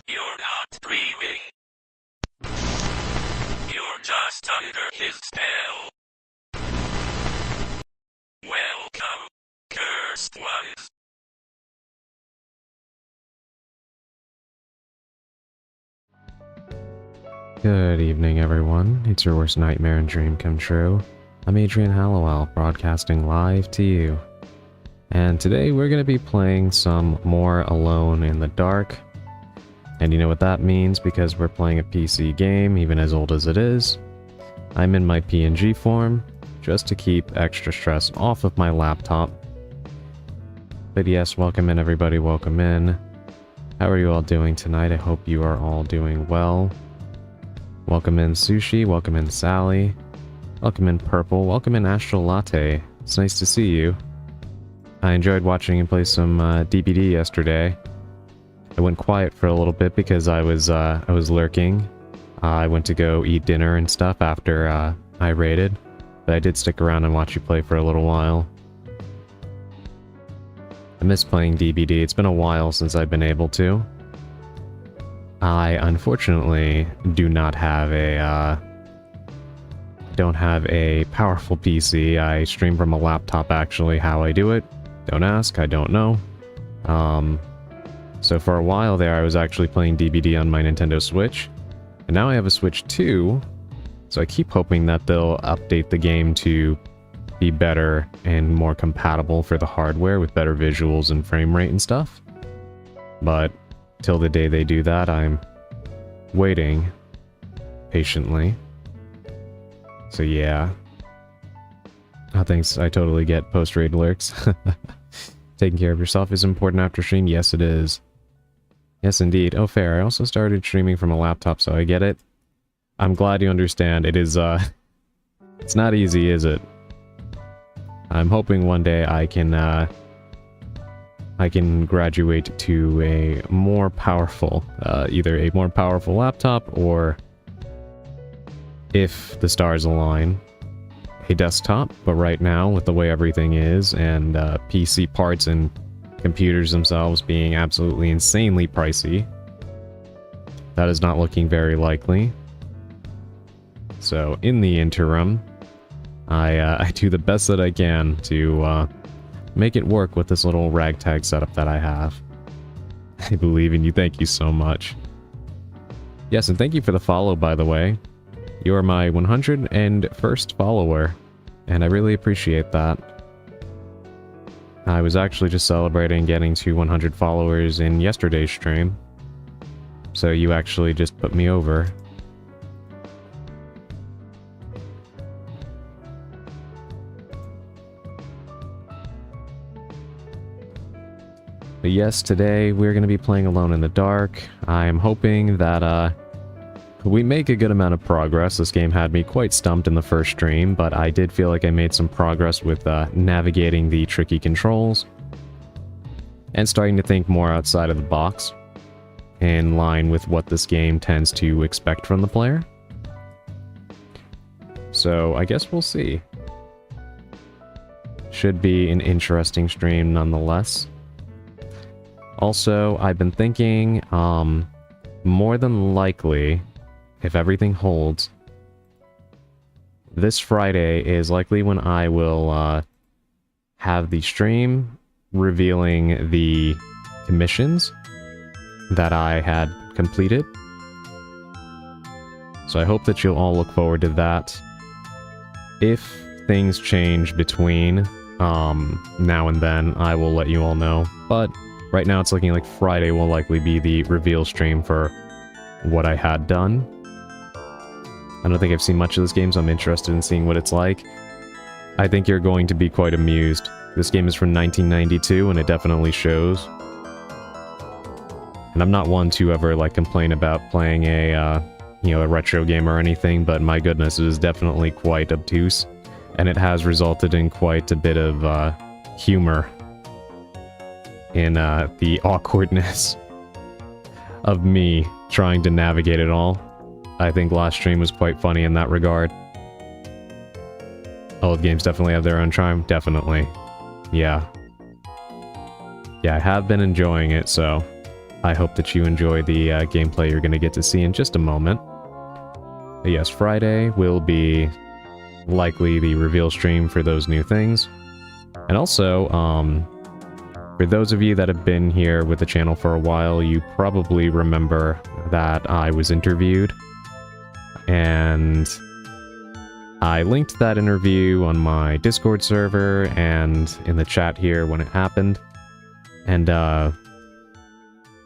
You're not dreaming. You're just under his spell. Welcome, cursed ones. Good evening, everyone. It's your worst nightmare and dream come true. I'm Adrian Hallowell, broadcasting live to you. And today we're going to be playing some more Alone in the Dark. And you know what that means, because we're playing a PC game, even as old as it is. I'm in my PNG form, just to keep extra stress off of my laptop. But yes, welcome in everybody, welcome in. How are you all doing tonight? I hope you are all doing well. Welcome in Sushi, welcome in Sally, welcome in Purple, welcome in Astral Latte. It's nice to see you. I enjoyed watching you play some DBD yesterday. I went quiet for a little bit because I was lurking. I went to go eat dinner and stuff after I rated, but I did stick around and watch you play for a little while. I miss playing DBD. It's been a while since I've been able to. I unfortunately do not have a don't have a powerful PC. I stream from a laptop actually. How I do it, don't ask, I don't know. So for a while there I was actually playing DBD on my Nintendo Switch, and now I have a Switch 2, so I keep hoping that they'll update the game to be better and more compatible for the hardware with better visuals and frame rate and stuff. But till the day they do that, I'm waiting patiently. So yeah. Oh, thanks. I totally get post-raid alerts. Taking care of yourself is important after stream. Yes, it is. Yes, indeed. Oh, fair. I also started streaming from a laptop, so I get it. I'm glad you understand. It is, it's not easy, is it? I'm hoping one day I can graduate to a more powerful, either a more powerful laptop or, if the stars align, a desktop. But right now, with the way everything is, and PC parts and computers themselves being absolutely insanely pricey, that is not looking very likely. So in the interim, I do the best that I can to make it work with this little ragtag setup that I have. I believe in you. Thank you so much. Yes, and thank you for the follow, by the way. You are my 101st follower, and I really appreciate that. I was actually just celebrating getting to 100 followers in yesterday's stream, so you actually just put me over. But yes, today we're going to be playing Alone in the Dark. I'm hoping that we make a good amount of progress. This game had me quite stumped in the first stream, but I did feel like I made some progress with navigating the tricky controls and starting to think more outside of the box, in line with what this game tends to expect from the player. So I guess we'll see. Should be an interesting stream nonetheless. Also, I've been thinking, more than likely, if everything holds, this Friday is likely when I will have the stream revealing the commissions that I had completed. So I hope that you'll all look forward to that. If things change between now and then, I will let you all know. But right now it's looking like Friday will likely be the reveal stream for what I had done. I don't think I've seen much of this game, so I'm interested in seeing what it's like. I think you're going to be quite amused. This game is from 1992, and it definitely shows. And I'm not one to ever, like, complain about playing a, you know, a retro game or anything, but my goodness, it is definitely quite obtuse. And it has resulted in quite a bit of, humor in, the awkwardness of me trying to navigate it all. I think last stream was quite funny in that regard. Old games definitely have their own charm. Definitely. Yeah. Yeah, I have been enjoying it, so I hope that you enjoy the gameplay you're going to get to see in just a moment. But yes, Friday will be likely the reveal stream for those new things. And also, for those of you that have been here with the channel for a while, you probably remember that I was interviewed. And I linked that interview on my Discord server and in the chat here when it happened. And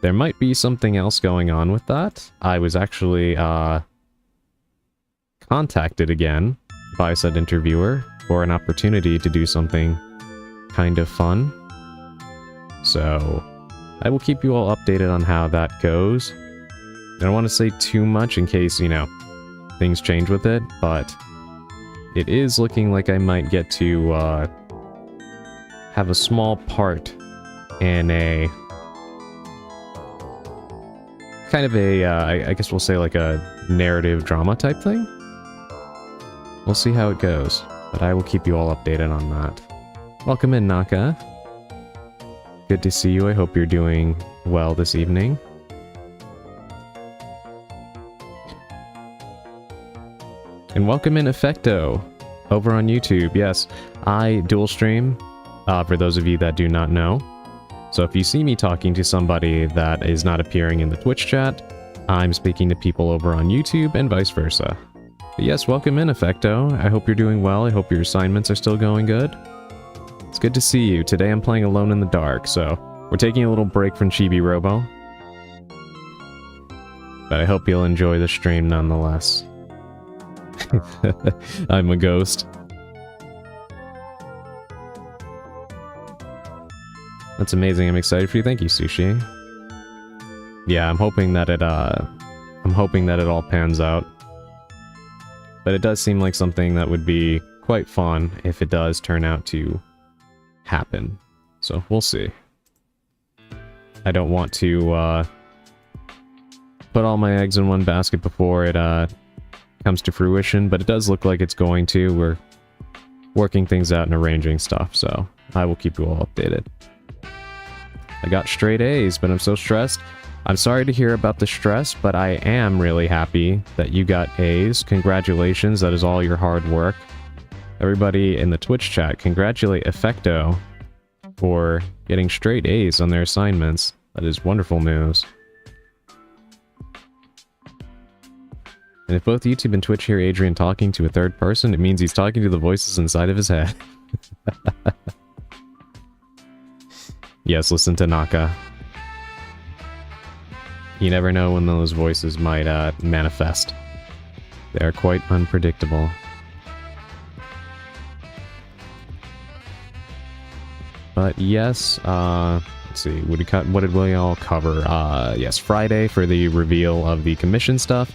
there might be something else going on with that. I was actually contacted again by said interviewer for an opportunity to do something kind of fun. So I will keep you all updated on how that goes. I don't want to say too much in case, you know, things change with it, but it is looking like I might get to have a small part in a kind of a, I guess we'll say like a narrative drama type thing. We'll see how it goes, but I will keep you all updated on that. Welcome in, Naka. Good to see you. I hope you're doing well this evening. And welcome in, Effecto, over on YouTube. Yes, I dual stream, for those of you that do not know. So if you see me talking to somebody that is not appearing in the Twitch chat, I'm speaking to people over on YouTube and vice versa. But yes, welcome in, Effecto. I hope you're doing well. I hope your assignments are still going good. It's good to see you. Today I'm playing Alone in the Dark, so we're taking a little break from Chibi Robo. But I hope you'll enjoy the stream nonetheless. I'm a ghost. That's amazing. I'm excited for you. Thank you, Sushi. Yeah, I'm hoping that it all pans out. But it does seem like something that would be quite fun if it does turn out to happen. So we'll see. I don't want to put all my eggs in one basket before it comes to fruition, but it does look like it's going to. We're working things out and arranging stuff, so I will keep you all updated. I got straight A's, but I'm so stressed. I'm sorry to hear about the stress, but I am really happy that you got A's. Congratulations, that is all your hard work. Everybody in the Twitch chat, congratulate Effecto for getting straight A's on their assignments. That is wonderful news. And if both YouTube and Twitch hear Adrian talking to a third person, it means he's talking to the voices inside of his head. Yes, listen to Naka. You never know when those voices might manifest. They're quite unpredictable. But yes, let's see, what did we all cover? Yes, Friday for the reveal of the commission stuff.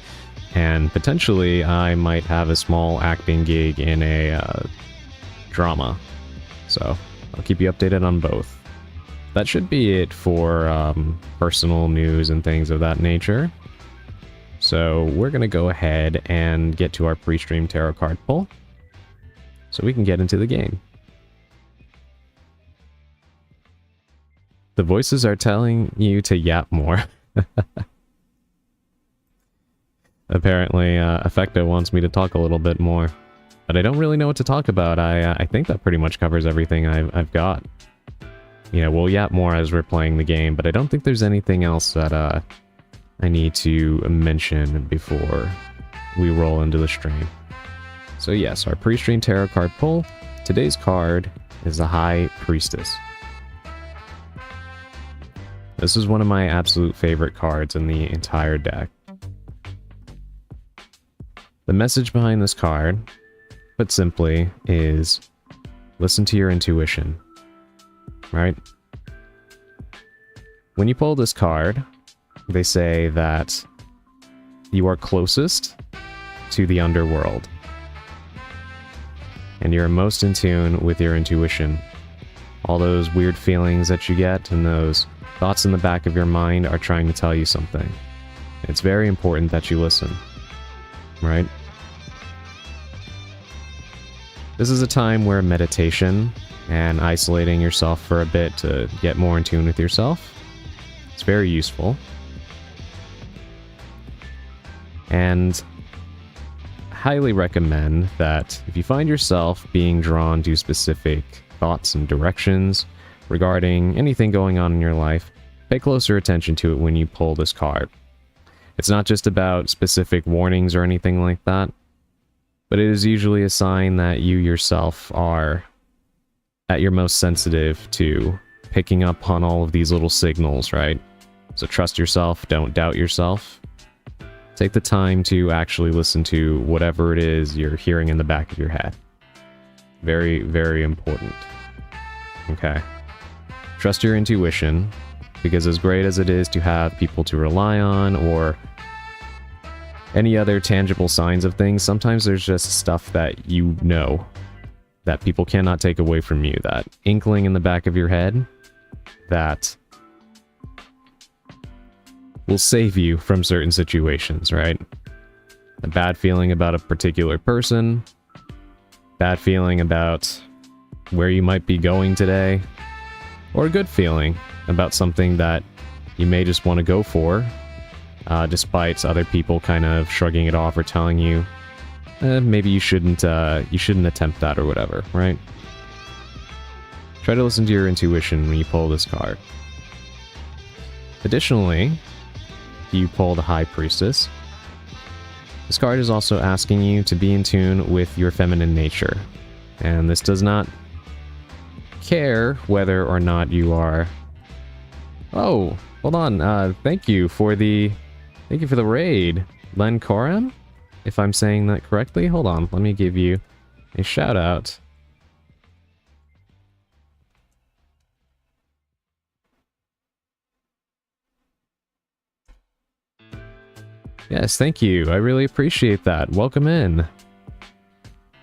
And potentially, I might have a small acting gig in a drama. So, I'll keep you updated on both. That should be it for personal news and things of that nature. So, we're going to go ahead and get to our pre-stream tarot card pull, so we can get into the game. The voices are telling you to yap more. Apparently, Effecto wants me to talk a little bit more. But I don't really know what to talk about. I think that pretty much covers everything I've got. You know, we'll yap more as we're playing the game, but I don't think there's anything else that I need to mention before we roll into the stream. So yes, our pre-stream tarot card pull. Today's card is the High Priestess. This is one of my absolute favorite cards in the entire deck. The message behind this card, put simply, is listen to your intuition, right? When you pull this card, they say that you are closest to the underworld, and you're most in tune with your intuition. All those weird feelings that you get and those thoughts in the back of your mind are trying to tell you something. It's very important that you listen. Right? This is a time where meditation and isolating yourself for a bit to get more in tune with yourself, it's very useful. And I highly recommend that if you find yourself being drawn to specific thoughts and directions regarding anything going on in your life, pay closer attention to it when you pull this card. It's not just about specific warnings or anything like that, but it is usually a sign that you yourself are at your most sensitive to picking up on all of these little signals, right? So trust yourself, don't doubt yourself. Take the time to actually listen to whatever it is you're hearing in the back of your head. Very, very important. Okay. Trust your intuition, because as great as it is to have people to rely on or any other tangible signs of things, sometimes there's just stuff that you know that people cannot take away from you. That inkling in the back of your head that will save you from certain situations, right? A bad feeling about a particular person, bad feeling about where you might be going today, or a good feeling about something that you may just want to go for, despite other people kind of shrugging it off or telling you, maybe you shouldn't attempt that or whatever, right? Try to listen to your intuition when you pull this card. Additionally, you pull the High Priestess. This card is also asking you to be in tune with your feminine nature. And this does not care whether or not you are... Oh, hold on. Thank you for the raid, Len Koram, if I'm saying that correctly. Hold on, let me give you a shout out. Yes, thank you. I really appreciate that. Welcome in.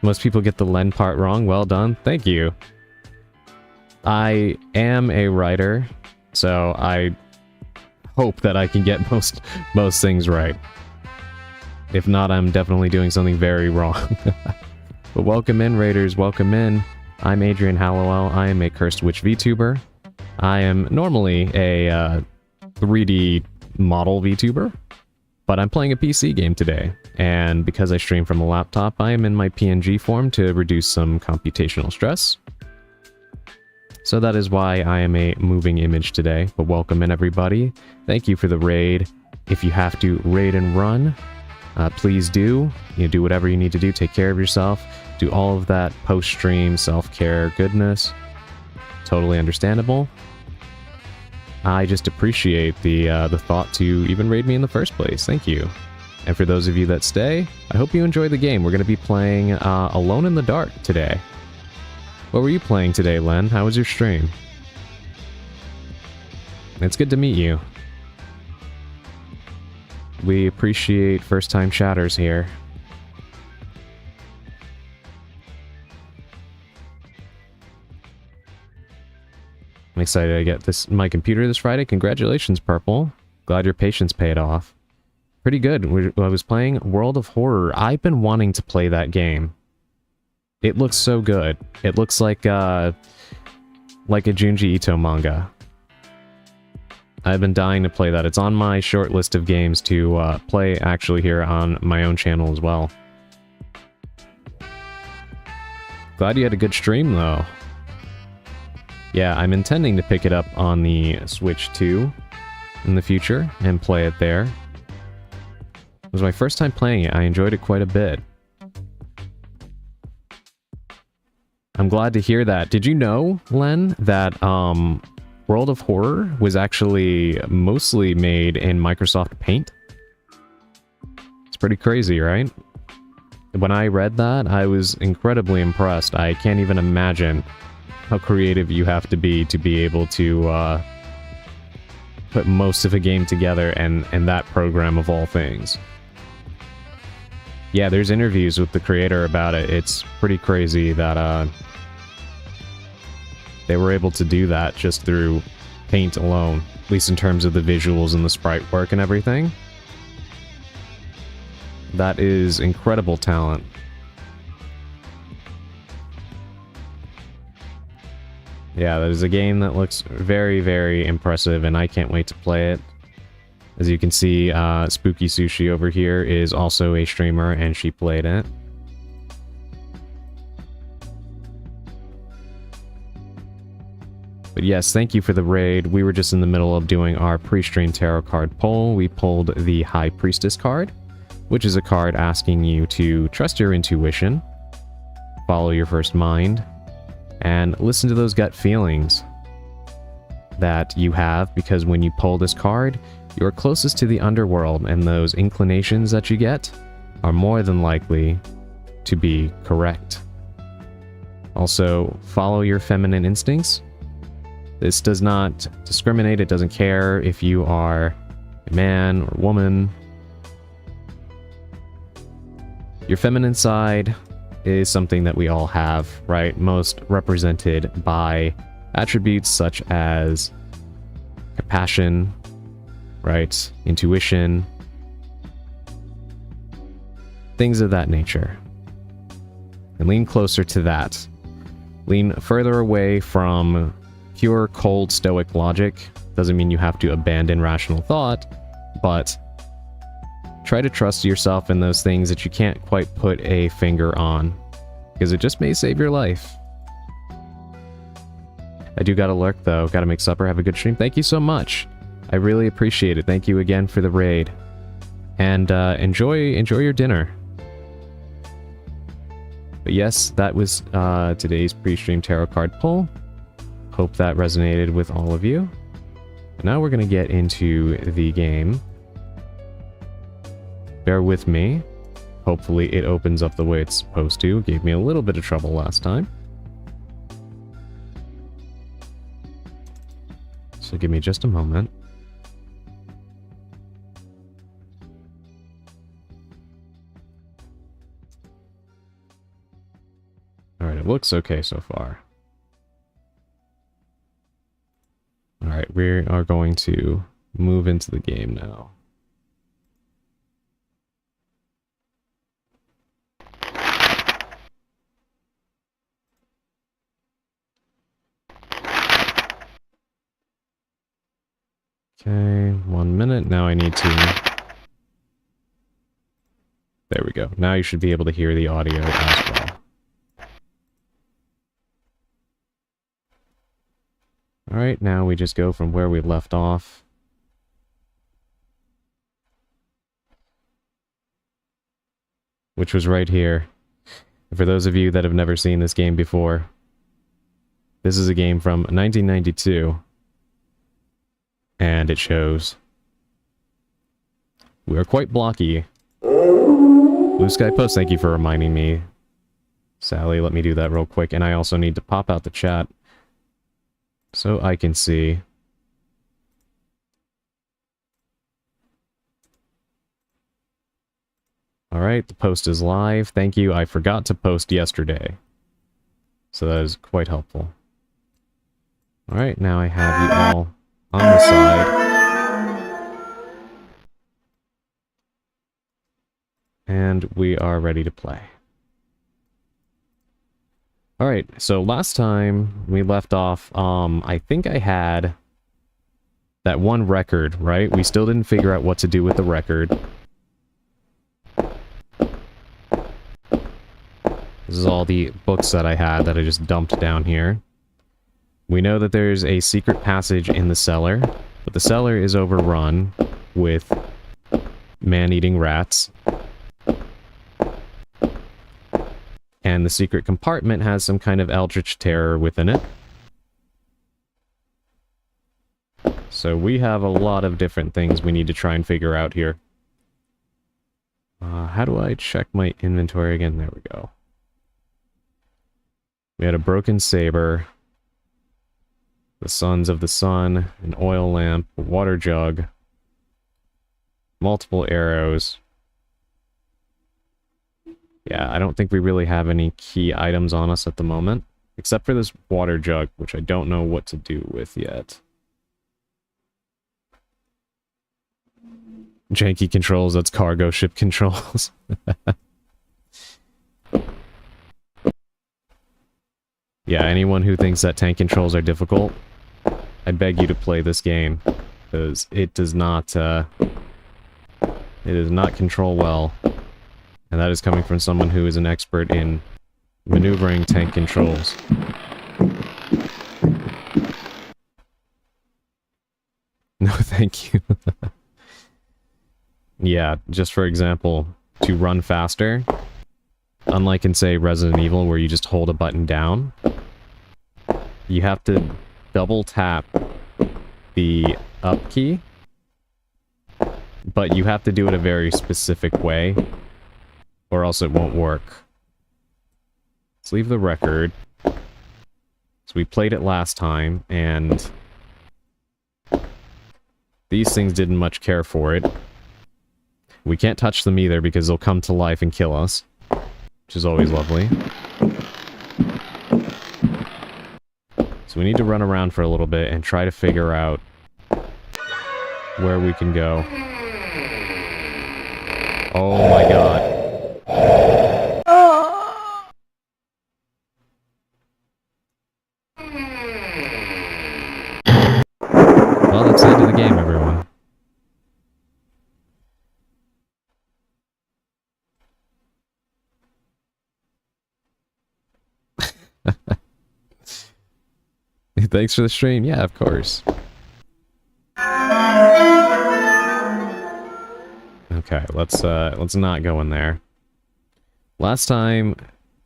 Most people get the Len part wrong. Well done. Thank you. I am a writer, so I hope that I can get most things right. If not, I'm definitely doing something very wrong. But welcome in, Raiders. Welcome in. I'm Adrian Hallowell. I am a Cursed Witch VTuber. I am normally a 3D model VTuber. But I'm playing a PC game today, and because I stream from a laptop, I am in my PNG form to reduce some computational stress. So that is why I am a moving image today, but welcome in everybody. Thank you for the raid. If you have to raid and run, please do. You do whatever you need to do, take care of yourself, do all of that post-stream self-care goodness. Totally understandable. I just appreciate the thought to even raid me in the first place. Thank you. And for those of you that stay, I hope you enjoy the game. We're going to be playing Alone in the Dark today. What were you playing today, Len? How was your stream? It's good to meet you. We appreciate first-time chatters here. I'm excited to get my computer this Friday. Congratulations, Purple. Glad your patience paid off. Pretty good. I was playing World of Horror. I've been wanting to play that game. It looks so good. It looks like a Junji Ito manga. I've been dying to play that. It's on my short list of games to play actually here on my own channel as well. Glad you had a good stream, though. Yeah, I'm intending to pick it up on the Switch 2 in the future and play it there. It was my first time playing it. I enjoyed it quite a bit. I'm glad to hear that. Did you know, Len, that World of Horror was actually mostly made in Microsoft Paint? It's pretty crazy, right? When I read that, I was incredibly impressed. I can't even imagine how creative you have to be able to put most of a game together and that program of all things. Yeah, there's interviews with the creator about it. It's pretty crazy that they were able to do that just through Paint alone, at least in terms of the visuals and the sprite work and everything. That is incredible talent. Yeah, that is a game that looks very, very impressive, and I can't wait to play it. As you can see, Spooky Sushi over here is also a streamer, and she played it. But yes, thank you for the raid. We were just in the middle of doing our pre-stream tarot card poll. We pulled the High Priestess card, which is a card asking you to trust your intuition, follow your first mind, and listen to those gut feelings that you have, because when you pull this card, you're closest to the underworld, and those inclinations that you get are more than likely to be correct. Also, follow your feminine instincts. This does not discriminate. It doesn't care if you are a man or woman. Your feminine side is something that we all have, right? Most represented by attributes such as compassion, right? Intuition, things of that nature. And lean closer to that. Lean further away from pure, cold, stoic logic. Doesn't mean you have to abandon rational thought, but try to trust yourself in those things that you can't quite put a finger on, because it just may save your life. I do gotta lurk, though. Gotta make supper, have a good stream. Thank you so much. I really appreciate it. Thank you again for the raid. And enjoy your dinner. But yes, that was today's pre-stream tarot card pull. Hope that resonated with all of you. And now we're going to get into the game. Bear with me. Hopefully it opens up the way it's supposed to. Gave me a little bit of trouble last time. So give me just a moment. Alright, it looks okay so far. Alright, we are going to move into the game now. Okay, 1 minute. Now I need to... There we go. Now you should be able to hear the audio as well. Alright, now we just go from where we left off. Which was right here. For those of you that have never seen this game before, this is a game from 1992. And it shows. We are quite blocky. Blue Sky Post, thank you for reminding me. Sally, let me do that real quick. And I also need to pop out the chat so I can see. Alright, the post is live. Thank you. I forgot to post yesterday. So that is quite helpful. Alright, now I have you all on the side. And we are ready to play. Alright, so last time we left off, I think I had that one record, right? We still didn't figure out what to do with the record. This is all the books that I had that I just dumped down here. We know that there's a secret passage in the cellar, but the cellar is overrun with man-eating rats. And the secret compartment has some kind of eldritch terror within it. So we have a lot of different things we need to try and figure out here. How do I check my inventory again? There we go. We had a broken saber, the Sons of the Sun, an oil lamp, a water jug, multiple arrows. Yeah, I don't think we really have any key items on us at the moment, except for this water jug, which I don't know what to do with yet. Janky controls, that's cargo ship controls. Yeah, anyone who thinks that tank controls are difficult, I beg you to play this game, because it does not control well. And that is coming from someone who is an expert in maneuvering tank controls. No, thank you. Yeah, just for example, to run faster, unlike in, say, Resident Evil, where you just hold a button down, you have to double tap the up key, but you have to do it a very specific way, or else it won't work. Let's leave the record. So we played it last time, and these things didn't much care for it. We can't touch them either because they'll come to life and kill us, which is always lovely. So we need to run around for a little bit and try to figure out where we can go. Oh my god. the game, everyone. Thanks for the stream. Yeah, of course. Okay, let's not go in there. Last time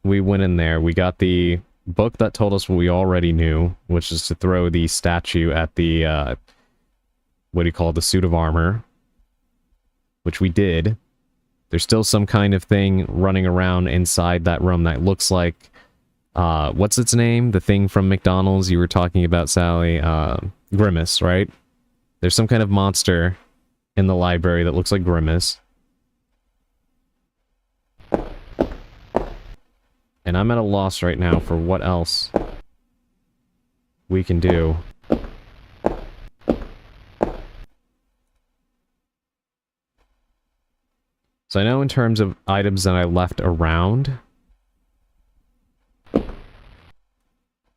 we went in there, we got the book that told us what we already knew, which is to throw the statue at the what do you call it, the suit of armor, which we did. There's still some kind of thing running around inside that room that looks like what's its name? The thing from McDonald's you were talking about, Sally. Grimace, right? There's some kind of monster in the library that looks like Grimace. And I'm at a loss right now for what else we can do. So I know in terms of items that I left around,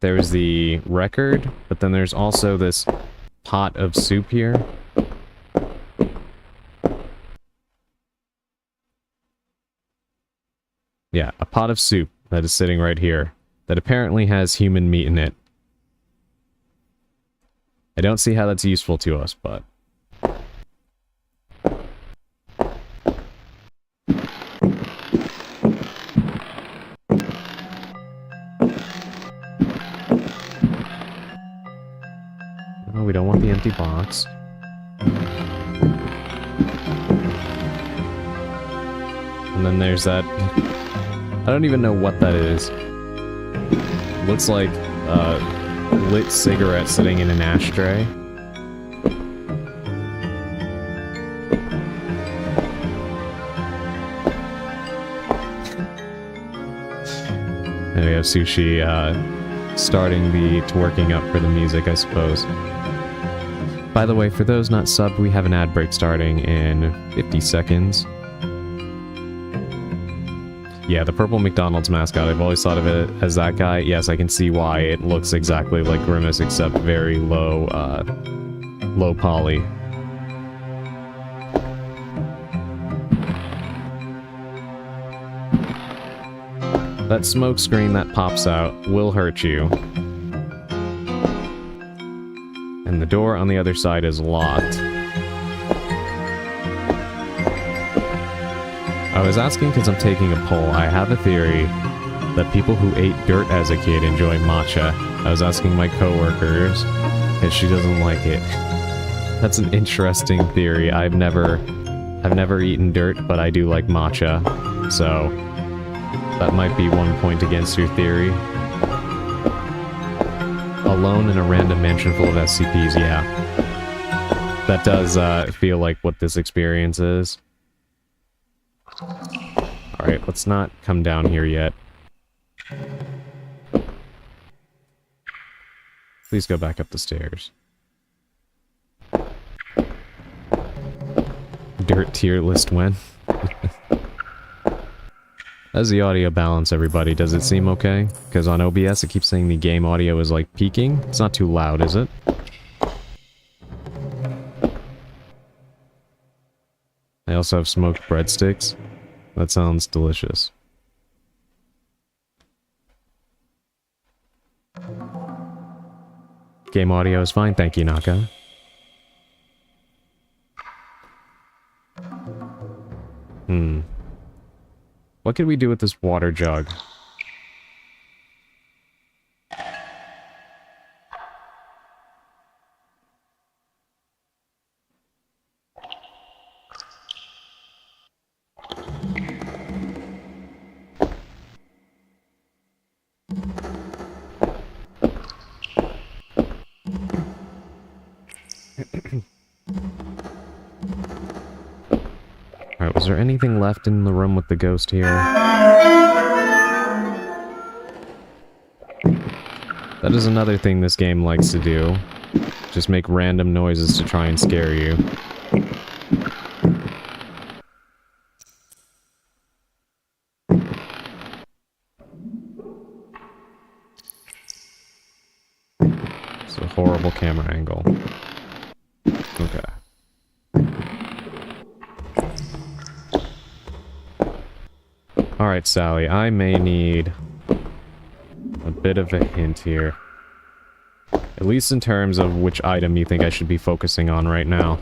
there's the record, but then there's also this pot of soup here. Yeah, a pot of soup that is sitting right here that apparently has human meat in it. I don't see how that's useful to us, but... No, we don't want the empty box. And then there's that... I don't even know what that is. Looks like a lit cigarette sitting in an ashtray. And we have Sushi starting the twerking up for the music, I suppose. By the way, for those not subbed, we have an ad break starting in 50 seconds. Yeah, the purple McDonald's mascot, I've always thought of it as that guy. Yes, I can see why. It looks exactly like Grimace, except very low, low poly. That smoke screen that pops out will hurt you. And the door on the other side is locked. I was asking because I'm taking a poll. I have a theory that people who ate dirt as a kid enjoy matcha. I was asking my coworkers, and she doesn't like it. That's an interesting theory. I've never eaten dirt, but I do like matcha. So that might be one point against your theory. Alone in a random mansion full of SCPs, yeah. That does feel like what this experience is. Alright, let's not come down here yet. Please go back up the stairs. Dirt tier list when? How's the audio balance, everybody? Does it seem okay? Because on OBS it keeps saying the game audio is like peaking. It's not too loud, is it? I also have smoked breadsticks. That sounds delicious. Game audio is fine, thank you, Naka. What could we do with this water jug? Alright, was there anything left in the room with the ghost here? That is another thing this game likes to do. Just make random noises to try and scare you. It's a horrible camera angle. Alright, Sally, I may need a bit of a hint here. At least in terms of which item you think I should be focusing on right now.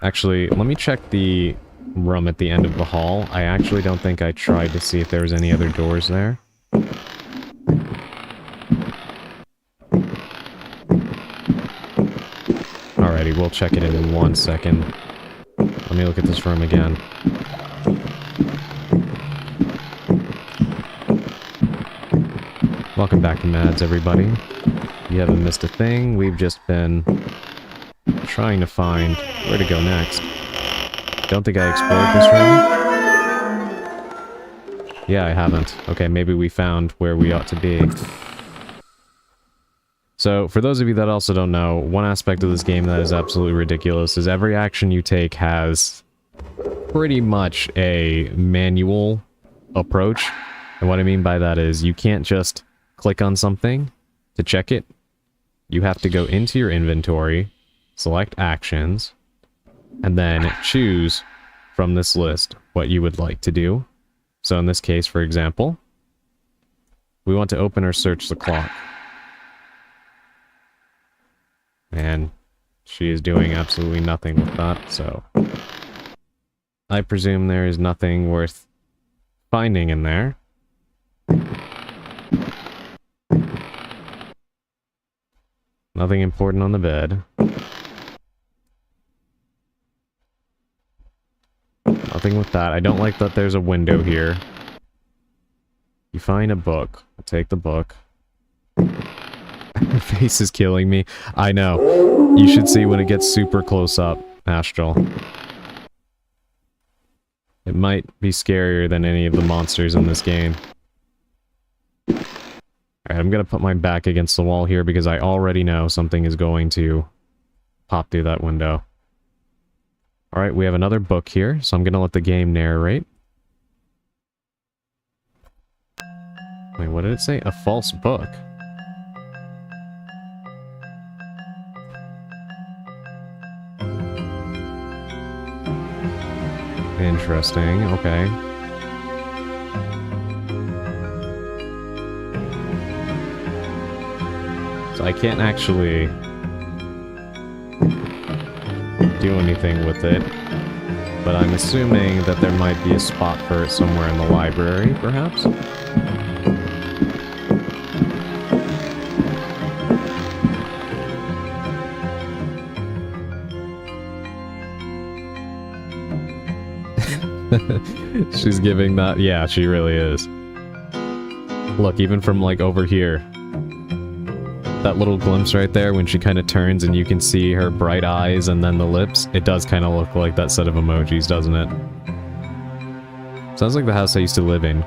Actually, let me check the room at the end of the hall. I actually don't think I tried to see if there was any other doors there. Alrighty, we'll check it in 1 second. Let me look at this room again. Welcome back to Mads, everybody. You haven't missed a thing. We've just been trying to find where to go next. Don't think I explored this room. Yeah, I haven't. Okay, maybe we found where we ought to be. So, for those of you that also don't know, one aspect of this game that is absolutely ridiculous is every action you take has pretty much a manual approach. And what I mean by that is you can't just click on something to check it. You have to go into your inventory, select actions, and then choose from this list what you would like to do. So in this case, for example, we want to open or search the clock. And she is doing absolutely nothing with that, so I presume there is nothing worth finding in there. Nothing important on the bed. Nothing with that. I don't like that there's a window here. You find a book. I'll take the book. Her face is killing me. I know. You should see when it gets super close up, Astral. It might be scarier than any of the monsters in this game. Alright, I'm gonna put my back against the wall here because I already know something is going to pop through that window. Alright, we have another book here, so I'm gonna let the game narrate. Wait, what did it say? A false book? Interesting, okay. So I can't actually do anything with it, but I'm assuming that there might be a spot for it somewhere in the library, perhaps? She's giving that... Yeah, she really is. Look, even from, like, over here. That little glimpse right there when she kind of turns and you can see her bright eyes and then the lips. It does kind of look like that set of emojis, doesn't it? Sounds like the house I used to live in.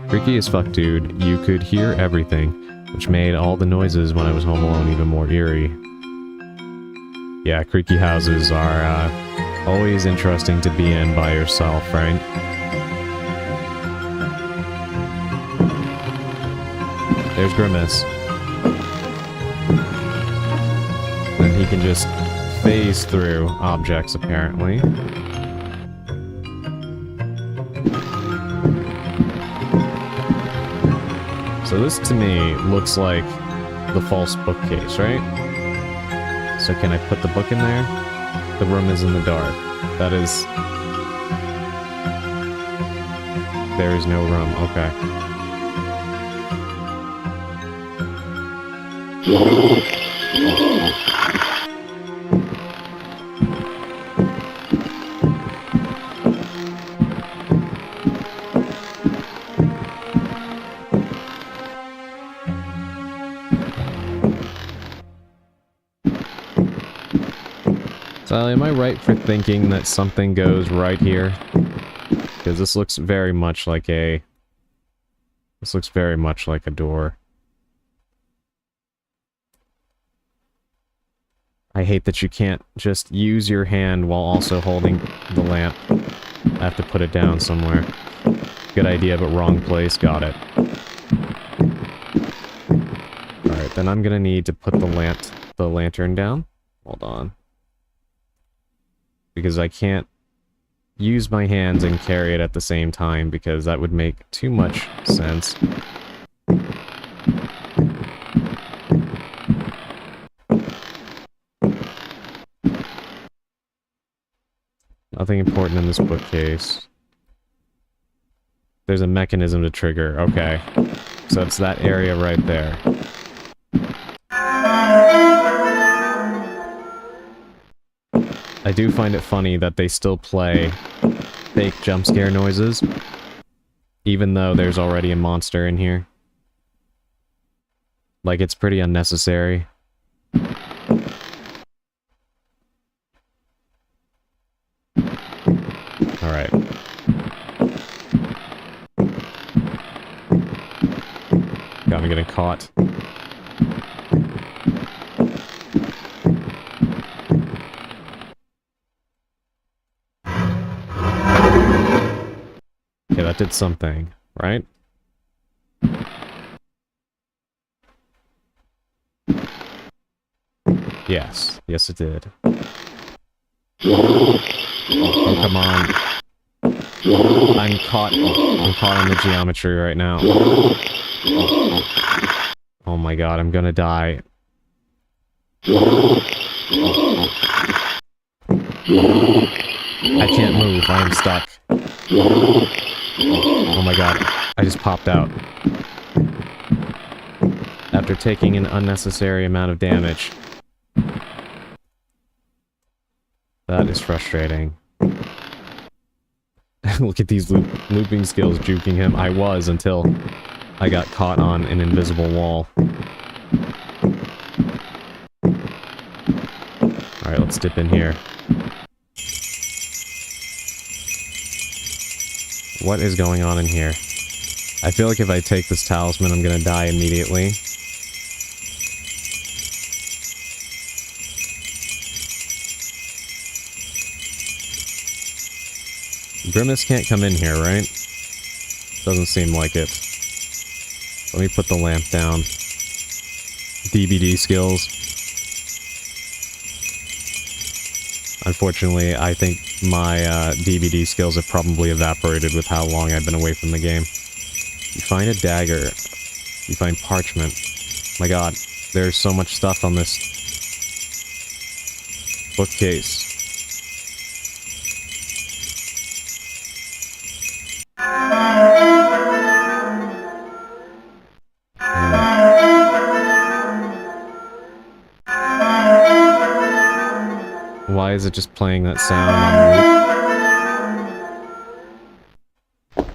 Freaky as fuck, dude. You could hear everything, which made all the noises when I was home alone even more eerie. Yeah, creaky houses are, always interesting to be in by yourself, right? There's Grimace. And he can just phase through objects, apparently. So this, to me, looks like the false bookcase, right? So can I put the book in there? The room is in the dark. That is... There is no room. Okay. Sally, am I right for thinking that something goes right here? Because this looks very much like a... This looks very much like a door. I hate that you can't just use your hand while also holding the lamp. I have to put it down somewhere. Good idea, but wrong place. Got it. Alright, then I'm gonna need to put the lantern down. Hold on. Because I can't use my hands and carry it at the same time because that would make too much sense. Nothing important in this bookcase. There's a mechanism to trigger. Okay. So it's that area right there. I do find it funny that they still play fake jump scare noises, even though there's already a monster in here. Like, it's pretty unnecessary. Alright. Got me getting caught. Okay, that did something, right? Yes. Yes, it did. Oh, come on. I'm caught in the geometry right now. Oh my god, I'm gonna die. I can't move, I am stuck. Oh my god, I just popped out. After taking an unnecessary amount of damage. That is frustrating. Look at these looping skills juking him. I was until I got caught on an invisible wall. Alright, let's dip in here. What is going on in here? I feel like if I take this talisman, I'm gonna die immediately. Grimace can't come in here, right? Doesn't seem like it. Let me put the lamp down. DBD skills. Unfortunately, I think my DBD skills have probably evaporated with how long I've been away from the game. You find a dagger. You find parchment. My god, there's so much stuff on this bookcase. Why is it just playing that sound on loop?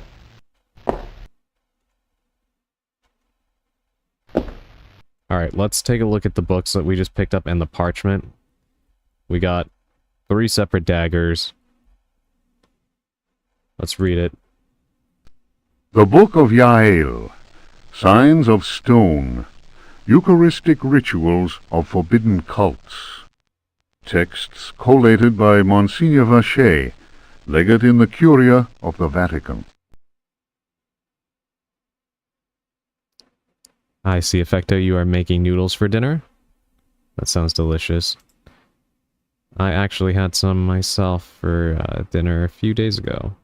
Alright, let's take a look at the books that we just picked up and the parchment. We got 3 separate daggers. Let's read it. The Book of Yael, Signs of Stone, Eucharistic Rituals of Forbidden Cults. Texts collated by Monsignor Vacher, legate in the Curia of the Vatican. I see, Effecto, you are making noodles for dinner? That sounds delicious. I actually had some myself for dinner a few days ago.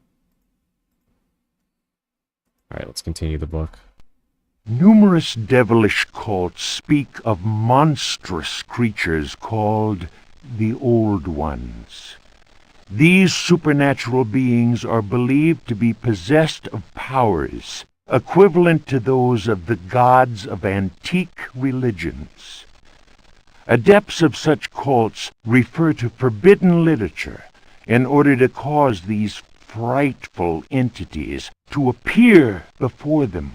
Alright, let's continue the book. Numerous devilish cults speak of monstrous creatures called the Old Ones. These supernatural beings are believed to be possessed of powers equivalent to those of the gods of antique religions. Adepts of such cults refer to forbidden literature in order to cause these frightful entities to appear before them.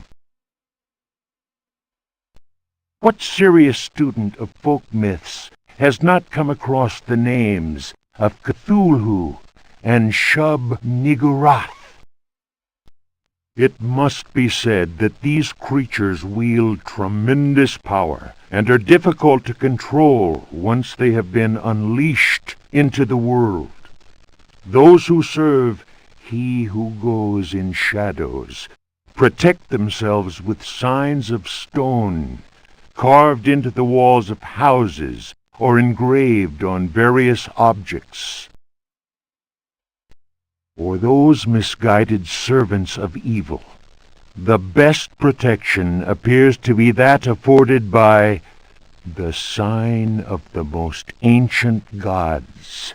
What serious student of folk myths has not come across the names of Cthulhu and Shub-Niggurath? It must be said that these creatures wield tremendous power and are difficult to control once they have been unleashed into the world. Those who serve He Who Goes in Shadows protect themselves with signs of stone carved into the walls of houses or engraved on various objects. or those misguided servants of evil. The best protection appears to be that afforded by the sign of the most ancient gods,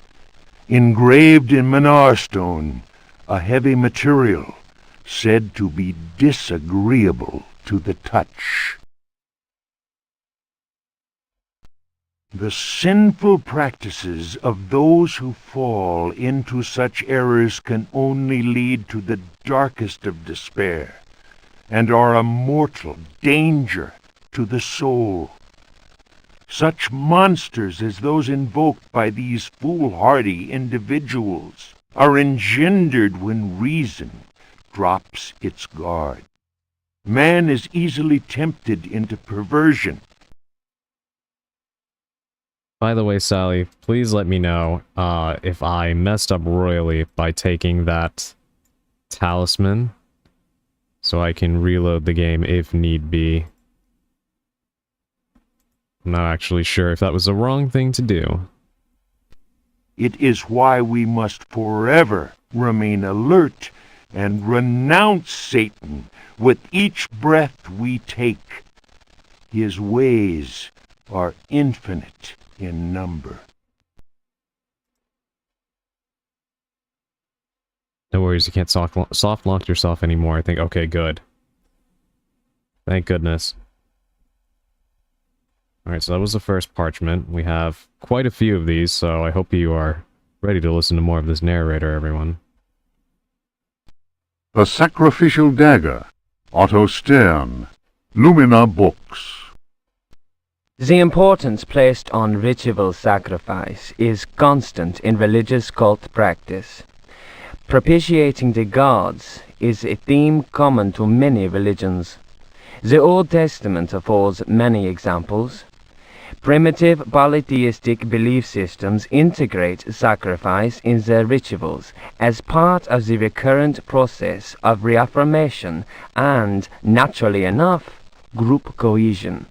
engraved in Manar stone, a heavy material said to be disagreeable to the touch. The sinful practices of those who fall into such errors can only lead to the darkest of despair, and are a mortal danger to the soul. Such monsters as those invoked by these foolhardy individuals are engendered when reason drops its guard. Man is easily tempted into perversion. By the way, Sally, please let me know if I messed up royally by taking that talisman, so I can reload the game if need be. I'm not actually sure if that was the wrong thing to do. It is why we must forever remain alert and renounce Satan with each breath we take. His ways are infinite in number. No worries, you can't soft launch yourself anymore, I think. Okay, good. Thank goodness. Alright, so that was the first parchment. We have quite a few of these, so I hope you are ready to listen to more of this narrator, everyone. The Sacrificial Dagger, Otto Stern, Lumina Books. The importance placed on ritual sacrifice is constant in religious cult practice. Propitiating the gods is a theme common to many religions. The Old Testament affords many examples. Primitive polytheistic belief systems integrate sacrifice in their rituals as part of the recurrent process of reaffirmation and, naturally enough, group cohesion.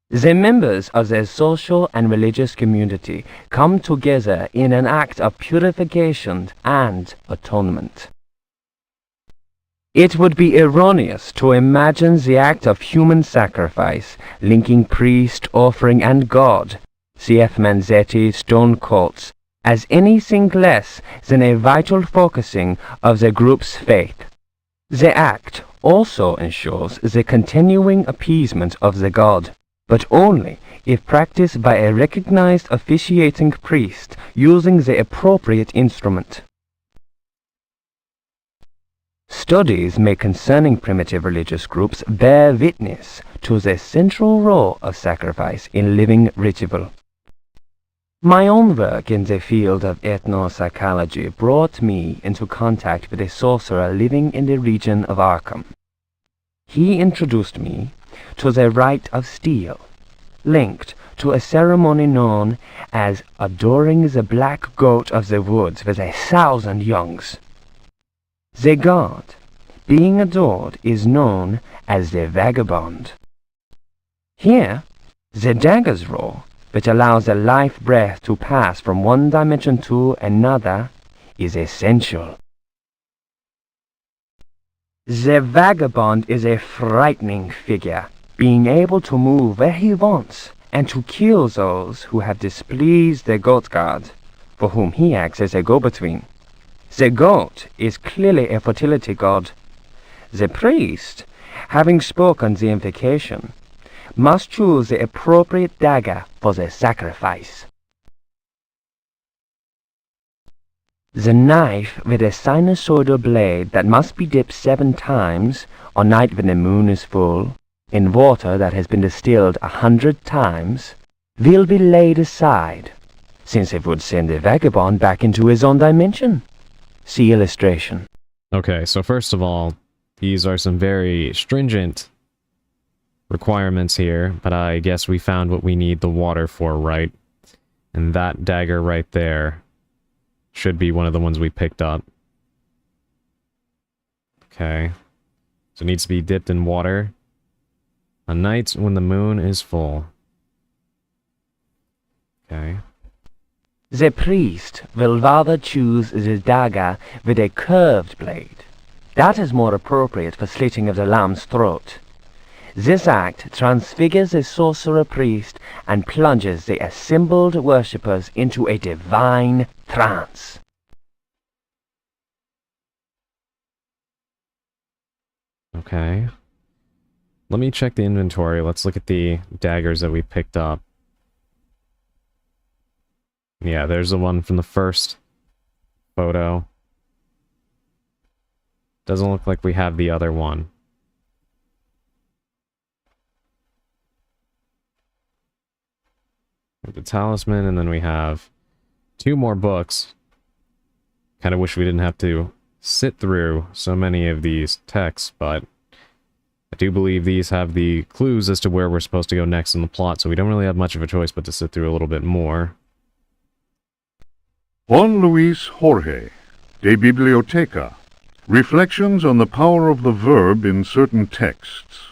The members of their social and religious community come together in an act of purification and atonement. It would be erroneous to imagine the act of human sacrifice linking priest, offering, and God, C.F. Manzetti, Stone Cults, as anything less than a vital focusing of the group's faith. The act also ensures the continuing appeasement of the god, but only if practiced by a recognized officiating priest using the appropriate instrument. Studies made concerning primitive religious groups bear witness to the central role of sacrifice in living ritual. My own work in the field of ethnopsychology brought me into contact with a sorcerer living in the region of Arkham. He introduced me to the rite of steel, linked to a ceremony known as adoring the black goat of the woods with 1,000 youngs. The god being adored is known as the vagabond. Here, the dagger's role, which allows the life breath to pass from one dimension to another, is essential. The vagabond is a frightening figure, being able to move where he wants and to kill those who have displeased the goat god, for whom he acts as a go-between. The goat is clearly a fertility god. The priest, having spoken the invocation, must choose the appropriate dagger for the sacrifice. The knife with a sinusoidal blade that must be dipped 7 times, on night when the moon is full, in water that has been distilled 100 times, will be laid aside, since it would send the vagabond back into his own dimension. See illustration. Okay, so first of all, these are some very stringent requirements here, but I guess we found what we need the water for, right? And that dagger right there should be one of the ones we picked up. Okay. So it needs to be dipped in water on nights when the moon is full. Okay. The priest will rather choose the dagger with a curved blade. That is more appropriate for slitting of the lamb's throat. This act transfigures the sorcerer priest and plunges the assembled worshippers into a divine trance. Okay. Let me check the inventory. Let's look at the daggers that we picked up. Yeah, there's the one from the first photo. Doesn't look like we have the other one. The talisman, and then we have 2 more books. Kind of wish we didn't have to sit through so many of these texts, but I do believe these have the clues as to where we're supposed to go next in the plot, so we don't really have much of a choice but to sit through a little bit more. Juan Luis Jorge, De Biblioteca. Reflections on the power of the verb in certain texts.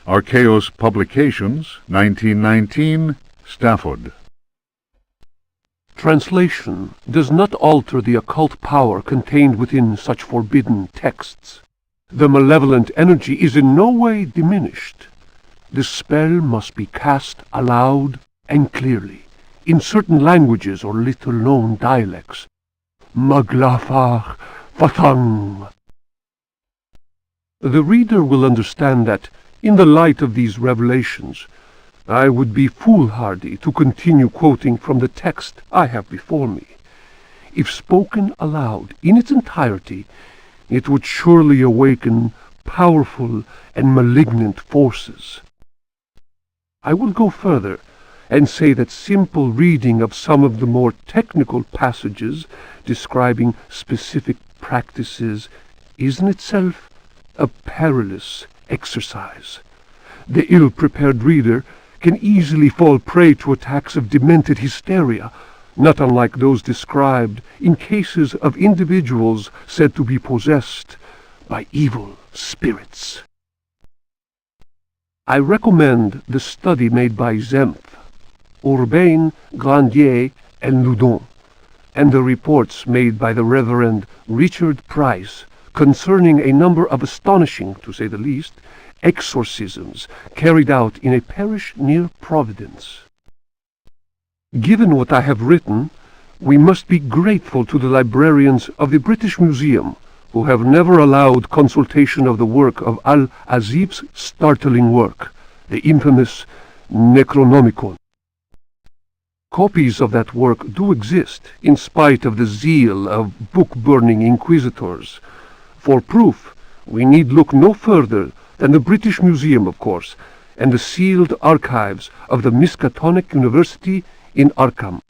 Archaeos Publications, 1919, Stafford. Translation does not alter the occult power contained within such forbidden texts. The malevolent energy is in no way diminished. The spell must be cast aloud and clearly, in certain languages or little-known dialects. Maglafar Fatang. The reader will understand that, in the light of these revelations, I would be foolhardy to continue quoting from the text I have before me. If spoken aloud in its entirety, it would surely awaken powerful and malignant forces. I will go further and say that simple reading of some of the more technical passages describing specific practices is in itself a perilous exercise. The ill-prepared reader can easily fall prey to attacks of demented hysteria, not unlike those described in cases of individuals said to be possessed by evil spirits. I recommend the study made by Zempf, Urbain, Grandier, and Loudon, and the reports made by the Reverend Richard Price concerning a number of astonishing, to say the least, exorcisms carried out in a parish near Providence. Given what I have written, we must be grateful to the librarians of the British Museum, who have never allowed consultation of the work of Al-Azib's startling work, the infamous Necronomicon. Copies of that work do exist, in spite of the zeal of book-burning inquisitors. For proof, we need look no further than the British Museum, of course, and the sealed archives of the Miskatonic University in Arkham.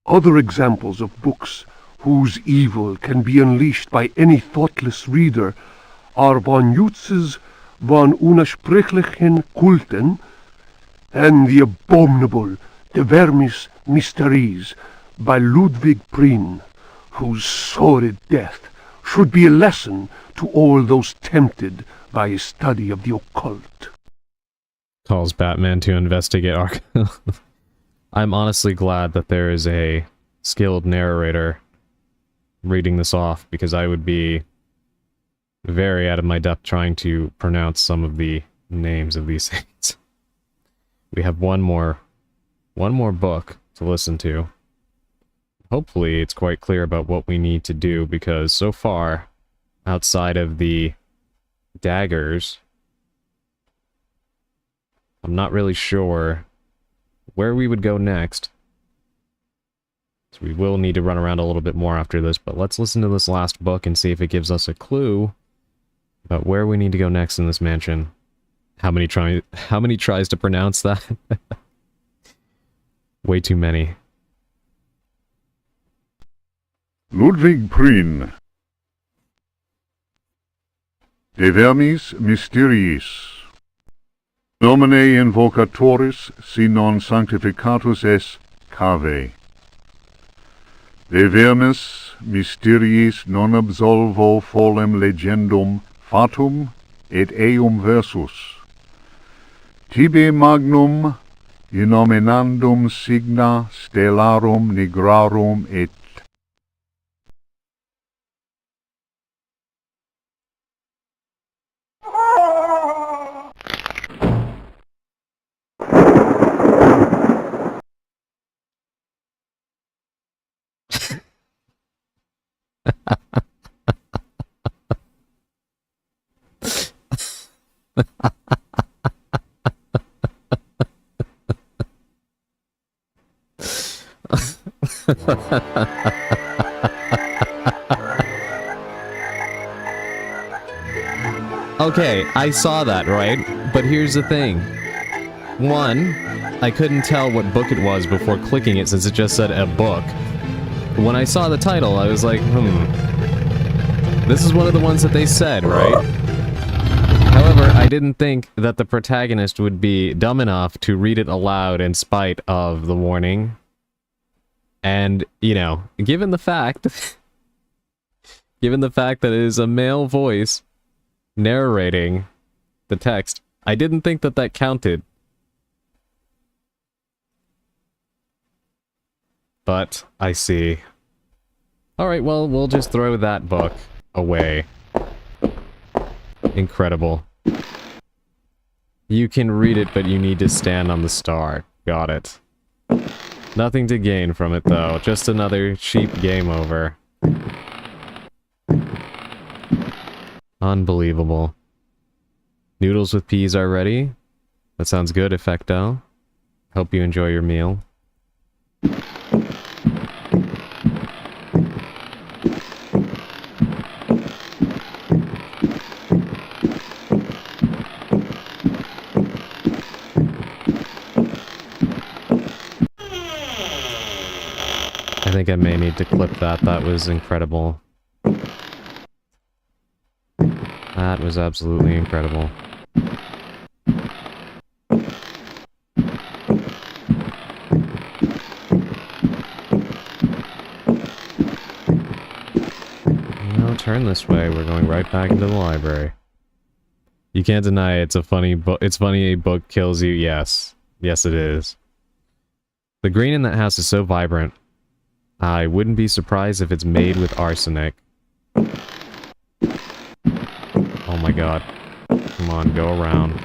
Other examples of books whose evil can be unleashed by any thoughtless reader are von Jutz's von Unersprechlichen Kulten and the abominable De Vermis Mysteries by Ludwig Prien, whose sordid death should be a lesson to all those tempted by a study of the occult. Calls Batman to investigate Arkham. I'm honestly glad that there is a skilled narrator reading this off, because I would be very out of my depth trying to pronounce some of the names of these things. We have one more book to listen to. Hopefully it's quite clear about what we need to do, because so far, outside of the daggers, I'm not really sure where we would go next. So we will need to run around a little bit more after this, but let's listen to this last book and see if it gives us a clue about where we need to go next in this mansion. How many tries to pronounce that? Way too many. Ludwig Prien. De Vermis Mysteriis. Nomine invocatoris si non sanctificatus es cave. De Vermis Mysteriis non absolvo folem legendum fatum et eum versus. Tibi magnum inominandum signa stellarum nigrarum et Okay, I saw that, right? But here's the thing. One, I couldn't tell what book it was before clicking it since it just said a book. When I saw the title, I was like, this is one of the ones that they said, right? However, I didn't think that the protagonist would be dumb enough to read it aloud in spite of the warning. And, you know, given the fact that it is a male voice narrating the text, I didn't think that that counted. But I see. Alright, well, we'll just throw that book away. Incredible. You can read it, but you need to stand on the star. Got it. Nothing to gain from it, though. Just another cheap game over. Unbelievable. Noodles with peas are ready. That sounds good, Effecto. Hope you enjoy your meal. I think I may need to clip that. That was incredible. That was absolutely incredible. No, turn this way. We're going right back into the library. You can't deny it's a funny book. It's funny a book kills you. Yes. Yes, it is. The green in that house is so vibrant. I wouldn't be surprised if it's made with arsenic. Oh my god. Come on, go around.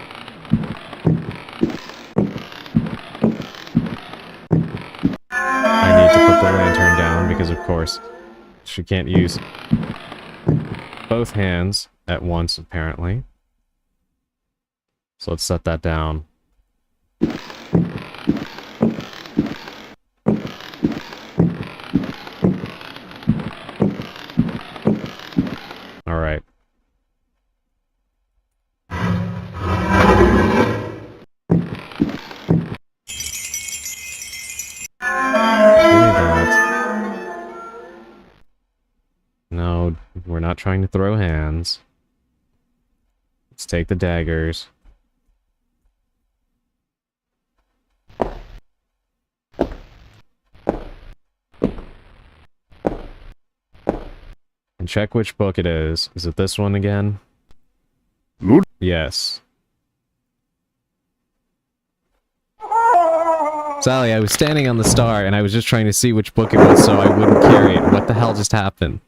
I need to put the lantern down because, of course, she can't use both hands at once, apparently. So let's set that down. Alright. No, we're not trying to throw hands. Let's take the daggers. And check which book it is. Is it this one again? Yes. Sally, I was standing on the star and I was just trying to see which book it was so I wouldn't carry it. What the hell just happened?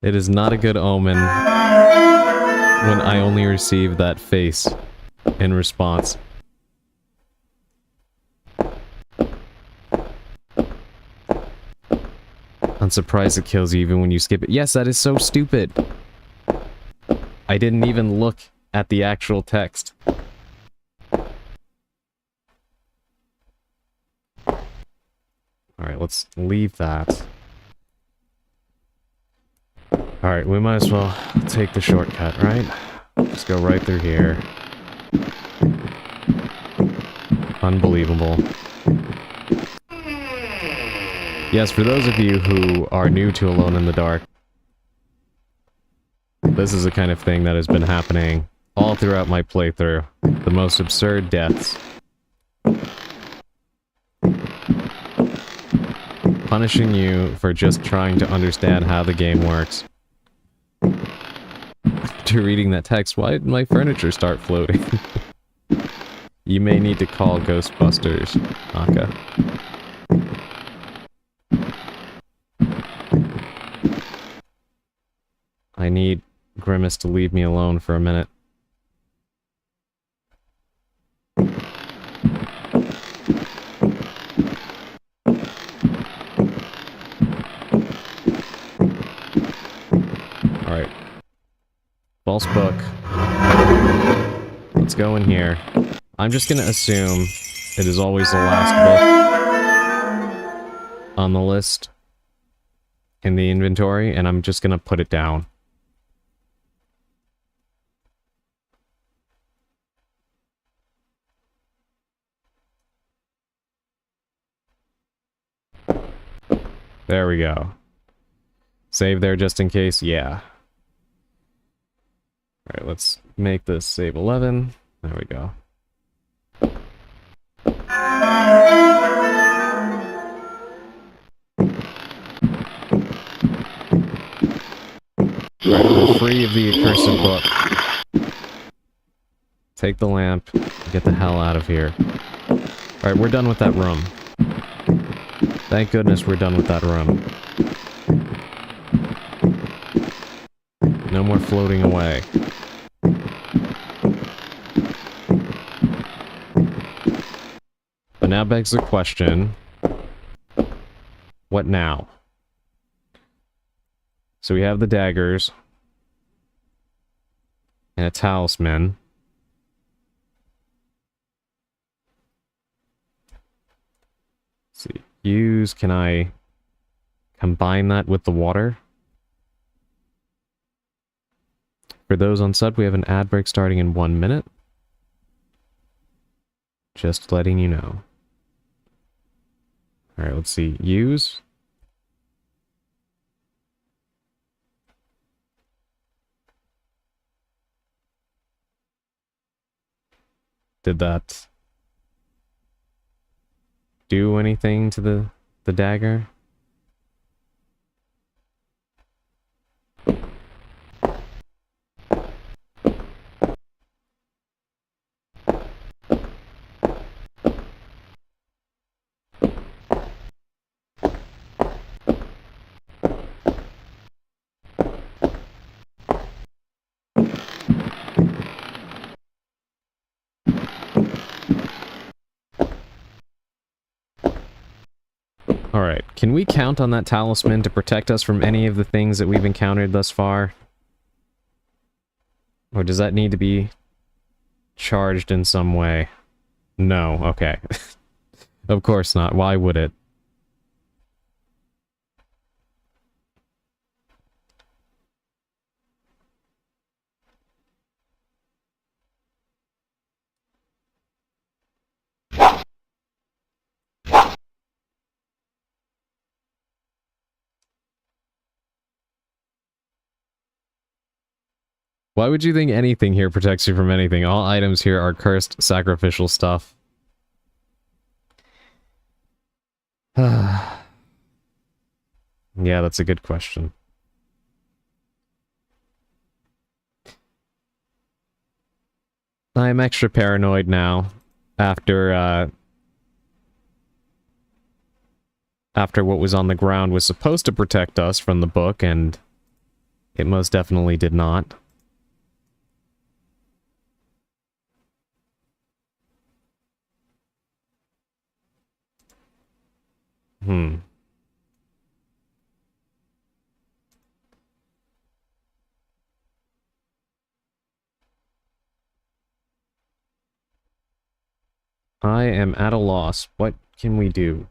It is not a good omen when I only receive that face in response. I'm surprised it kills you even when you skip it. Yes, that is so stupid. I didn't even look at the actual text. Alright, let's leave that. Alright, we might as well take the shortcut, right? Just go right through here. Unbelievable. Yes, for those of you who are new to Alone in the Dark, this is the kind of thing that has been happening all throughout my playthrough. The most absurd deaths. punishing you for just trying to understand how the game works. After reading that text, why did my furniture start floating? You may need to call Ghostbusters, Aka. I need Grimace to leave me alone for a minute. Alright. False book. Let's go in here. I'm just gonna assume it is always the last book on the list in the inventory, and I'm just gonna put it down. There we go. Save there just in case? Yeah. Alright, let's make this save 11. There we go. Alright, we're free of the accursed book. Take the lamp, get the hell out of here. Alright, we're done with that room. Thank goodness we're done with that room. No more floating away. But now begs the question, what now? So we have the daggers and a talisman. Let's see. Use, can I combine that with the water? For those on sub, we have an ad break starting in 1 minute. Just letting you know. Alright, let's see. Use. Did that do anything to the dagger? Alright, can we count on that talisman to protect us from any of the things that we've encountered thus far? Or does that need to be charged in some way? No, okay. Of course not, why would it? Why would you think anything here protects you from anything? All items here are cursed sacrificial stuff. Yeah, that's a good question. I'm extra paranoid now after what was on the ground was supposed to protect us from the book, and it most definitely did not. I am at a loss. What can we do?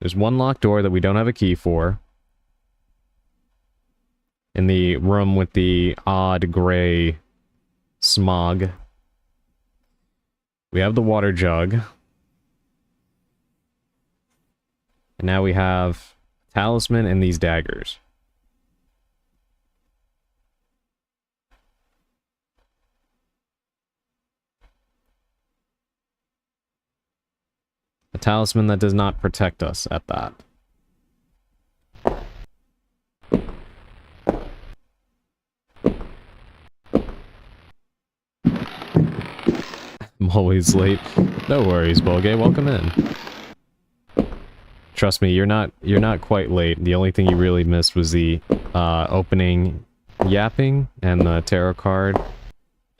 There's one locked door that we don't have a key for. In the room with the odd gray smog. We have the water jug. And now we have talisman and these daggers. talisman that does not protect us at that. I'm always late. No worries, Bolgay. Welcome in. Trust me, you're not quite late. The only thing you really missed was the opening yapping and the tarot card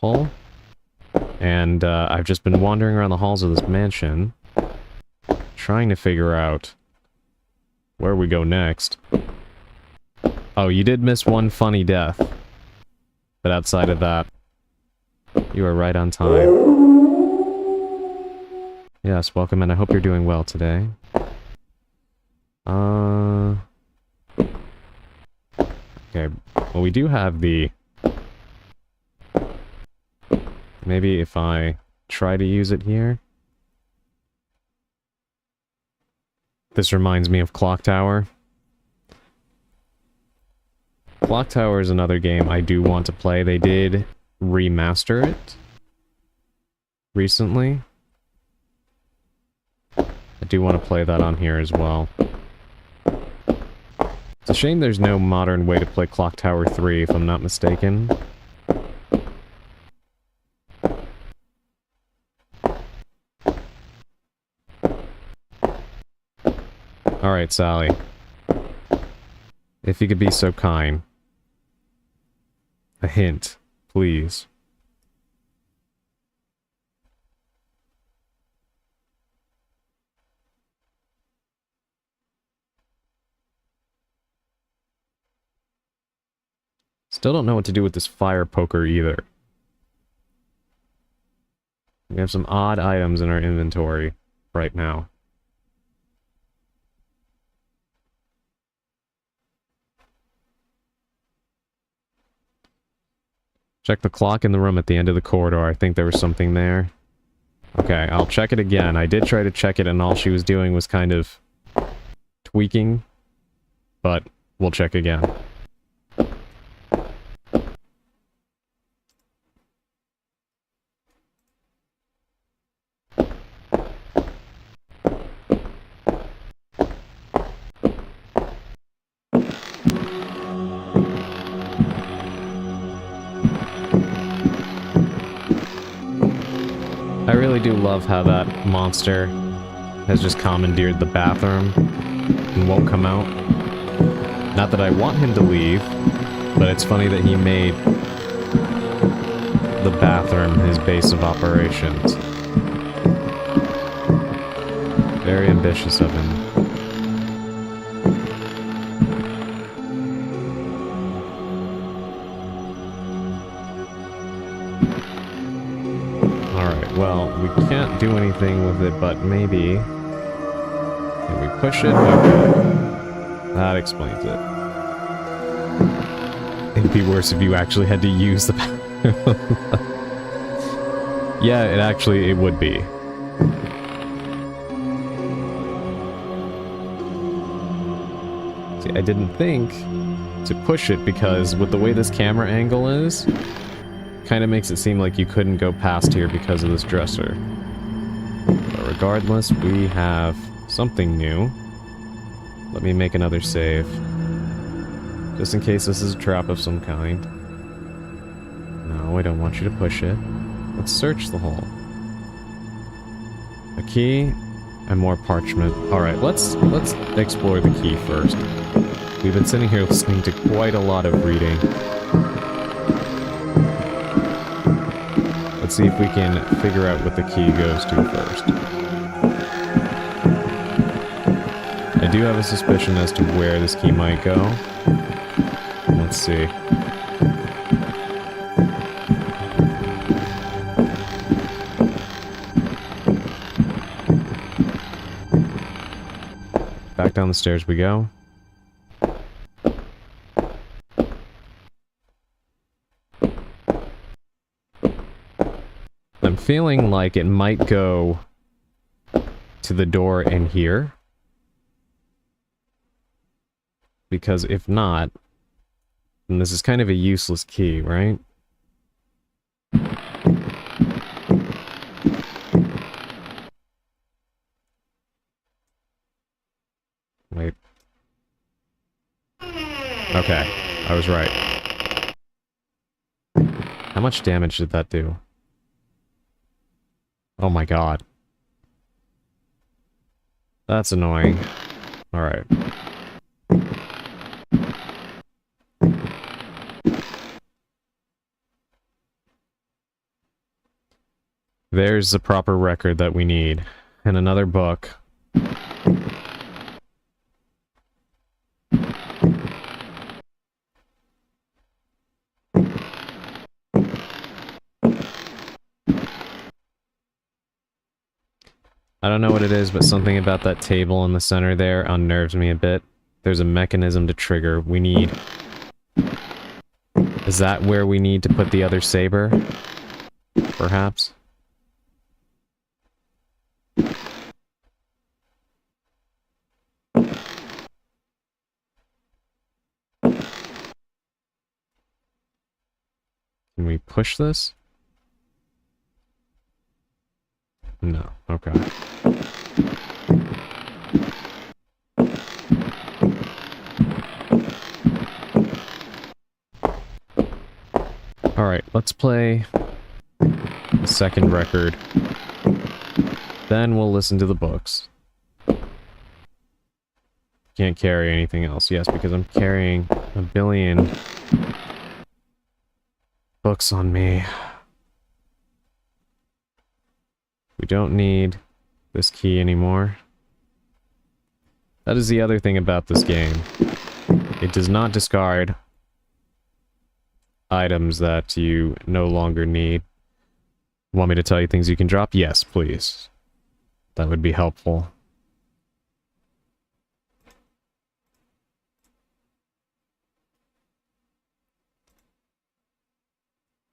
pull. And I've just been wandering around the halls of this mansion, trying to figure out where we go next. Oh, you did miss one funny death. But outside of that, you are right on time. Yes, welcome, and I hope you're doing well today. Okay, well, we do have the... Maybe if I try to use it here. This reminds me of Clock Tower. Clock Tower is another game I do want to play. They did remaster it recently. I do want to play that on here as well. It's a shame there's no modern way to play Clock Tower 3, if I'm not mistaken. Alright, Sally. If you could be so kind. A hint, please. Still don't know what to do with this fire poker either. We have some odd items in our inventory right now. Check the clock in the room at the end of the corridor. I think there was something there. Okay, I'll check it again. I did try to check it and all she was doing was kind of tweaking. But we'll check again. I really do love how that monster has just commandeered the bathroom and won't come out. Not that I want him to leave, but it's funny that he made the bathroom his base of operations. Very ambitious of him. Well, we can't do anything with it, but maybe... Can we push it? Okay. That explains it. It'd be worse if you actually had to use the... Yeah, it would be. See, I didn't think to push it because with the way this camera angle is... Kind of makes it seem like you couldn't go past here because of this dresser. But regardless, we have something new. Let me make another save. Just in case this is a trap of some kind. No, I don't want you to push it. Let's search the hole. A key and more parchment. Alright, let's explore the key first. We've been sitting here listening to quite a lot of reading. Let's see if we can figure out what the key goes to first. I do have a suspicion as to where this key might go. Let's see. Back down the stairs we go. I'm feeling like it might go to the door in here. Because if not, then this is kind of a useless key, right? Wait. Okay, I was right. How much damage did that do? Oh my god. That's annoying. Alright. There's the proper record that we need. And another book. I don't know what it is, but something about that table in the center there unnerves me a bit. There's a mechanism to trigger. We need... Is that where we need to put the other saber? Perhaps? Can we push this? No. Okay. Alright, let's play the second record. Then we'll listen to the books. Can't carry anything else. Yes, because I'm carrying a billion books on me. We don't need this key anymore. That is the other thing about this game. It does not discard items that you no longer need. Want me to tell you things you can drop? Yes, please. That would be helpful.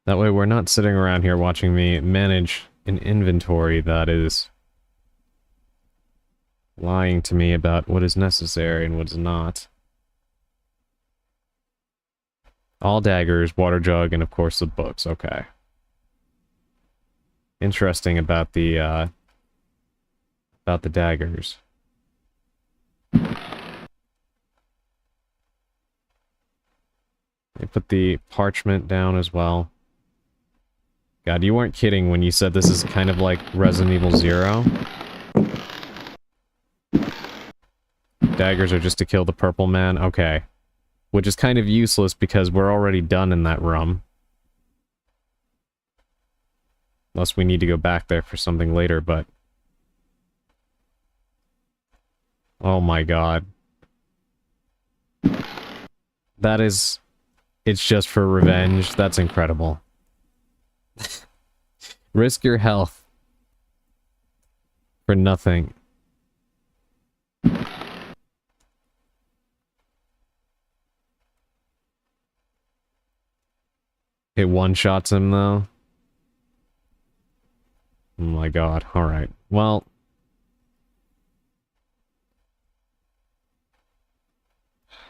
That way we're not sitting around here watching me manage an inventory that is lying to me about what is necessary and what is not. All daggers, water jug, and of course the books. Okay. Interesting about the daggers. They put the parchment down as well. God, you weren't kidding when you said this is kind of like Resident Evil 0. Daggers are just to kill the purple man? Okay. Which is kind of useless because we're already done in that room. Unless we need to go back there for something later, but... Oh my god. That is... It's just for revenge. That's incredible. Risk your health for nothing. It one-shots him, though. Oh my god. Alright. Well...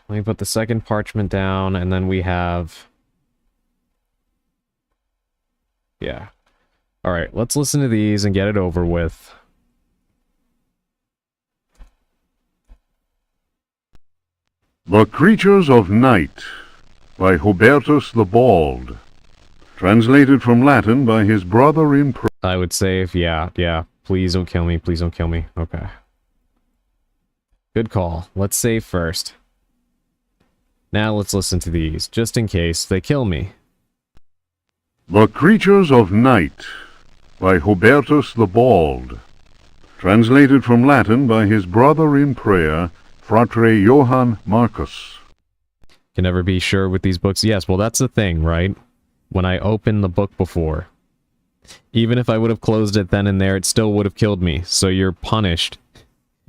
Let me put the second parchment down, and then we have... Yeah. Alright, let's listen to these and get it over with. The Creatures of Night by Hubertus the Bald. Translated from Latin by his brother in I would save, yeah. Please don't kill me, please don't kill me. Okay. Good call. Let's save first. Now let's listen to these, just in case they kill me. The Creatures of Night by Hubertus the Bald. Translated from Latin by his brother in prayer, Fratre Johann Marcus. Can never be sure with these books. Yes, well that's the thing, right? When I opened the book before, even if I would have closed it then and there, it still would have killed me. So you're punished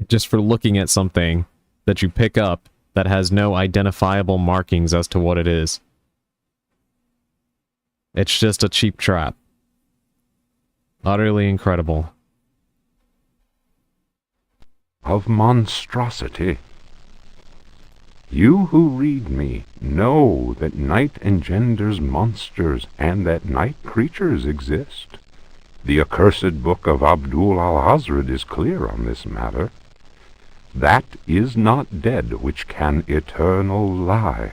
just for looking at something that you pick up that has no identifiable markings as to what it is. It's just a cheap trap. Utterly incredible. Of monstrosity. You who read me know that night engenders monsters and that night creatures exist. The accursed book of Abdul al-Hazred is clear on this matter. That is not dead which can eternal lie.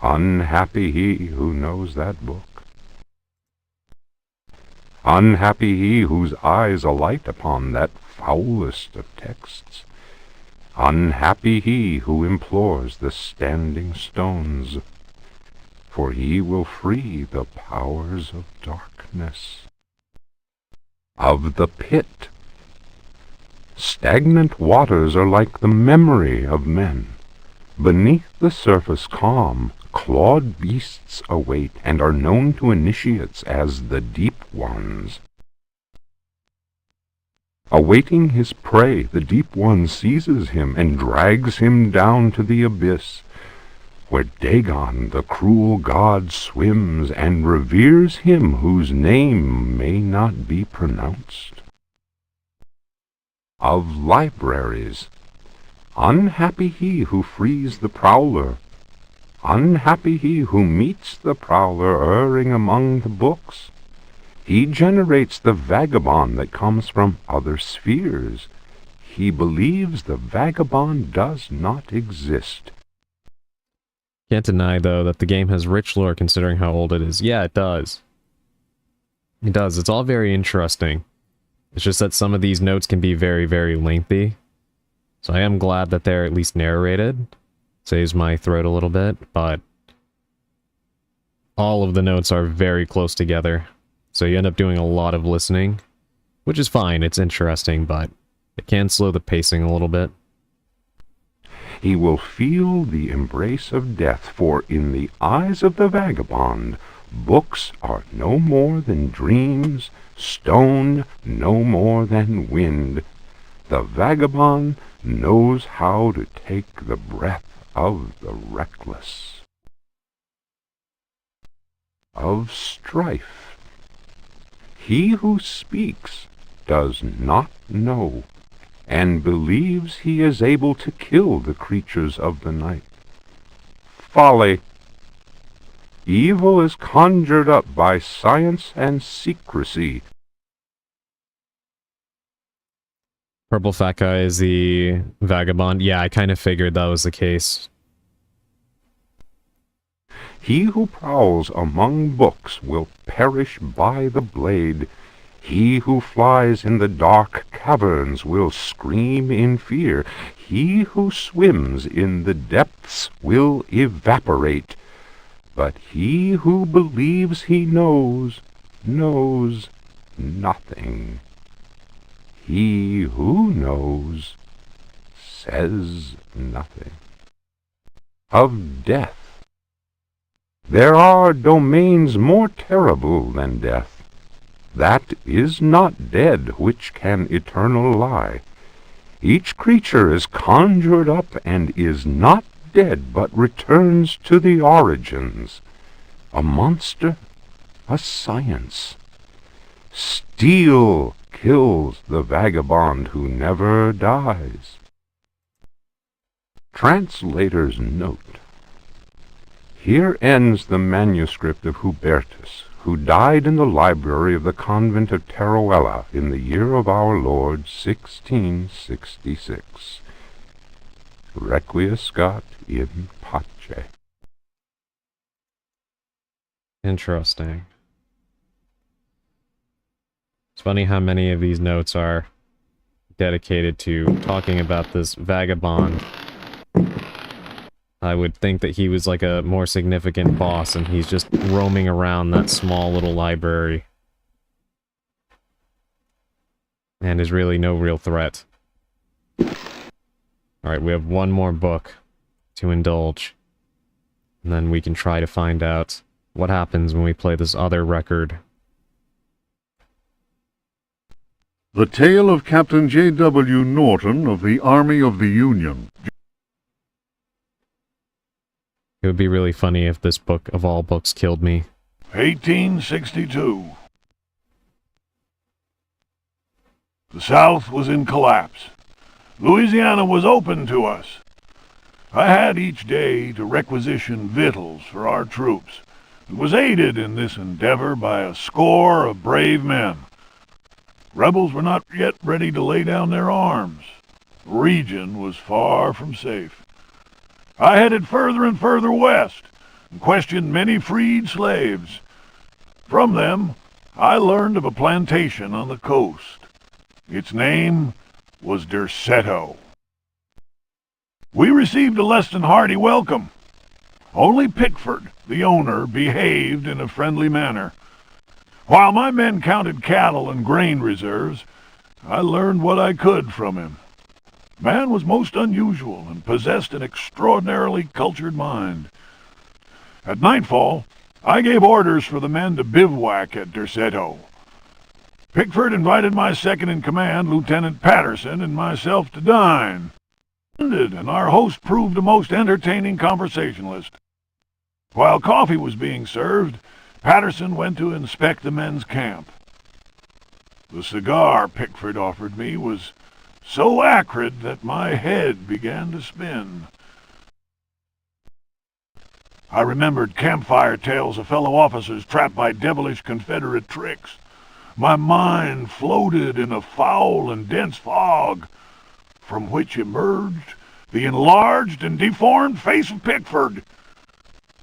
Unhappy he who knows that book. Unhappy he whose eyes alight upon that foulest of texts. Unhappy he who implores the standing stones, for he will free the powers of darkness. Of the pit. Stagnant waters are like the memory of men. Beneath the surface calm, clawed beasts await, and are known to initiates as the deep ones. Awaiting his prey, the deep one seizes him and drags him down to the abyss, where Dagon, the cruel god, swims and reveres him whose name may not be pronounced. Of libraries. Unhappy he who frees the prowler. Unhappy he who meets the prowler erring among the books. He generates the vagabond that comes from other spheres. He believes the vagabond does not exist. Can't deny, though, that the game has rich lore considering how old it is. Yeah, it does. It does. It's all very interesting. It's just that some of these notes can be very, very lengthy. So I am glad that they're at least narrated. Saves my throat a little bit, but all of the notes are very close together. So you end up doing a lot of listening, which is fine. It's interesting, but it can slow the pacing a little bit. He will feel the embrace of death, for in the eyes of the vagabond, books are no more than dreams, stone no more than wind. The vagabond knows how to take the breath of the reckless. Of strife. He who speaks does not know, and believes he is able to kill the creatures of the night. Folly. Evil is conjured up by science and secrecy. Purple Fat Guy is the vagabond. Yeah, I kind of figured that was the case. He who prowls among books will perish by the blade. He who flies in the dark caverns will scream in fear. He who swims in the depths will evaporate. But he who believes he knows nothing. He who knows says nothing. Of death. There are domains more terrible than death. That is not dead which can eternal lie. Each creature is conjured up and is not dead, but returns to the origins. A monster, a science. Steel kills the vagabond who never dies. Translator's note. Here ends the manuscript of Hubertus, who died in the library of the convent of Teruel in the year of our Lord 1666. Requiescat in pace. Interesting. It's funny how many of these notes are dedicated to talking about this vagabond. I would think that he was like a more significant boss, and he's just roaming around that small little library. And is really no real threat. Alright, we have one more book to indulge. And then we can try to find out what happens when we play this other record. The Tale of Captain J.W. Norton of the Army of the Union. It would be really funny if this book of all books killed me. 1862. The South was in collapse. Louisiana was open to us. I had each day to requisition victuals for our troops, and was aided in this endeavor by a score of brave men. Rebels were not yet ready to lay down their arms. the region was far from safe. I headed further and further west and questioned many freed slaves. From them, I learned of a plantation on the coast. Its name was Derceto. We received a less than hearty welcome. Only Pickford, the owner, behaved in a friendly manner. While my men counted cattle and grain reserves, I learned what I could from him. Man was most unusual and possessed an extraordinarily cultured mind. At nightfall, I gave orders for the men to bivouac at Derceto. Pickford invited my second-in-command, Lieutenant Patterson, and myself to dine. And our host proved a most entertaining conversationalist. While coffee was being served, Patterson went to inspect the men's camp. The cigar Pickford offered me was so acrid that my head began to spin. I remembered campfire tales of fellow officers trapped by devilish Confederate tricks. My mind floated in a foul and dense fog, from which emerged the enlarged and deformed face of Pickford.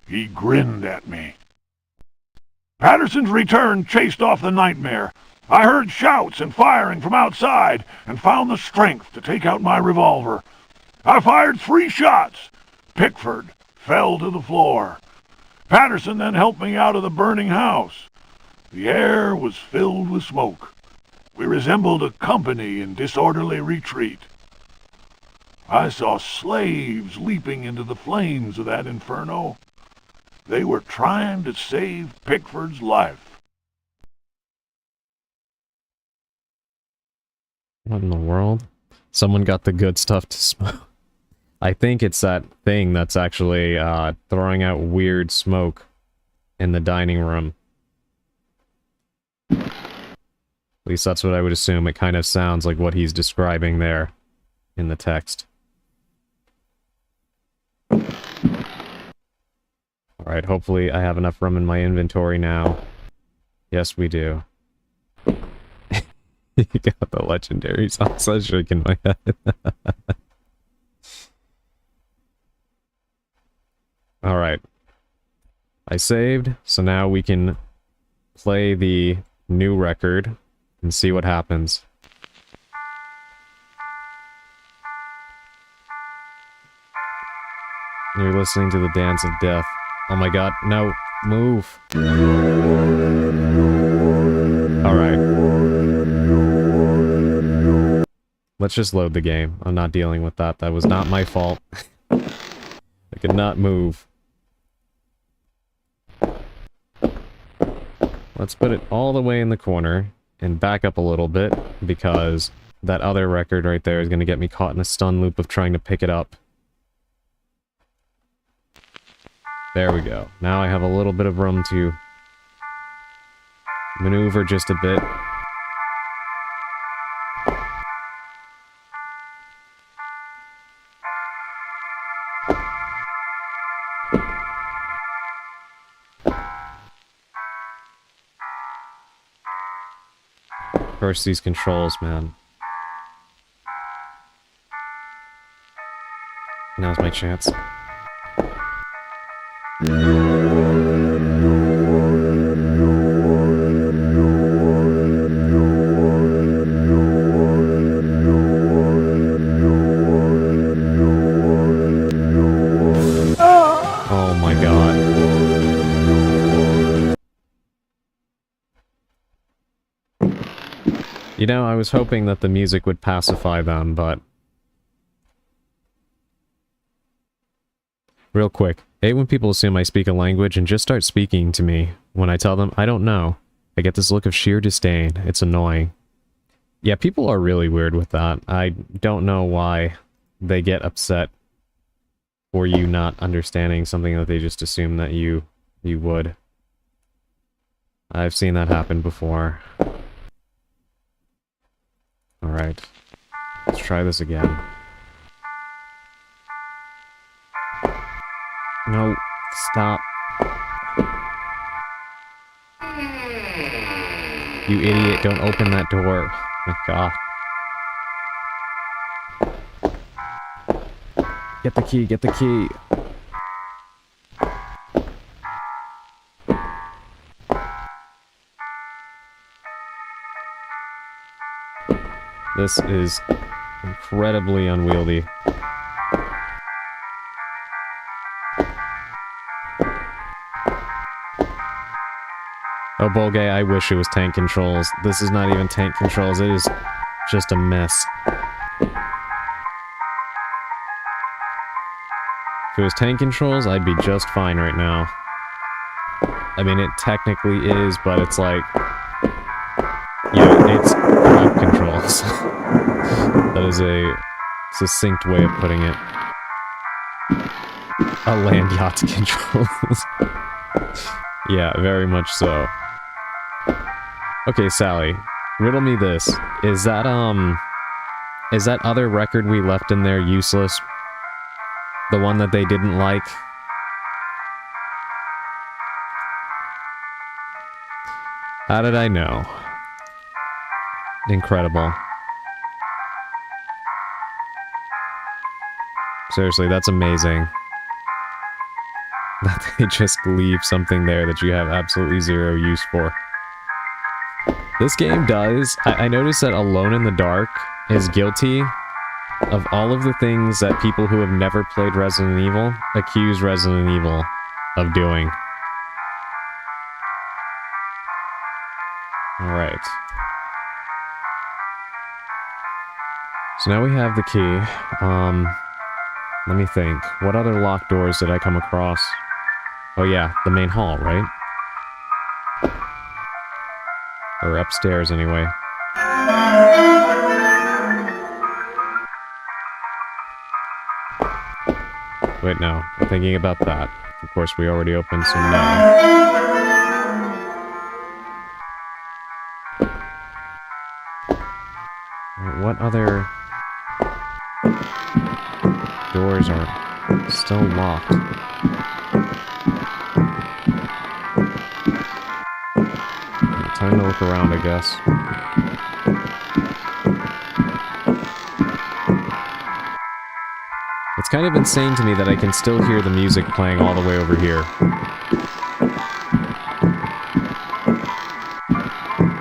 He grinned at me. Patterson's return chased off the nightmare. I heard shouts and firing from outside and found the strength to take out my revolver. I fired 3 shots. Pickford fell to the floor. Patterson then helped me out of the burning house. The air was filled with smoke. We resembled a company in disorderly retreat. I saw slaves leaping into the flames of that inferno. They were trying to save Pickford's life. What in the world? Someone got the good stuff to smoke. I think it's that thing that's actually throwing out weird smoke in the dining room. At least that's what I would assume. It kind of sounds like what he's describing there in the text. Alright, hopefully I have enough room in my inventory now. Yes, we do. You got the legendary salsa shaking my head. Alright. I saved, so now we can play the new record and see what happens. You're listening to the Dance of Death. Oh my god, no, move. Alright. Let's just load the game. I'm not dealing with that. That was not my fault. I could not move. Let's put it all the way in the corner and back up a little bit because that other record right there is going to get me caught in a stun loop of trying to pick it up. There we go. Now I have a little bit of room to maneuver just a bit. First, these controls, man. Now's my chance. Oh my god. You know, I was hoping that the music would pacify them, but... Real quick, I hate when people assume I speak a language and just start speaking to me when I tell them I don't know. I get this look of sheer disdain. It's annoying. Yeah, people are really weird with that. I don't know why they get upset for you not understanding something that they just assume that you would. I've seen that happen before. Alright. Let's try this again. No, stop. You idiot, don't open that door. Oh my god. Get the key, get the key. This is incredibly unwieldy. Oh, Bolgay, I wish it was tank controls. This is not even tank controls, it is just a mess. If it was tank controls, I'd be just fine right now. I mean, it technically is, but it's like... yeah, it's web controls. That is a succinct way of putting it. A land yacht controls. Yeah, very much so. Okay, Sally, riddle me this. Is that other record we left in there useless? The one that they didn't like? How did I know? Incredible. Seriously, that's amazing. That they just leave something there that you have absolutely zero use for. This game does... I noticed that Alone in the Dark is guilty of all of the things that people who have never played Resident Evil accuse Resident Evil of doing. Alright. So now we have the key. Let me think. What other locked doors did I come across? Oh yeah, the main hall, right? Or upstairs, anyway. Wait, no. I'm thinking about that. Of course, we already opened, so no. What other doors are still locked? Time to look around, I guess. It's kind of insane to me that I can still hear the music playing all the way over here.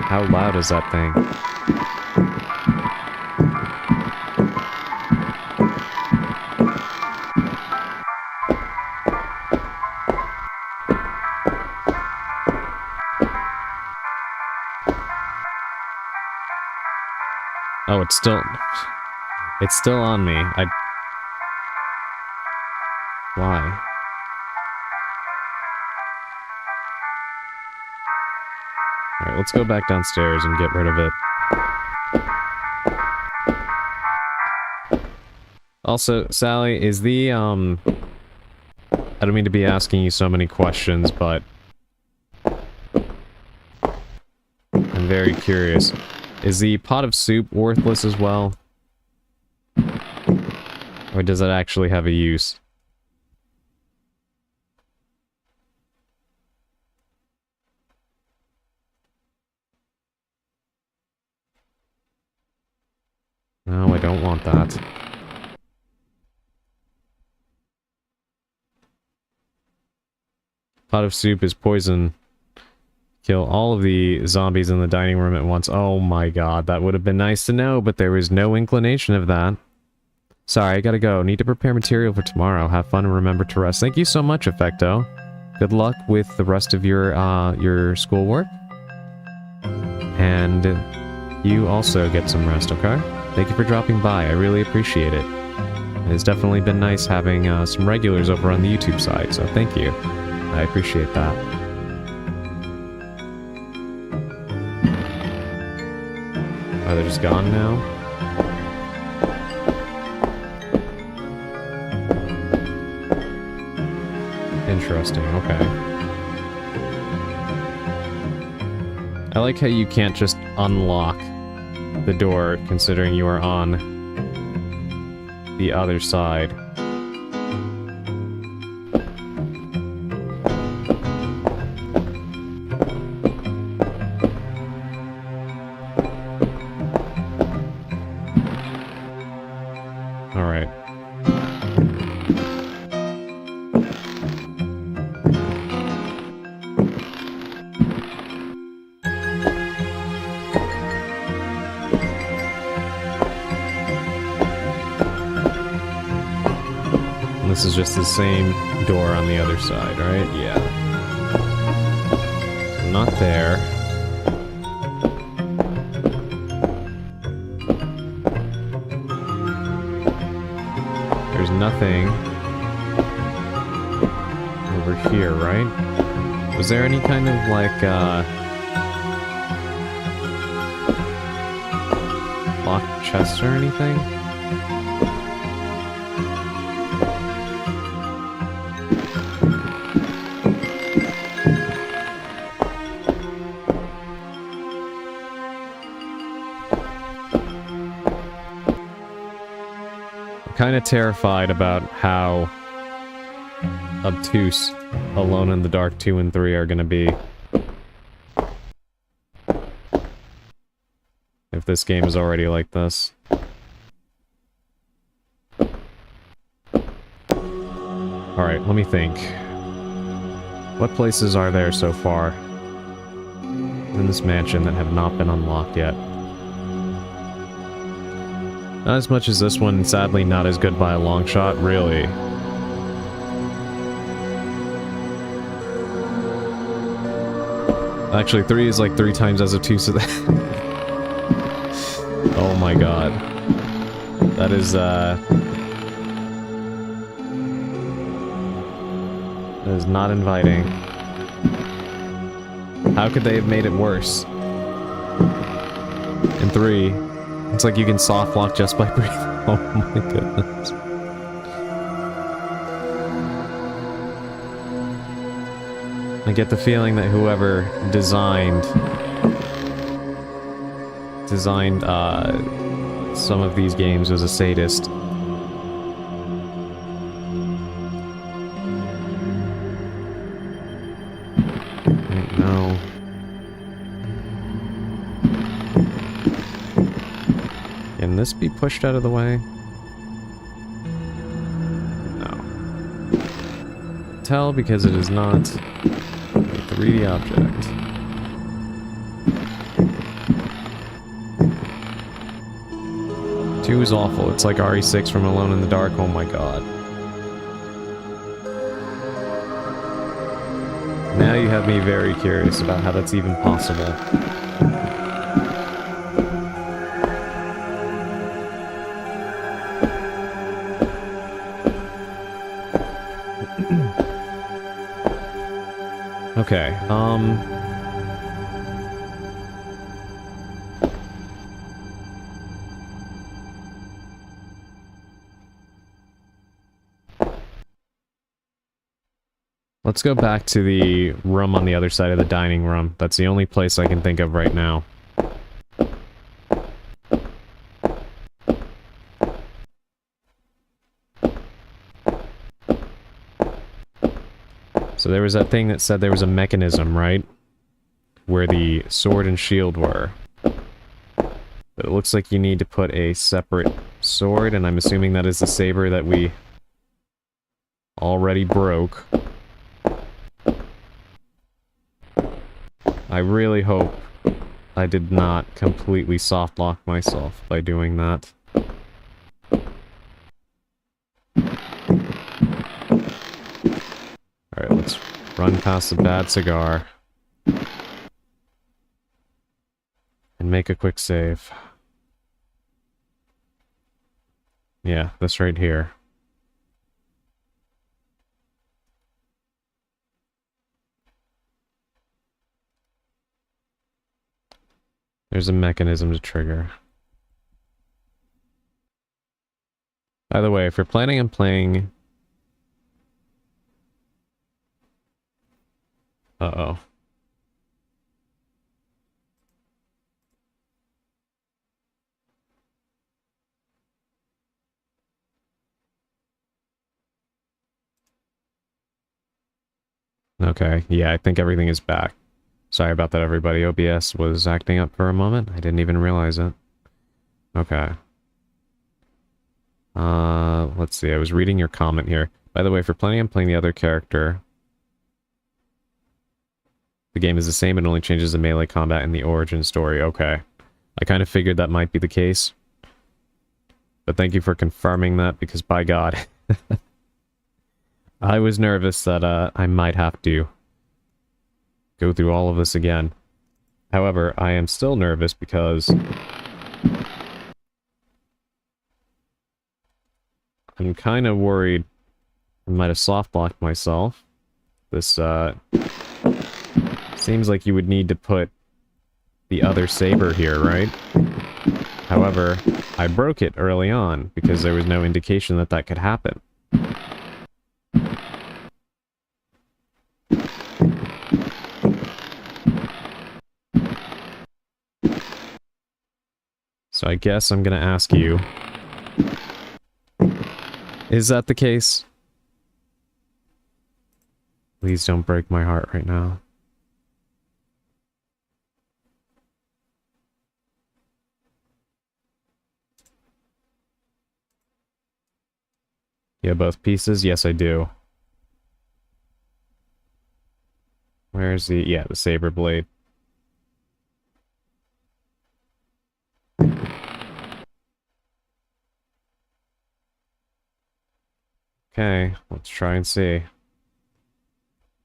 How loud is that thing? Oh, it's still on me. Why? Alright, let's go back downstairs and get rid of it. Also, Sally, is the, I don't mean to be asking you so many questions, but I'm very curious. Is the pot of soup worthless as well? Or does it actually have a use? No, I don't want that. Pot of soup is poison. Kill all of the zombies in the dining room at once. Oh my god, that would have been nice to know, but there was no inclination of that. Sorry, I gotta go. Need to prepare material for tomorrow. Have fun and remember to rest. Thank you so much, Effecto. Good luck with the rest of your schoolwork. And you also get some rest, okay? Thank you for dropping by. I really appreciate it. It's definitely been nice having some regulars over on the YouTube side, so thank you. I appreciate that. Oh, they're just gone now? Interesting, okay. I like how you can't just unlock the door, considering you are on the other side. Alright. This is just the same door on the other side, right? Yeah. So not there. There's nothing over here, right? Was there any kind of, like, locked chest or anything? Kind of terrified about how obtuse Alone in the Dark 2 and 3 are going to be. If this game is already like this. Alright, let me think. What places are there so far in this mansion that have not been unlocked yet? Not as much as this one, sadly not as good by a long shot, really. Actually, 3 is like 3 times as obtuse as that. Oh my god. That is, that is not inviting. How could they have made it worse? In 3... it's like you can soft lock just by breathing. Oh my goodness. I get the feeling that whoever designed some of these games was a sadist. No. Can this be pushed out of the way? No. Tell because it is not a 3D object. Two is awful. It's like RE6 from Alone in the Dark. Oh my god. Now you have me very curious about how that's even possible. Okay, let's go back to the room on the other side of the dining room. That's the only place I can think of right now. So there was that thing that said there was a mechanism, right? Where the sword and shield were. But it looks like you need to put a separate sword, and I'm assuming that is the saber that we already broke. I really hope I did not completely soft lock myself by doing that. Alright, let's run past the bad cigar. And make a quick save. Yeah, this right here. There's a mechanism to trigger. By the way, if you're planning on playing... Uh-oh. Okay, yeah, I think everything is back. Sorry about that, everybody. OBS was acting up for a moment. I didn't even realize it. Okay. Let's see. I was reading your comment here. By the way, if you're planning on playing the other character, the game is the same, it only changes the melee combat and the origin story. Okay. I kind of figured that might be the case. But thank you for confirming that, because by God... I was nervous that I might have to go through all of this again. However, I am still nervous because I'm kind of worried I might have soft-blocked myself. This seems like you would need to put the other saber here, right? However, I broke it early on because there was no indication that that could happen. So I guess I'm gonna ask you, is that the case? Please don't break my heart right now. You have both pieces? Yes, I do. Where's the... yeah, the saber blade. Okay, let's try and see.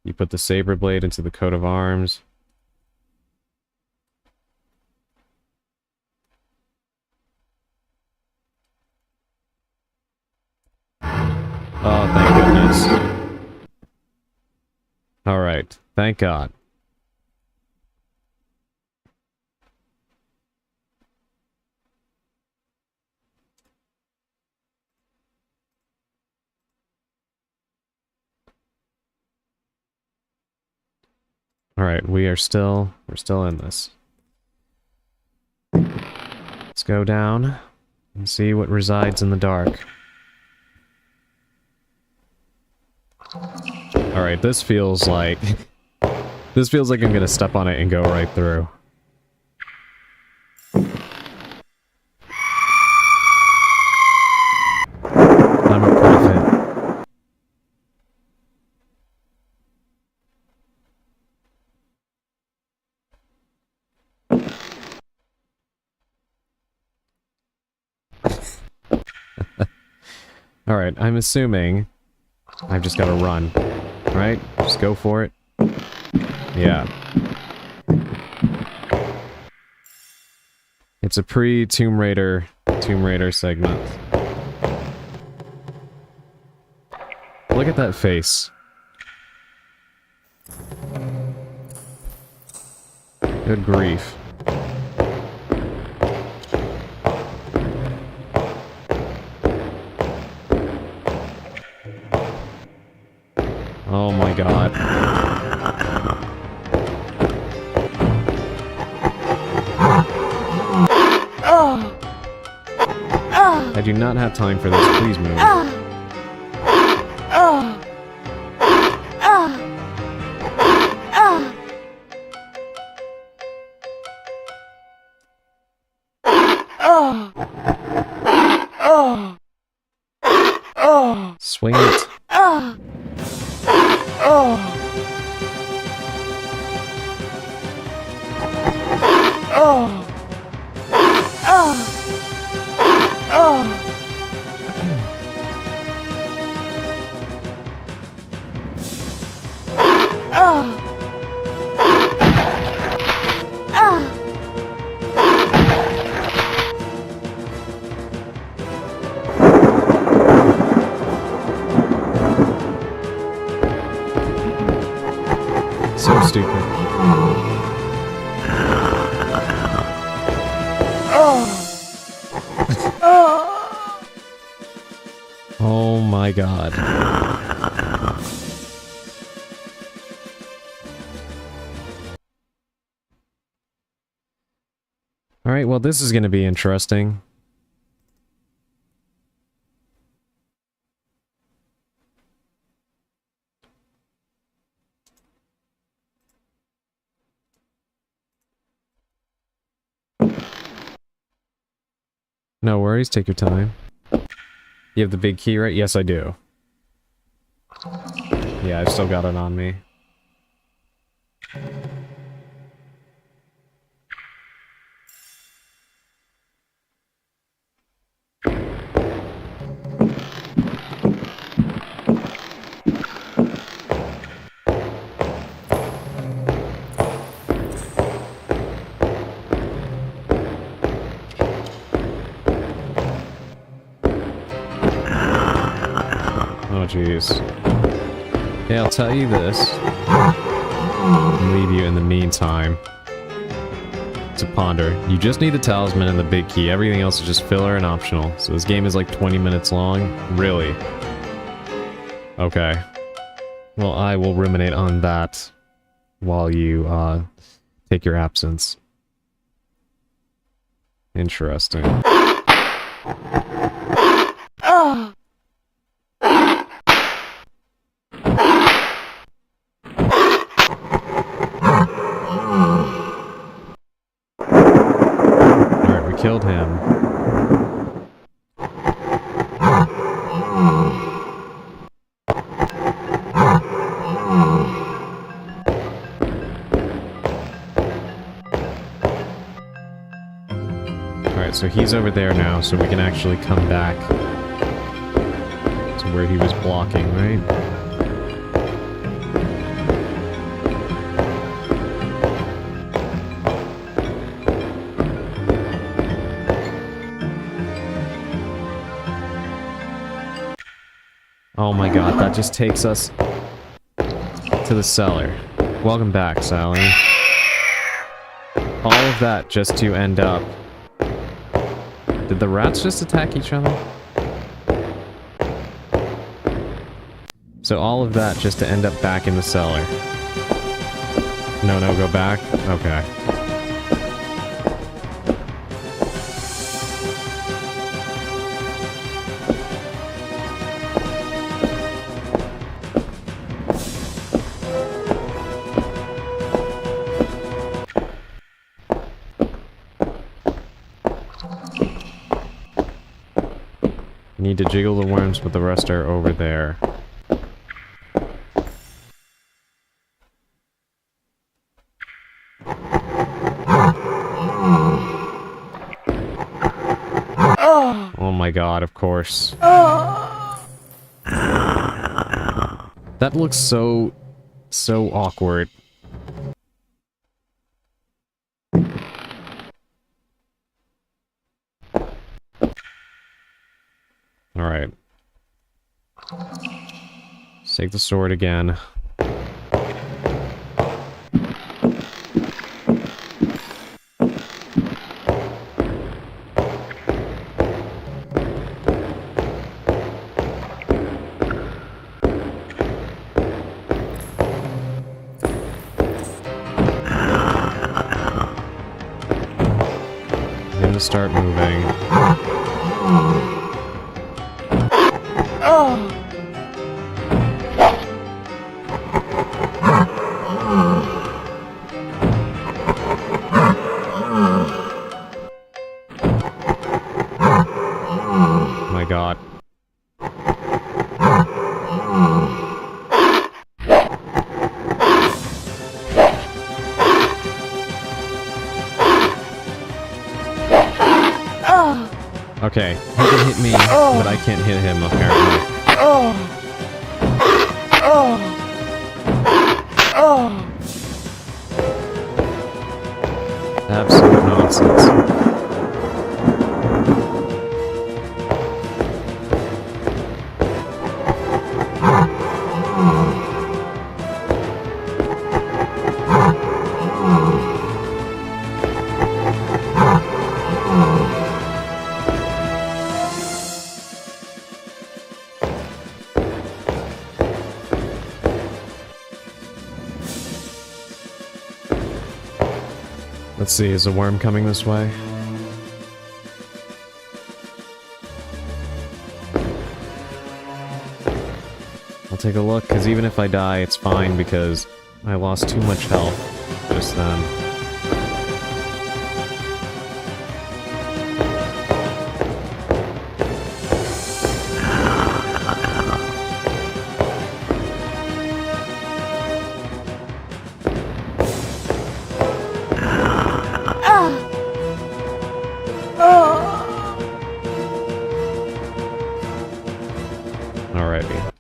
You put the saber blade into the coat of arms. Oh, thank goodness. Alright, thank God. Alright, we're still in this. Let's go down and see what resides in the dark. Alright, this feels like... this feels like I'm gonna step on it and go right through. I'm a prophet. Alright, I'm assuming I've just gotta run. Right? Just go for it. Yeah. It's a pre-Tomb Raider segment. Look at that face. Good grief. Oh my God. I do not have time for this. Please move. Swing it. So stupid. Oh my God. Alright, well this is gonna be interesting. No worries, take your time. You have the big key, right? Yes, I do. Yeah, I've still got it on me. jeez. Okay, I'll tell you this. And leave you in the meantime to ponder. You just need the talisman and the big key. Everything else is just filler and optional. So this game is like 20 minutes long? Really? Okay. Well, I will ruminate on that while you, take your absence. Interesting. Alright, we killed him. Alright, so he's over there now, so we can actually come back to where he was blocking, right? Oh my god, that just takes us to the cellar. Welcome back, Sally. All of that just to end up... Did the rats just attack each other? So all of that just to end up back in the cellar. No, go back? Okay. Need to jiggle the worms, but the rest are over there. Oh my god, of course. That looks so awkward. Alright. Let's take the sword again. Him to start moving. My god. Okay, he can hit me, but I can't hit him, apparently. Absolute nonsense. Let's see, is a worm coming this way? I'll take a look, because even if I die, it's fine, because I lost too much health just then. Alrighty.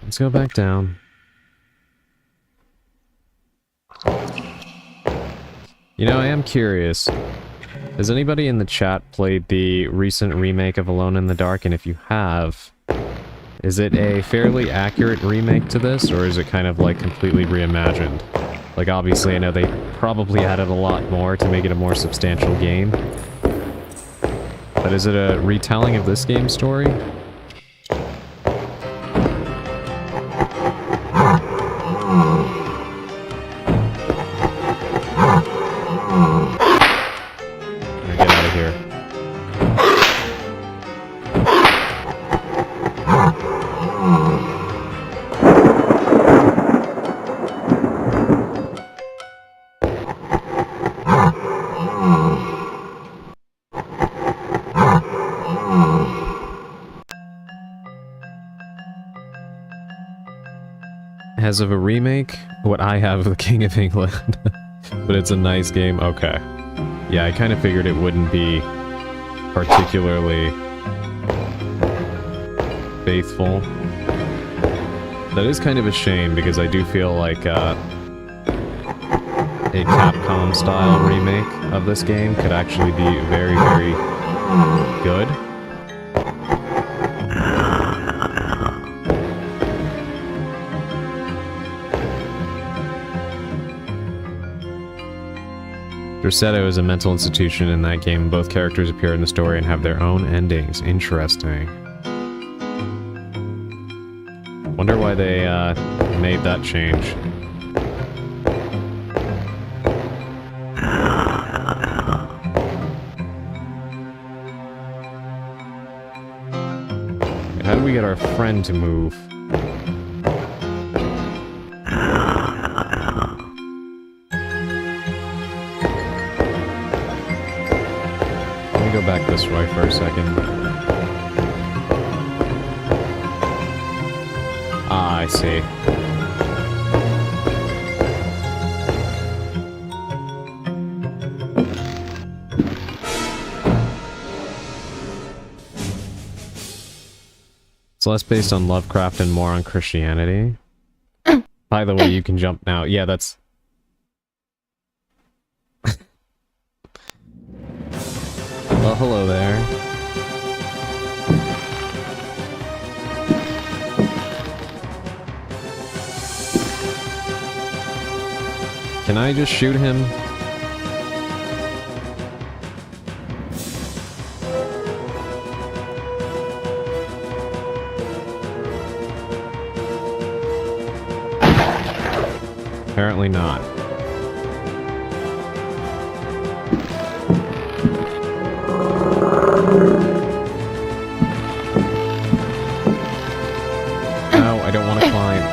Let's go back down. You know, I am curious. Has anybody in the chat played the recent remake of Alone in the Dark? And if you have, is it a fairly accurate remake to this, or is it kind of like completely reimagined? Like, obviously, I know they probably added a lot more to make it a more substantial game. But is it a retelling of this game's story? Get out of here. As of a remake, what I have of the King of England. But it's a nice game. Okay. Yeah, I kind of figured it wouldn't be particularly faithful. That is kind of a shame, because I do feel like a Capcom-style remake of this game could actually be very, very good. Dorsetto is a mental institution in that game. Both characters appear in the story and have their own endings. Interesting. Wonder why they made that change. How do we get our friend to move? Go back this way for a second. Ah, I see. It's less based on Lovecraft and more on Christianity. By the way, you can jump now. Yeah, that's... Well, hello there. Can I just shoot him? Apparently not. No, I don't want to climb.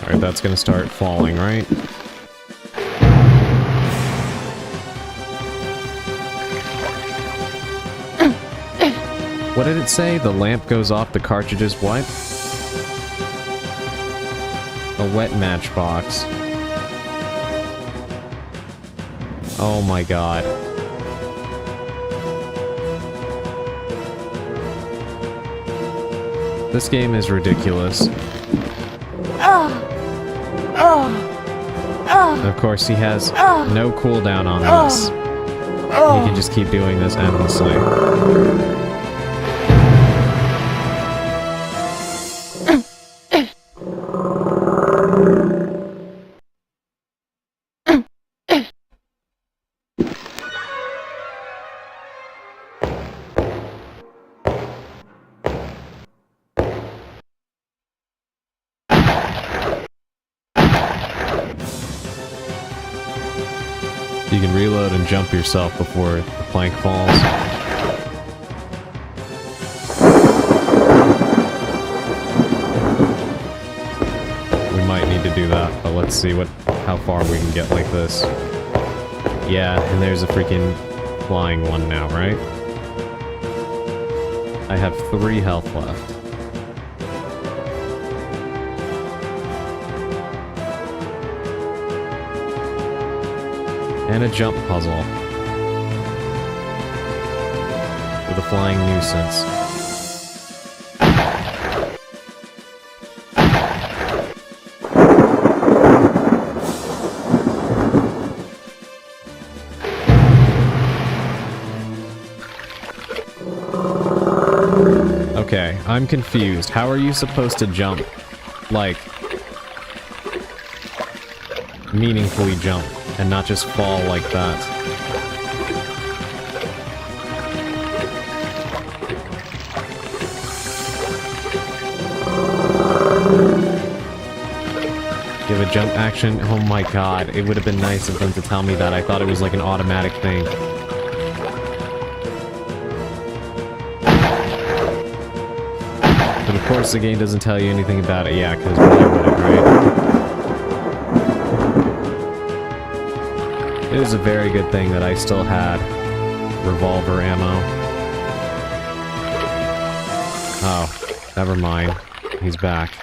Alright, that's gonna start falling, right? What did it say? The lamp goes off, the cartridge is what? A wet matchbox. Oh my god. This game is ridiculous. Of course, he has no cooldown on this. He can just keep doing this endlessly. You can reload and jump yourself before the plank falls. We might need to do that, but let's see how far we can get like this. Yeah, and there's a freaking flying one now, right? I have 3 health left. And a jump puzzle. With a flying nuisance. Okay, I'm confused. How are you supposed to jump? Like, meaningfully jump, and not just fall like that? Give a jump action? Oh my god, it would have been nice of them to tell me that. I thought it was like an automatic thing. But of course the game doesn't tell you anything about it, yeah, because why would it, right? It is a very good thing that I still had revolver ammo. Oh, never mind. He's back.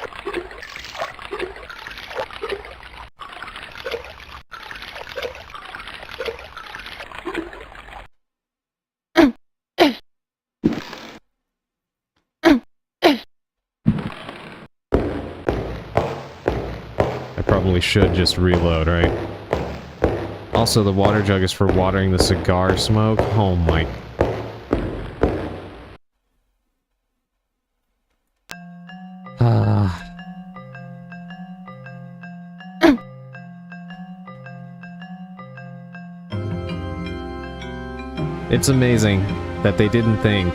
Probably should just reload, right? Also, the water jug is for watering the cigar smoke. Oh my... It's amazing that they didn't think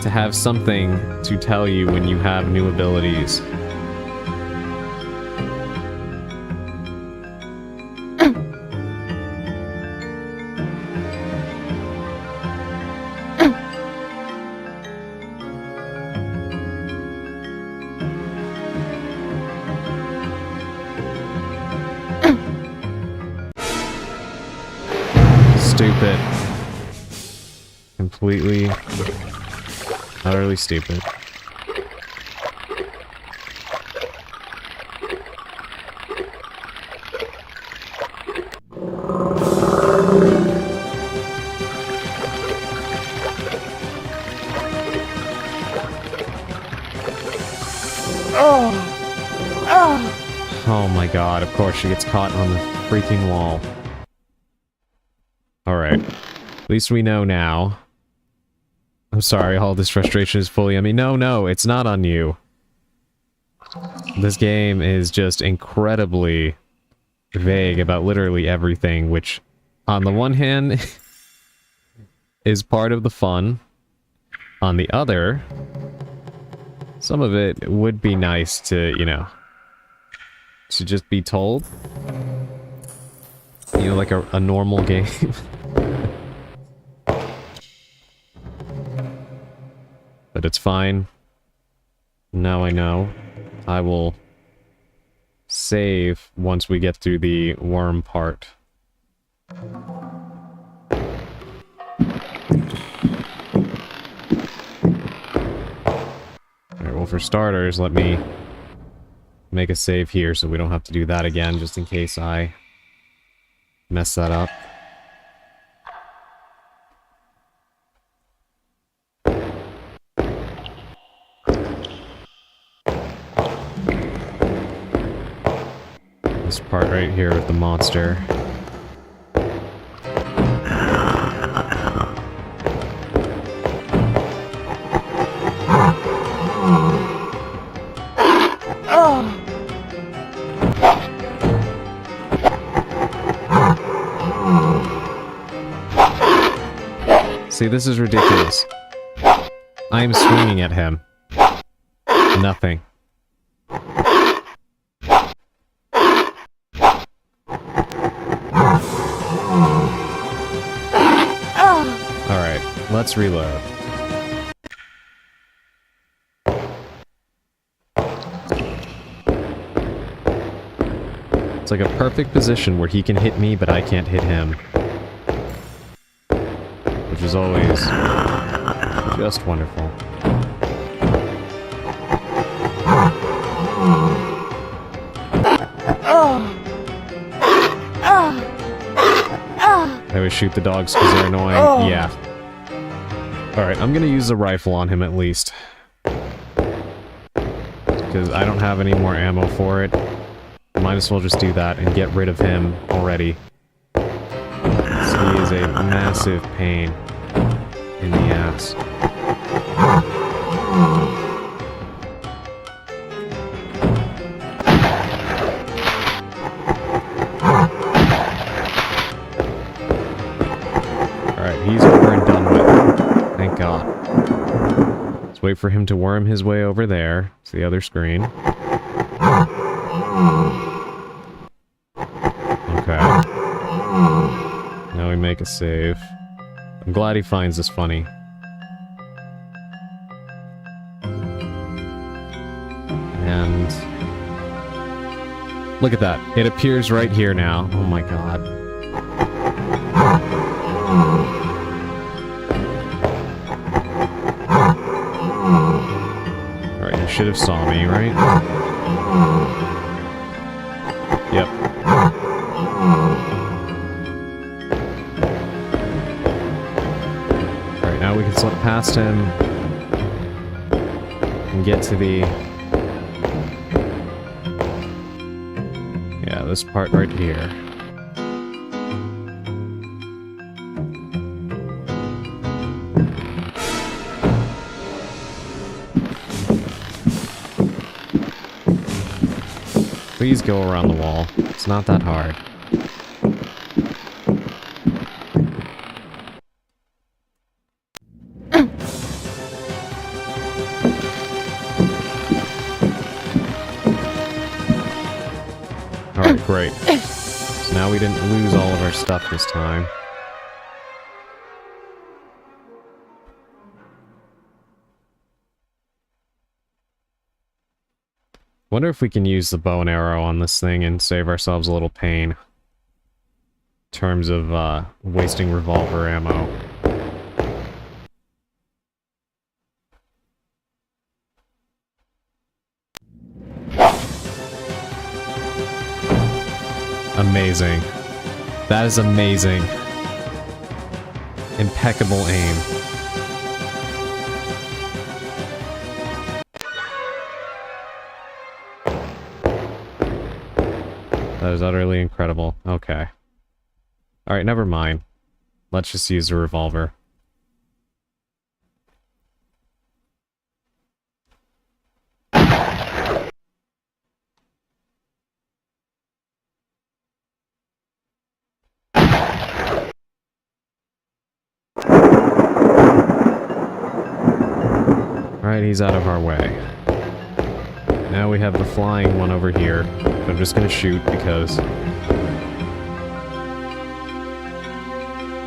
to have something to tell you when you have new abilities. Stupid. Completely, utterly stupid. Oh my god, of course she gets caught on the freaking wall. Alright. At least we know now. I'm sorry, all this frustration is fully on me. No, it's not on you. This game is just incredibly vague about literally everything, which, on the one hand, is part of the fun. On the other, some of it would be nice to, you know, to just be told. You know, like a normal game. But it's fine. Now I know. I will save once we get through the worm part. Alright, well for starters, let me make a save here so we don't have to do that again, just in case I mess that up. This part right here with the monster. See, this is ridiculous. I am swinging at him. Nothing. Alright, let's reload. It's like a perfect position where he can hit me, but I can't hit him. Which is always just wonderful. I always shoot the dogs because they're annoying. Yeah. Alright, I'm gonna use the rifle on him at least. Because I don't have any more ammo for it. Might as well just do that and get rid of him already. So he is a massive pain in the ass. Alright, he's over and done with. Thank God. Let's wait for him to worm his way over there to the other screen. Okay. Now we make a save. I'm glad he finds this funny. And... look at that. It appears right here now. Oh my god. Alright, you should have saw me, right? Yep. Alright, now we can slip past him and get to the... yeah, this part right here. Please go around the wall. It's not that hard. Alright, great. So now we didn't lose all of our stuff this time. Wonder if we can use the bow and arrow on this thing and save ourselves a little pain. In terms of, wasting revolver ammo. Amazing. That is amazing. Impeccable aim. That is utterly incredible. Okay. Alright, never mind. Let's just use the revolver. Alright, he's out of our way. Now we have the flying one over here. I'm just gonna shoot because...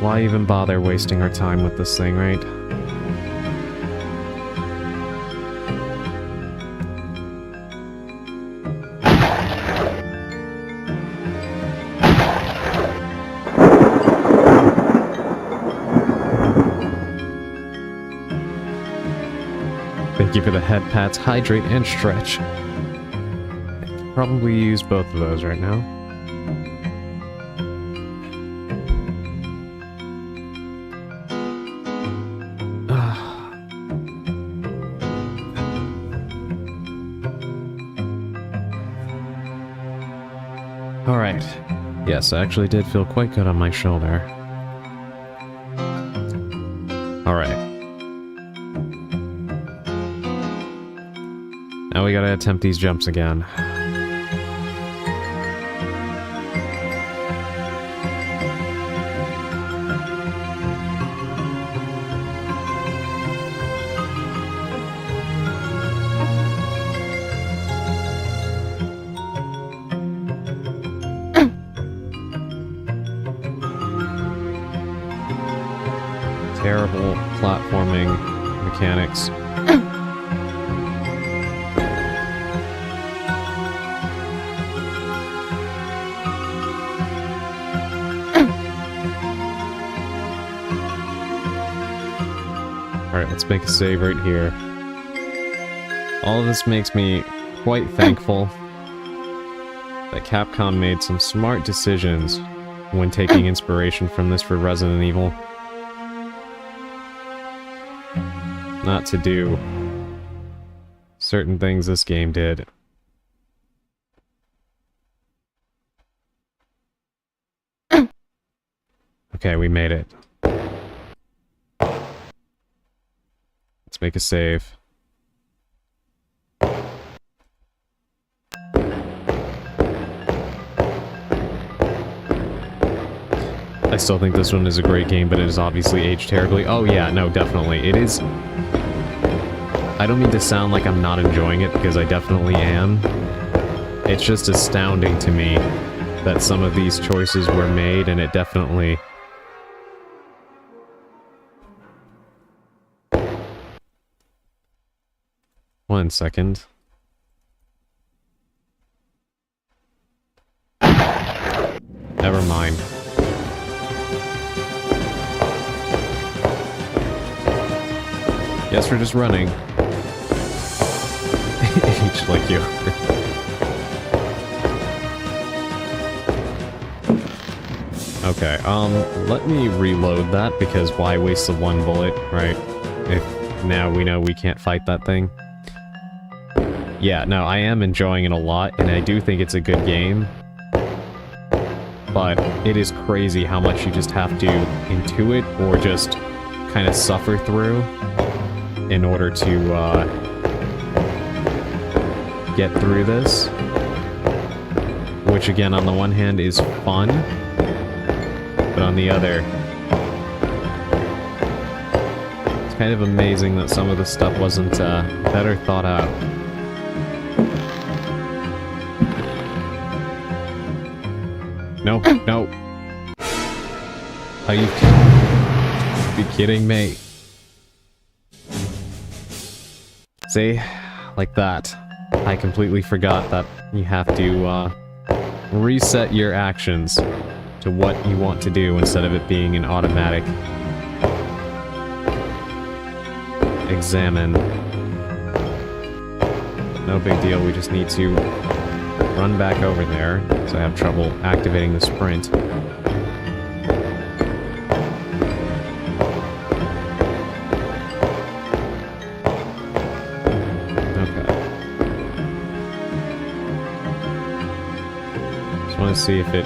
why even bother wasting our time with this thing, right? Thank you for the head pats, hydrate, and stretch. Probably use both of those right now. Alright. Yes, I actually did feel quite good on my shoulder. Alright. Now we gotta attempt these jumps again. Terrible platforming mechanics. Alright, let's make a save right here. All of this makes me quite thankful that Capcom made some smart decisions when taking inspiration from this for Resident Evil. Not to do certain things this game did. Okay, we made it. Let's make a save. I still think this one is a great game, but it is obviously aged terribly. Oh yeah, no, definitely. It is... I don't mean to sound like I'm not enjoying it, because I definitely am. It's just astounding to me that some of these choices were made, and it definitely... One second. Never mind. Guess we're just running. Each like you. Okay, let me reload that, because why waste the one bullet, right? If now we know we can't fight that thing. Yeah, no, I am enjoying it a lot, and I do think it's a good game. But it is crazy how much you just have to intuit, or just kind of suffer through, in order to, get through this. Which, again, on the one hand is fun, but on the other, it's kind of amazing that some of the stuff wasn't, better thought out. No, no. Are you be kidding me? See? Like that. I completely forgot that you have to, reset your actions to what you want to do instead of it being an automatic examine. No big deal, we just need to run back over there, so I have trouble activating the sprint. See if it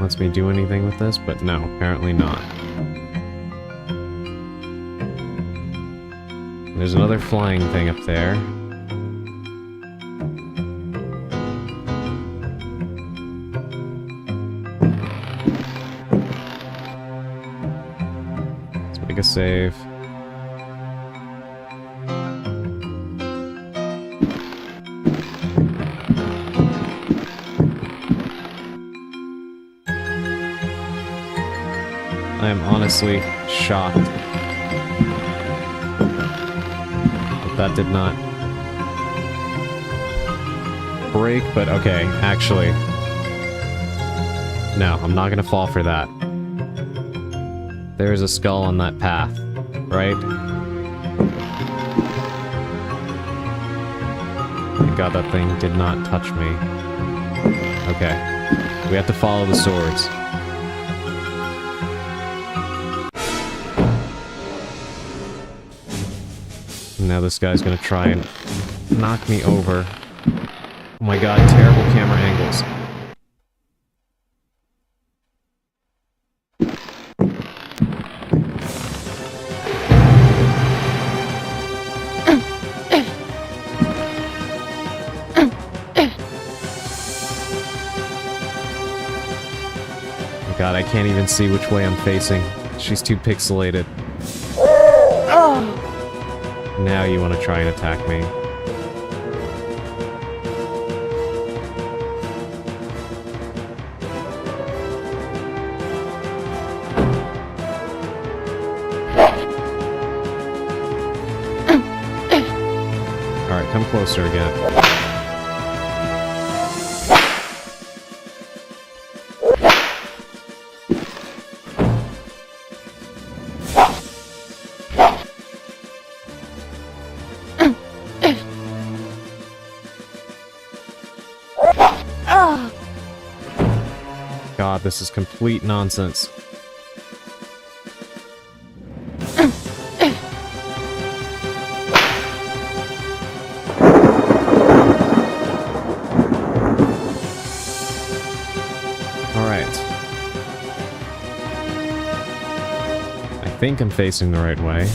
lets me do anything with this, but no, apparently not. There's another flying thing up there. Let's make a save. I am honestly shocked that did not break, but okay, actually. No, I'm not gonna fall for that. There is a skull on that path, right? Thank God that thing did not touch me. Okay. We have to follow the swords. Now this guy's gonna try and knock me over. Oh my god, terrible camera angles. Oh god, I can't even see which way I'm facing. She's too pixelated. Now you want to try and attack me. Alright, come closer again. God, god, this is complete nonsense. Alright. I think I'm facing the right way.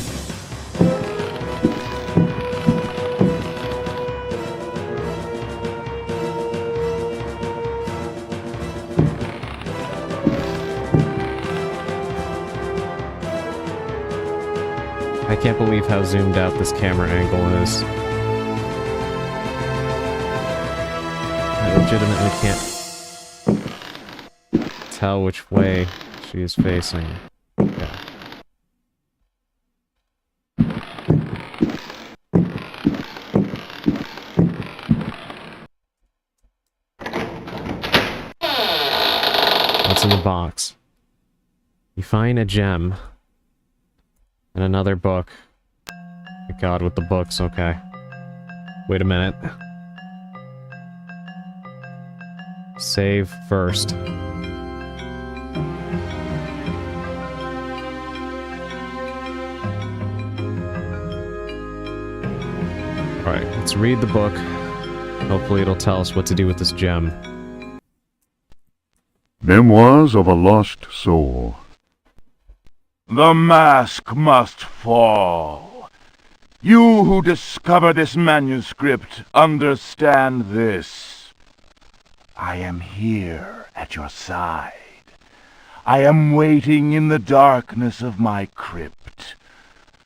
I can't believe how zoomed out this camera angle is. I legitimately can't tell which way she is facing. Okay. What's in the box? You find a gem. And another book. My god, with the books, okay. Wait a minute. Save first. Alright, let's read the book. Hopefully it'll tell us what to do with this gem. Memoirs of a Lost Soul. The mask must fall. You who discover this manuscript understand this. I am here at your side. I am waiting in the darkness of my crypt.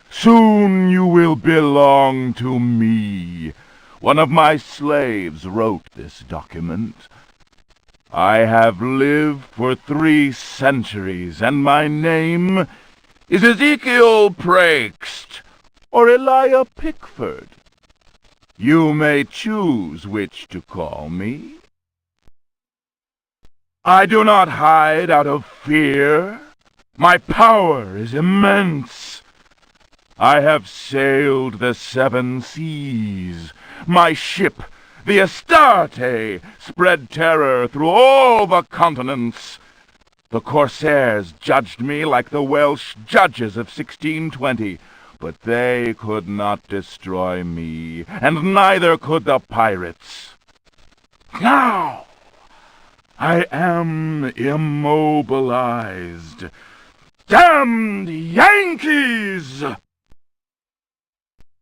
Soon you will belong to me. One of my slaves wrote this document. I have lived for 3 centuries, and my name is Ezekiel Prext, or Elijah Pickford. You may choose which to call me. I do not hide out of fear. My power is immense. I have sailed the 7 seas. My ship, the Astarte, spread terror through all the continents. The corsairs judged me like the Welsh judges of 1620, but they could not destroy me, and neither could the pirates. Now, I am immobilized. Damned Yankees!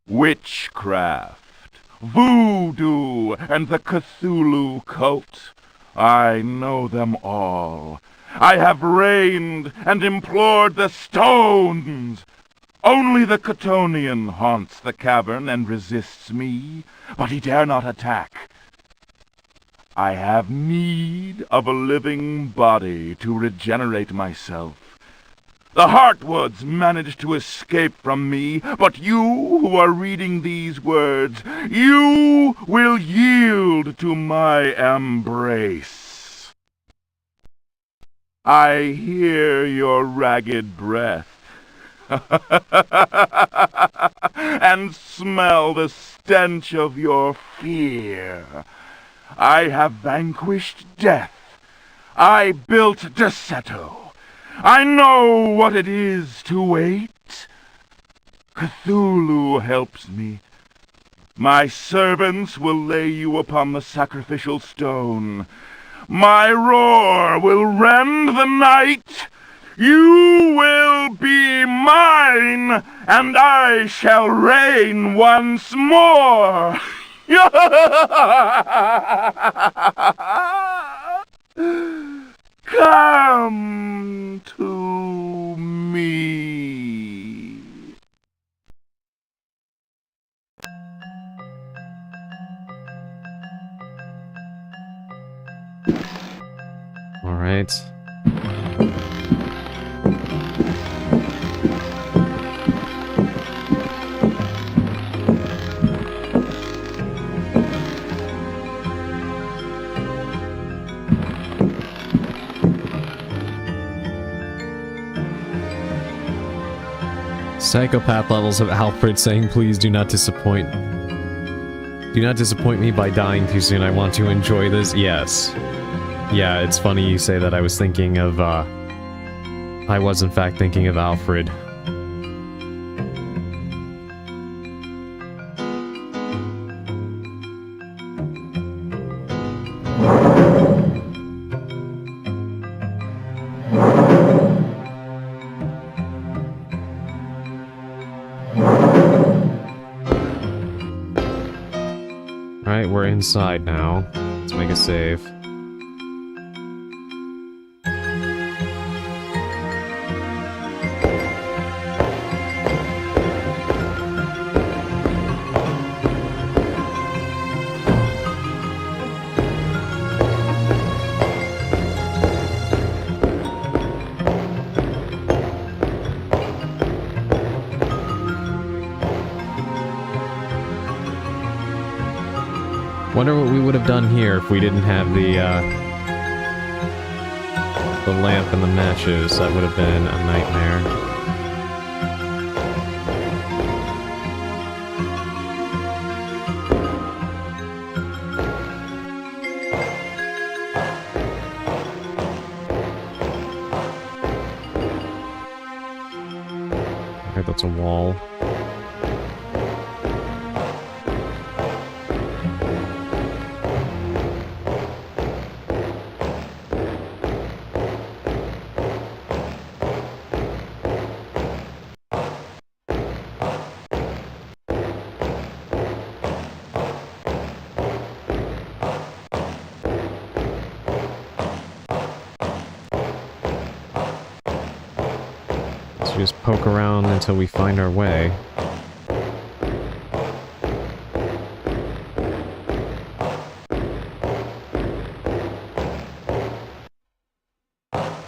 Witchcraft, voodoo, and the Cthulhu cult. I know them all. I have reigned and implored the stones. Only the Chthonian haunts the cavern and resists me, but he dare not attack. I have need of a living body to regenerate myself. The Heartwoods managed to escape from me, but you who are reading these words, you will yield to my embrace. I hear your ragged breath and smell the stench of your fear. I have vanquished death. I built Deseto. I know what it is to wait. Cthulhu helps me. My servants will lay you upon the sacrificial stone. My roar will rend the night. You will be mine, and I shall reign once more. Come to me. All right. Psychopath levels of Alfred saying, please do not disappoint. Do not disappoint me by dying too soon. I want to enjoy this. Yes. Yeah, it's funny you say that. I was thinking of, I was in fact thinking of Alfred. Alright, we're inside now. Let's make a save. Wonder what we would have done here if we didn't have the lamp and the matches. That would have been a nightmare. Okay, that's a wall. Just poke around until we find our way.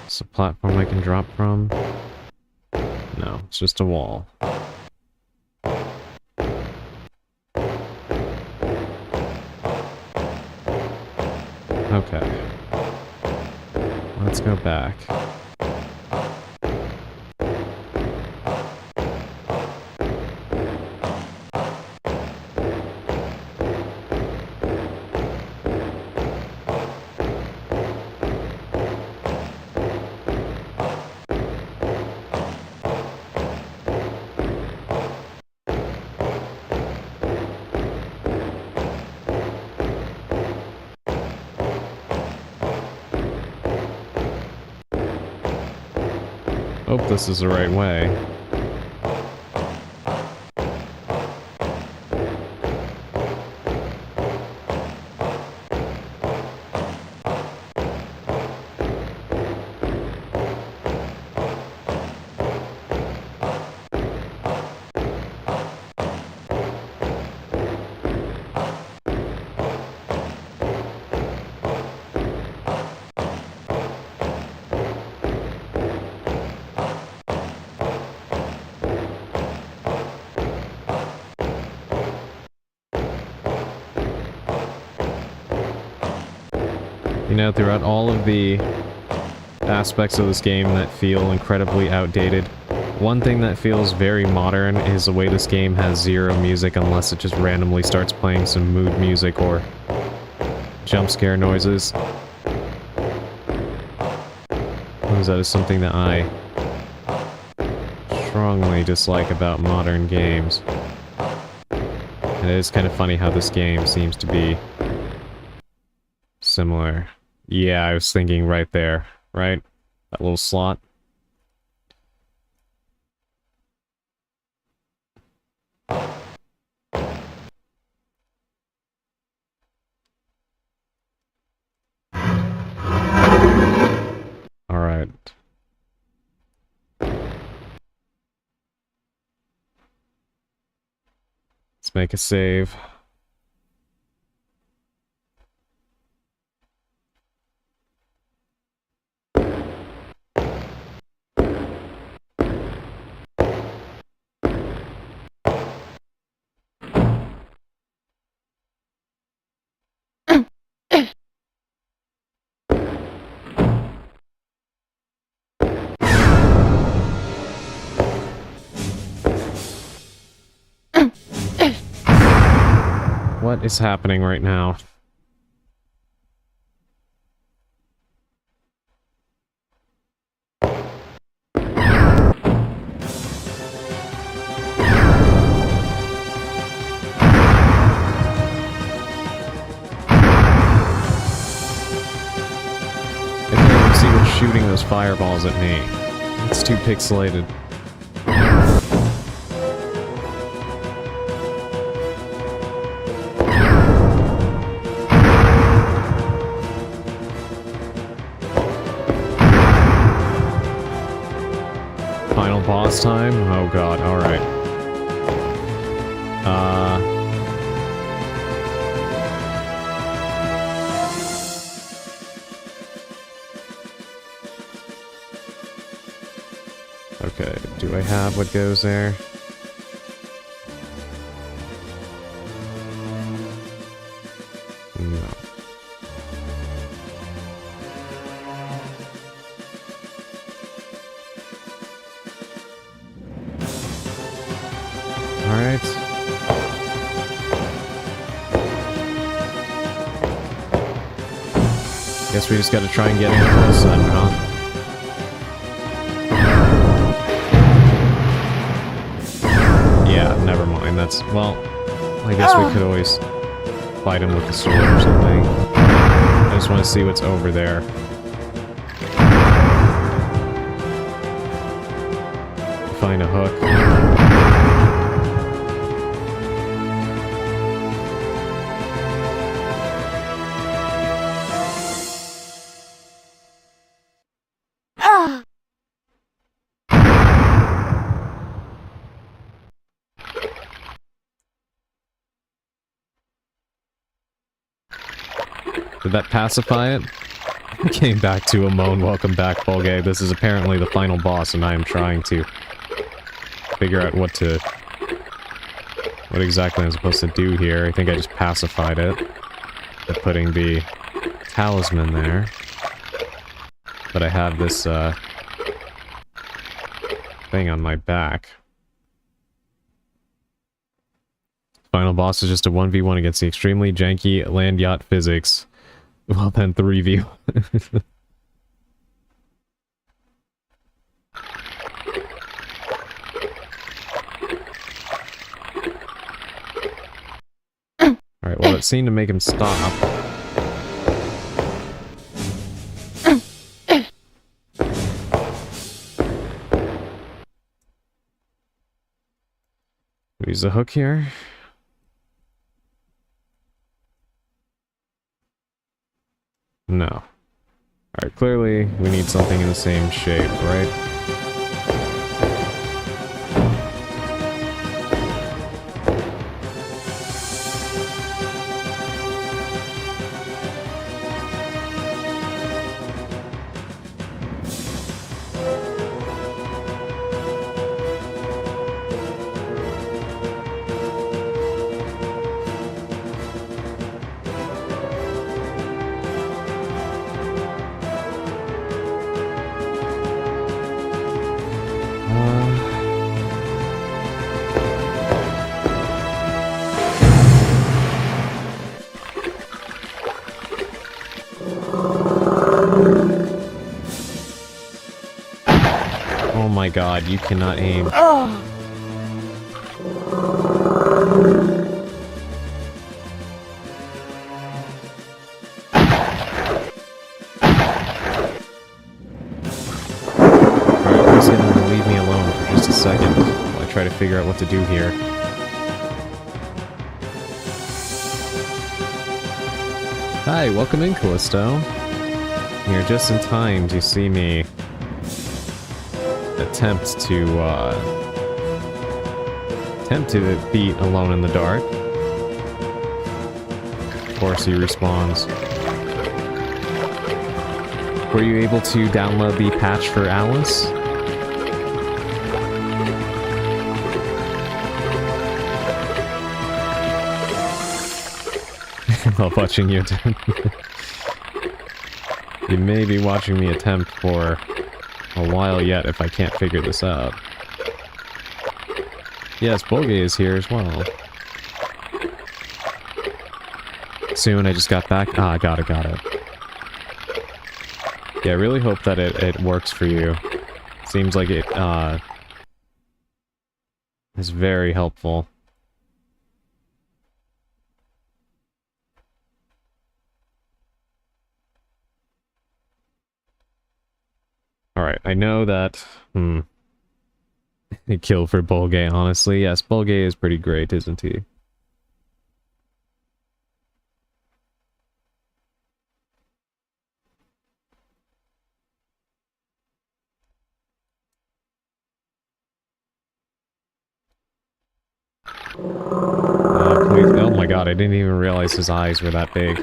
It's a platform I can drop from? No, it's just a wall. Okay. Let's go back. Hope this is the right way. You know, throughout all of the aspects of this game that feel incredibly outdated, one thing that feels very modern is the way this game has zero music unless it just randomly starts playing some mood music or jump scare noises. Because that is something that I strongly dislike about modern games. And it is kind of funny how this game seems to be similar. Yeah, I was thinking right there, right? That little slot. All right. Let's make a save. What is happening right now? those fireballs at me. It's too pixelated. Final boss time? Oh god, alright. Okay, do I have what goes there? No. Alright. Guess we just gotta try and get in close then, huh? Yeah, never mind. That's, well, I guess we could always fight him with the sword or something. I just want to see what's over there. Find a hook. Did that pacify it? Came back to a moan. Welcome back, Bolgay. This is apparently the final boss, and I am trying to figure out what exactly I'm supposed to do here. I think I just pacified it by putting the talisman there. But I have this thing on my back. Final boss is just a 1v1 against the extremely janky land yacht physics. Well then, 3v. Alright, well it seemed to make him stop. Use the hook here. No. Alright, clearly we need something in the same shape, right? Oh my god, you cannot aim. Oh. Alright, he's gonna leave me alone for just a second while I try to figure out what to do here. Hi, welcome in, Callisto. You're just in time to see me attempt to beat Alone in the Dark. Of course, he respawns. Were you able to download the patch for Alice? I love watching you attempt. You may be watching me attempt for a while yet if I can't figure this out. Yes, Bolgay is here as well. Soon, I just got back. Ah, got it. Yeah, I really hope that it works for you. Seems like it, is very helpful. Alright, I know that... A kill for Bolgay, honestly. Yes, Bolgay is pretty great, isn't he? Please. Oh my god, I didn't even realize his eyes were that big.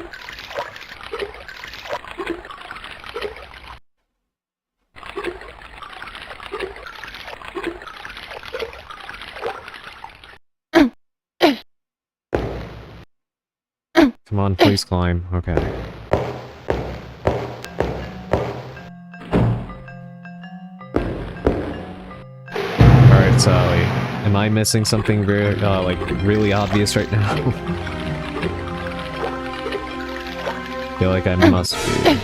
Come on, please climb. Okay. Alright, Sally. Am I missing something very, like, really obvious right now? Feel like I must be.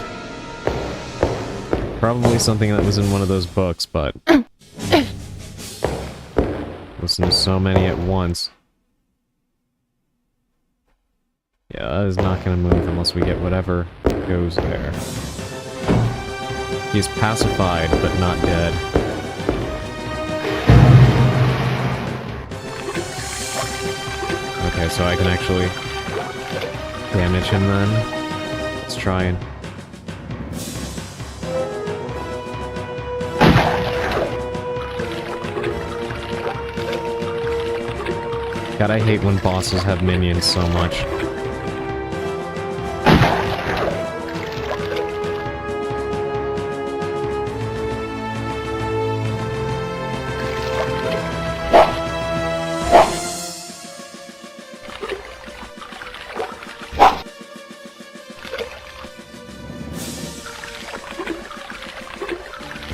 Probably something that was in one of those books, but... Listen to so many at once. Yeah, that is not gonna move unless we get whatever goes there. He's pacified, but not dead. Okay, so I can actually damage him then. Let's try and... God, I hate when bosses have minions so much.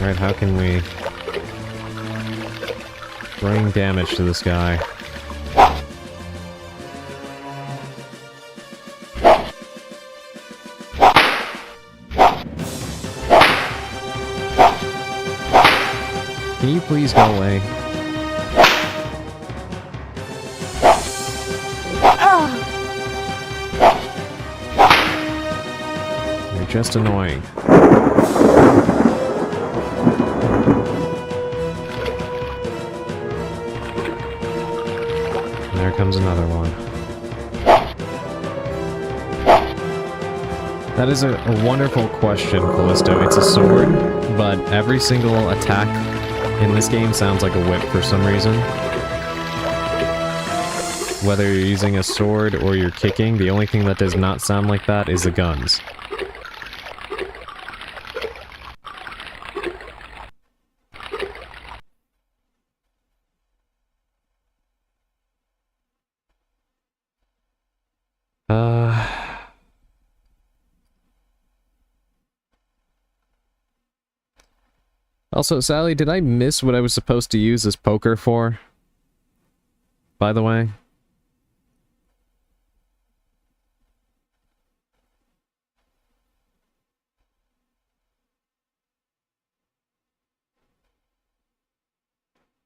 Alright, how can we bring damage to this guy? Can you please go away? You're just annoying. There comes another one. That is a wonderful question, Callisto. It's a sword, but every single attack in this game sounds like a whip for some reason. Whether you're using a sword or you're kicking, the only thing that does not sound like that is the guns. Also, Sally, did I miss what I was supposed to use this poker for? By the way?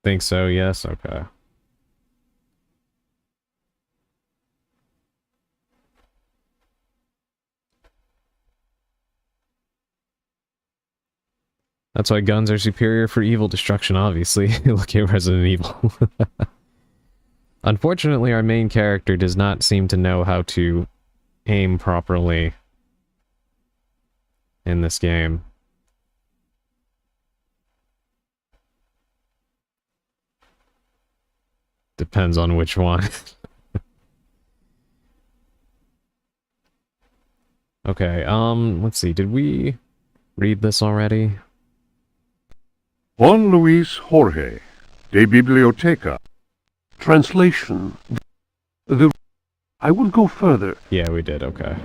Think so, yes? Okay. That's why guns are superior for evil destruction, obviously. Look at Resident Evil. Unfortunately, our main character does not seem to know how to aim properly in this game. Depends on which one. Okay, let's see, did we read this already? Juan Luis Jorge, de Biblioteca. Translation. I will go further. Yeah, we did, okay.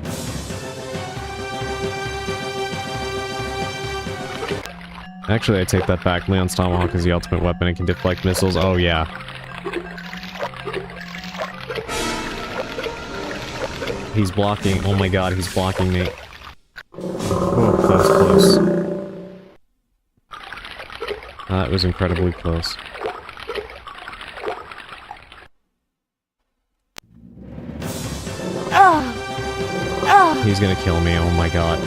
Actually, I take that back. Leon's Tomahawk is the ultimate weapon. It can deflect missiles. Oh, yeah. He's blocking. Oh my god, he's blocking me. Oh, that was close. That was incredibly close. He's gonna kill me, oh my god.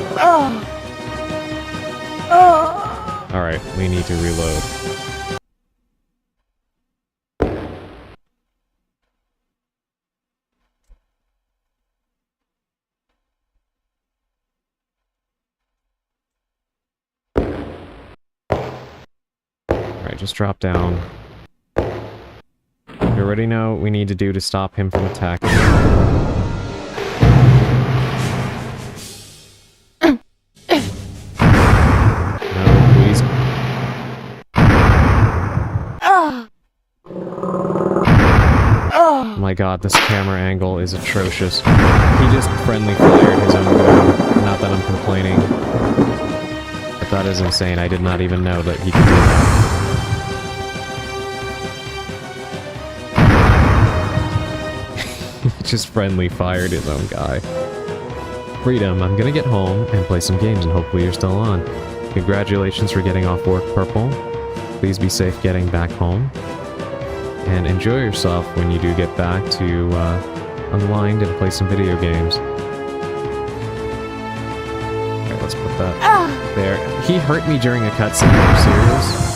Alright, we need to reload. Alright, just drop down. We already know what we need to do to stop him from attacking. No, please. Oh my god, this camera angle is atrocious. He just friendly fired his own gun. Not that I'm complaining. But that is insane. I did not even know that he could do that. He just friendly fired his own guy. Freedom, I'm gonna get home and play some games and hopefully you're still on. Congratulations for getting off work, Purple. Please be safe getting back home. And enjoy yourself when you do get back to unwind and play some video games. Okay, let's put that there. He hurt me during a cutscene, are you serious?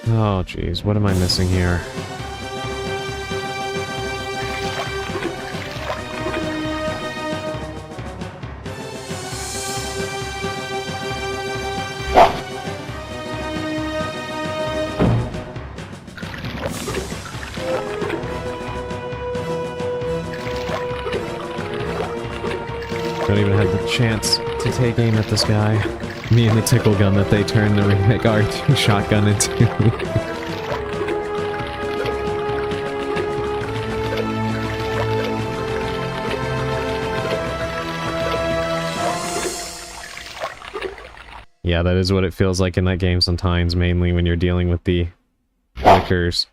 Oh jeez, what am I missing here? Don't even have the chance to take aim at this guy. Me and the tickle gun that they turned the remake R2 shotgun into. Yeah, that is what it feels like in that game sometimes, mainly when you're dealing with the flickers.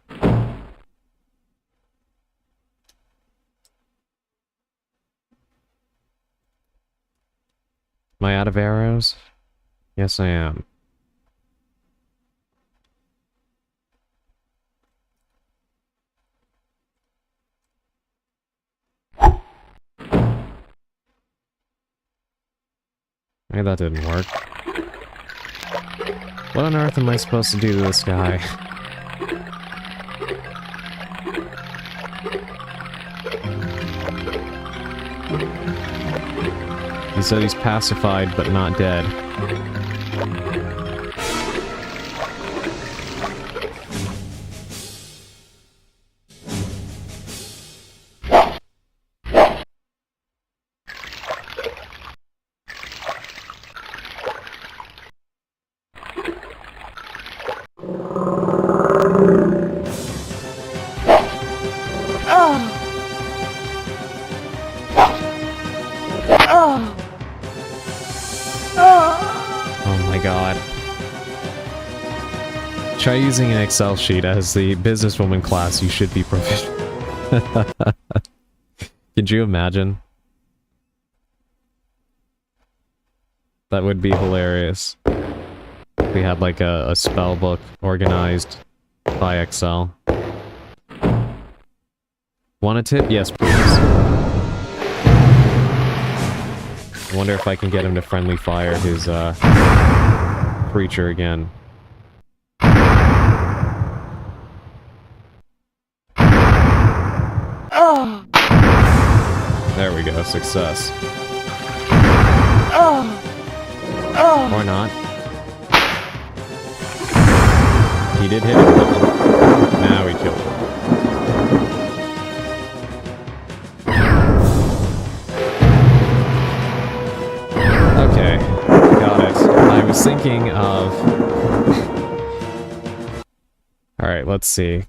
Am I out of arrows? Yes, I am. Hey, that didn't work. What on earth am I supposed to do to this guy? He said he's pacified, but not dead. Oh my god. Try using an Excel sheet as the businesswoman class. You should be proficient. Could you imagine? That would be hilarious. We had like a spell book organized by Excel. Want a tip? Yes, please. I wonder if I can get him to friendly fire his creature again. There we go, success. Or not. He did hit him, but now he killed him. Okay, got it. I was thinking of... Alright, let's see.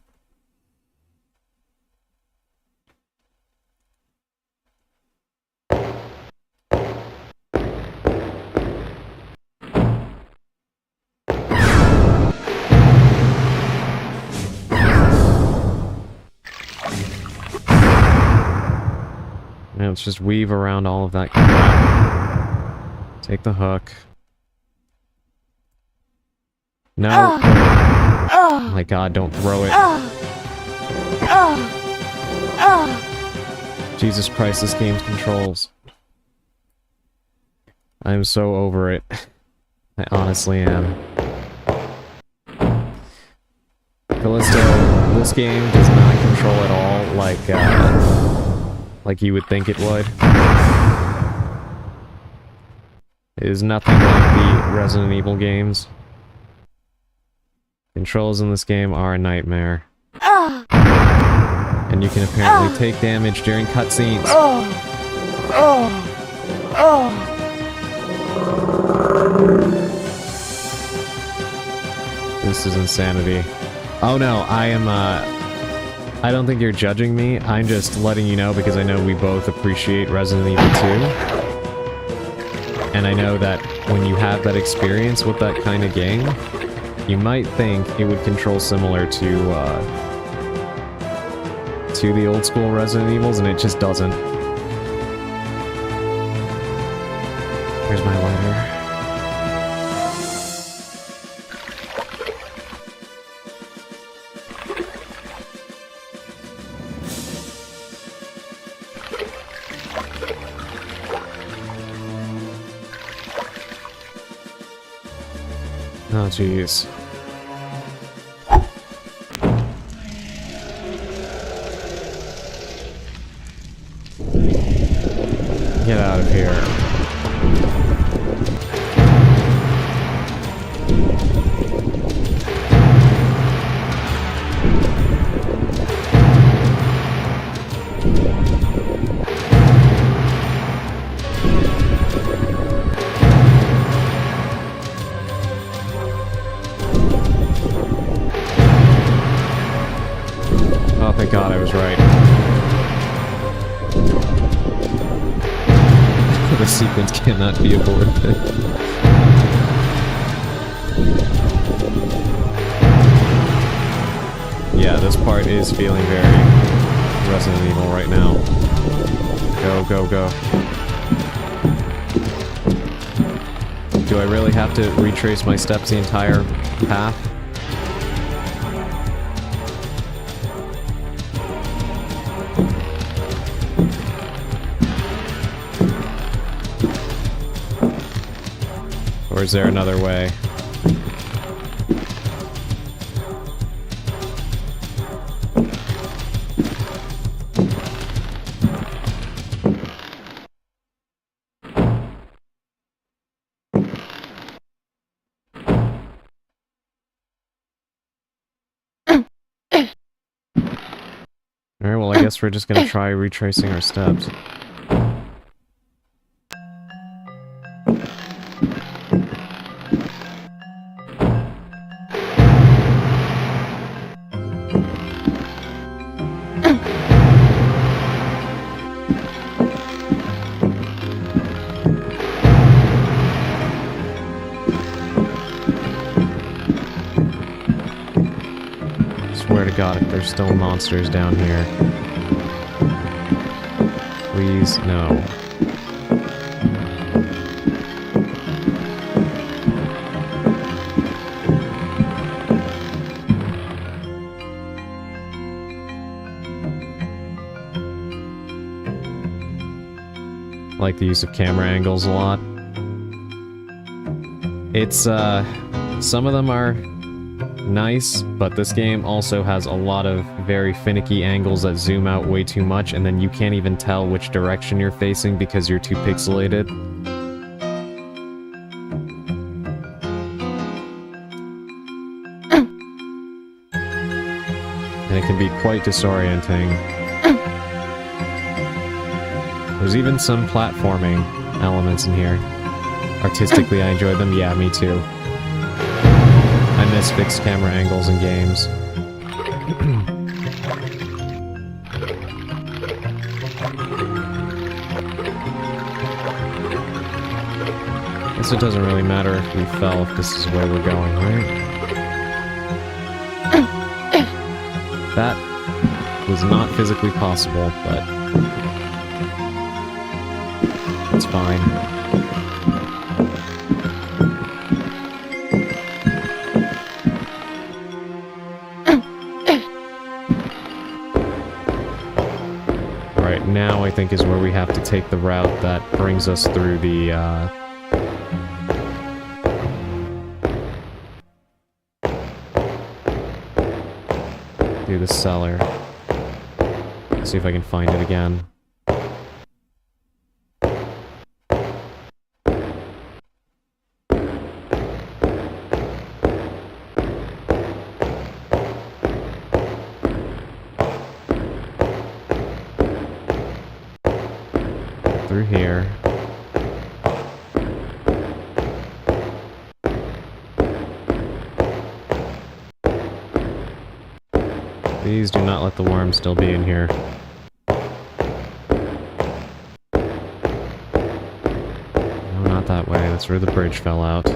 let's just weave around all of that crap. Take the hook. No! Oh my god, don't throw it. Jesus Christ, this game's controls. I'm so over it. I honestly am. Callisto, this game does not control at all like you would think it would. It is nothing like the Resident Evil games. Controls in this game are a nightmare. And you can apparently take damage during cutscenes. This is insanity. Oh no, I don't think you're judging me. I'm just letting you know because I know we both appreciate Resident Evil 2. And I know that when you have that experience with that kind of game, you might think it would control similar to the old school Resident Evils, and it just doesn't. Here's my lighter. Oh, jeez. Get out of here. Oh, thank God I was right. The sequence cannot be aborted. Yeah, this part is feeling very Resident Evil right now. Go, go, go. Do I really have to retrace my steps the entire path? Or is there another way? Alright, well I guess we're just gonna try retracing our steps. Swear to God, if there's still monsters down here. Please, no. I like the use of camera angles a lot. It's, some of them are nice, but this game also has a lot of very finicky angles that zoom out way too much, and then you can't even tell which direction you're facing because you're too pixelated. And it can be quite disorienting. There's even some platforming elements in here. Artistically, I enjoy them. Yeah, me too. I miss fixed camera angles in games. Guess it doesn't really matter if we fell if this is where we're going, right? That was not physically possible, but That's fine. Alright, now I think is where we have to take the route that brings us through the, through the cellar. Let's see if I can find it again. Through here. Please do not let the worm still be in here. No, not that way. That's where the bridge fell out.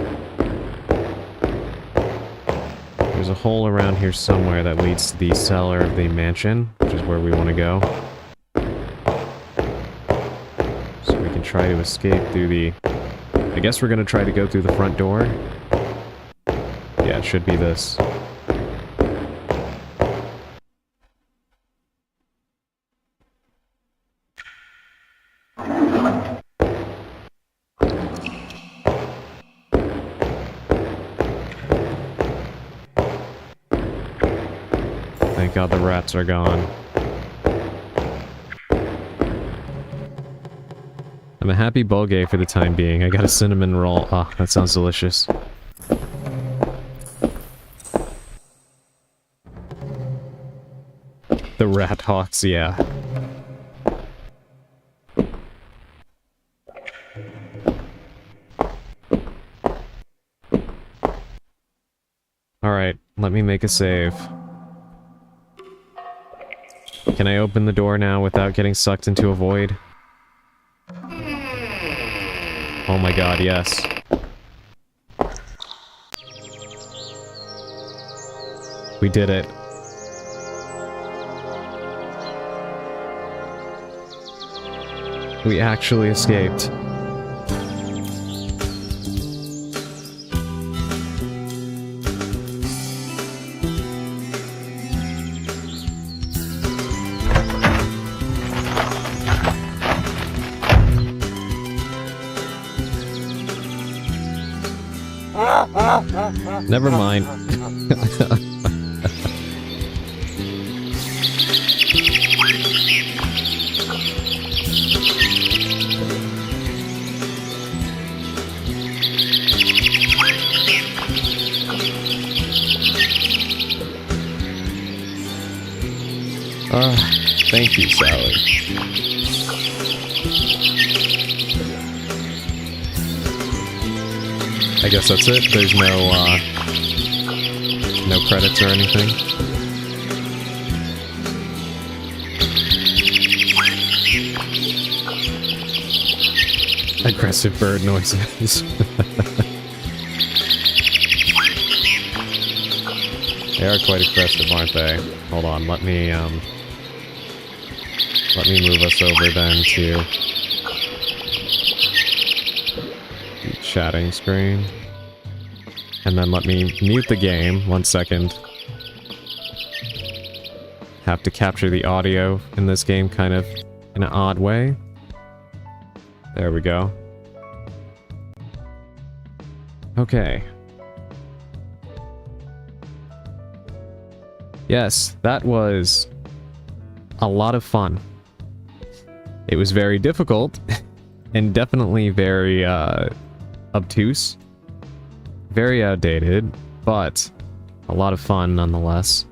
There's a hole around here somewhere that leads to the cellar of the mansion, which is where we want to go. So we can try to escape through the... I guess we're going to try to go through the front door. Yeah, it should be this. Thank God the rats are gone. I'm a happy Bulgay for the time being. I got a cinnamon roll. Ah, that sounds delicious. The rat hawks, yeah. Alright, let me make a save. Can I open the door now without getting sucked into a void? Oh my god, yes. We did it. We actually escaped. Never mind. Thank you, Sally. I guess that's it. There's no credits or anything. Aggressive bird noises. They are quite aggressive, aren't they? Hold on, let me move us over then to the chatting screen. And then let me mute the game. 1 second. Have to capture the audio in this game kind of in an odd way. There we go. Okay. Yes, that was a lot of fun. It was very difficult and definitely very obtuse. Very outdated, but a lot of fun nonetheless.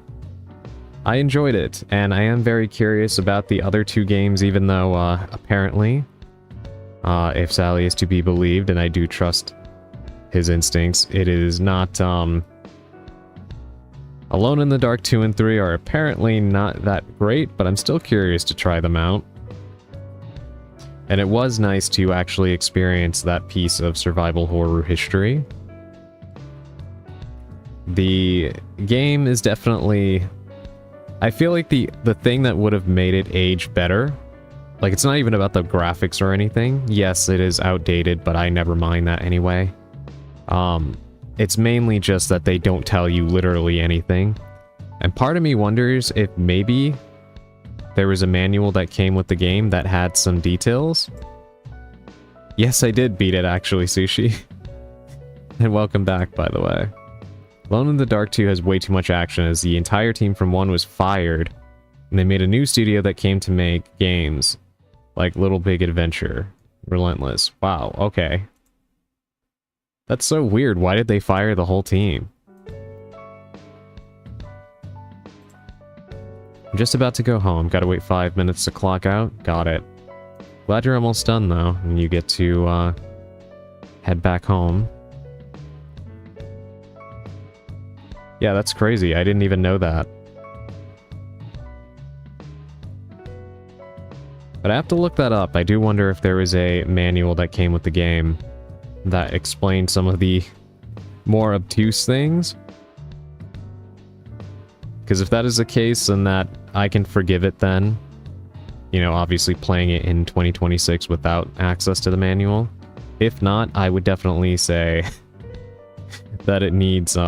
I enjoyed it, and I am very curious about the other two games, even though apparently, if Sally is to be believed, and I do trust his instincts, it is not, Alone in the Dark 2 and 3 are apparently not that great, but I'm still curious to try them out. And it was nice to actually experience that piece of survival horror history. The game is definitely... I feel like the thing that would have made it age better, Like, it's not even about the graphics or anything. Yes, it is outdated, but I never mind that anyway. It's mainly just that they don't tell you literally anything. And part of me wonders if maybe there was a manual that came with the game that had some details. Yes, I did beat it, actually, Sushi. And welcome back, by the way. Alone in the Dark 2 has way too much action, as the entire team from 1 was fired, and they made a new studio that came to make games like Little Big Adventure, Relentless. Wow, okay. That's so weird. Why did they fire the whole team? I'm just about to go home. Gotta wait 5 minutes to clock out. Got it. Glad you're almost done, though, and you get to head back home. Yeah, that's crazy. I didn't even know that. But I have to look that up. I do wonder if there was a manual that came with the game that explained some of the more obtuse things. Because if that is the case, then that I can forgive it then. You know, obviously playing it in 2026 without access to the manual. If not, I would definitely say that it needs,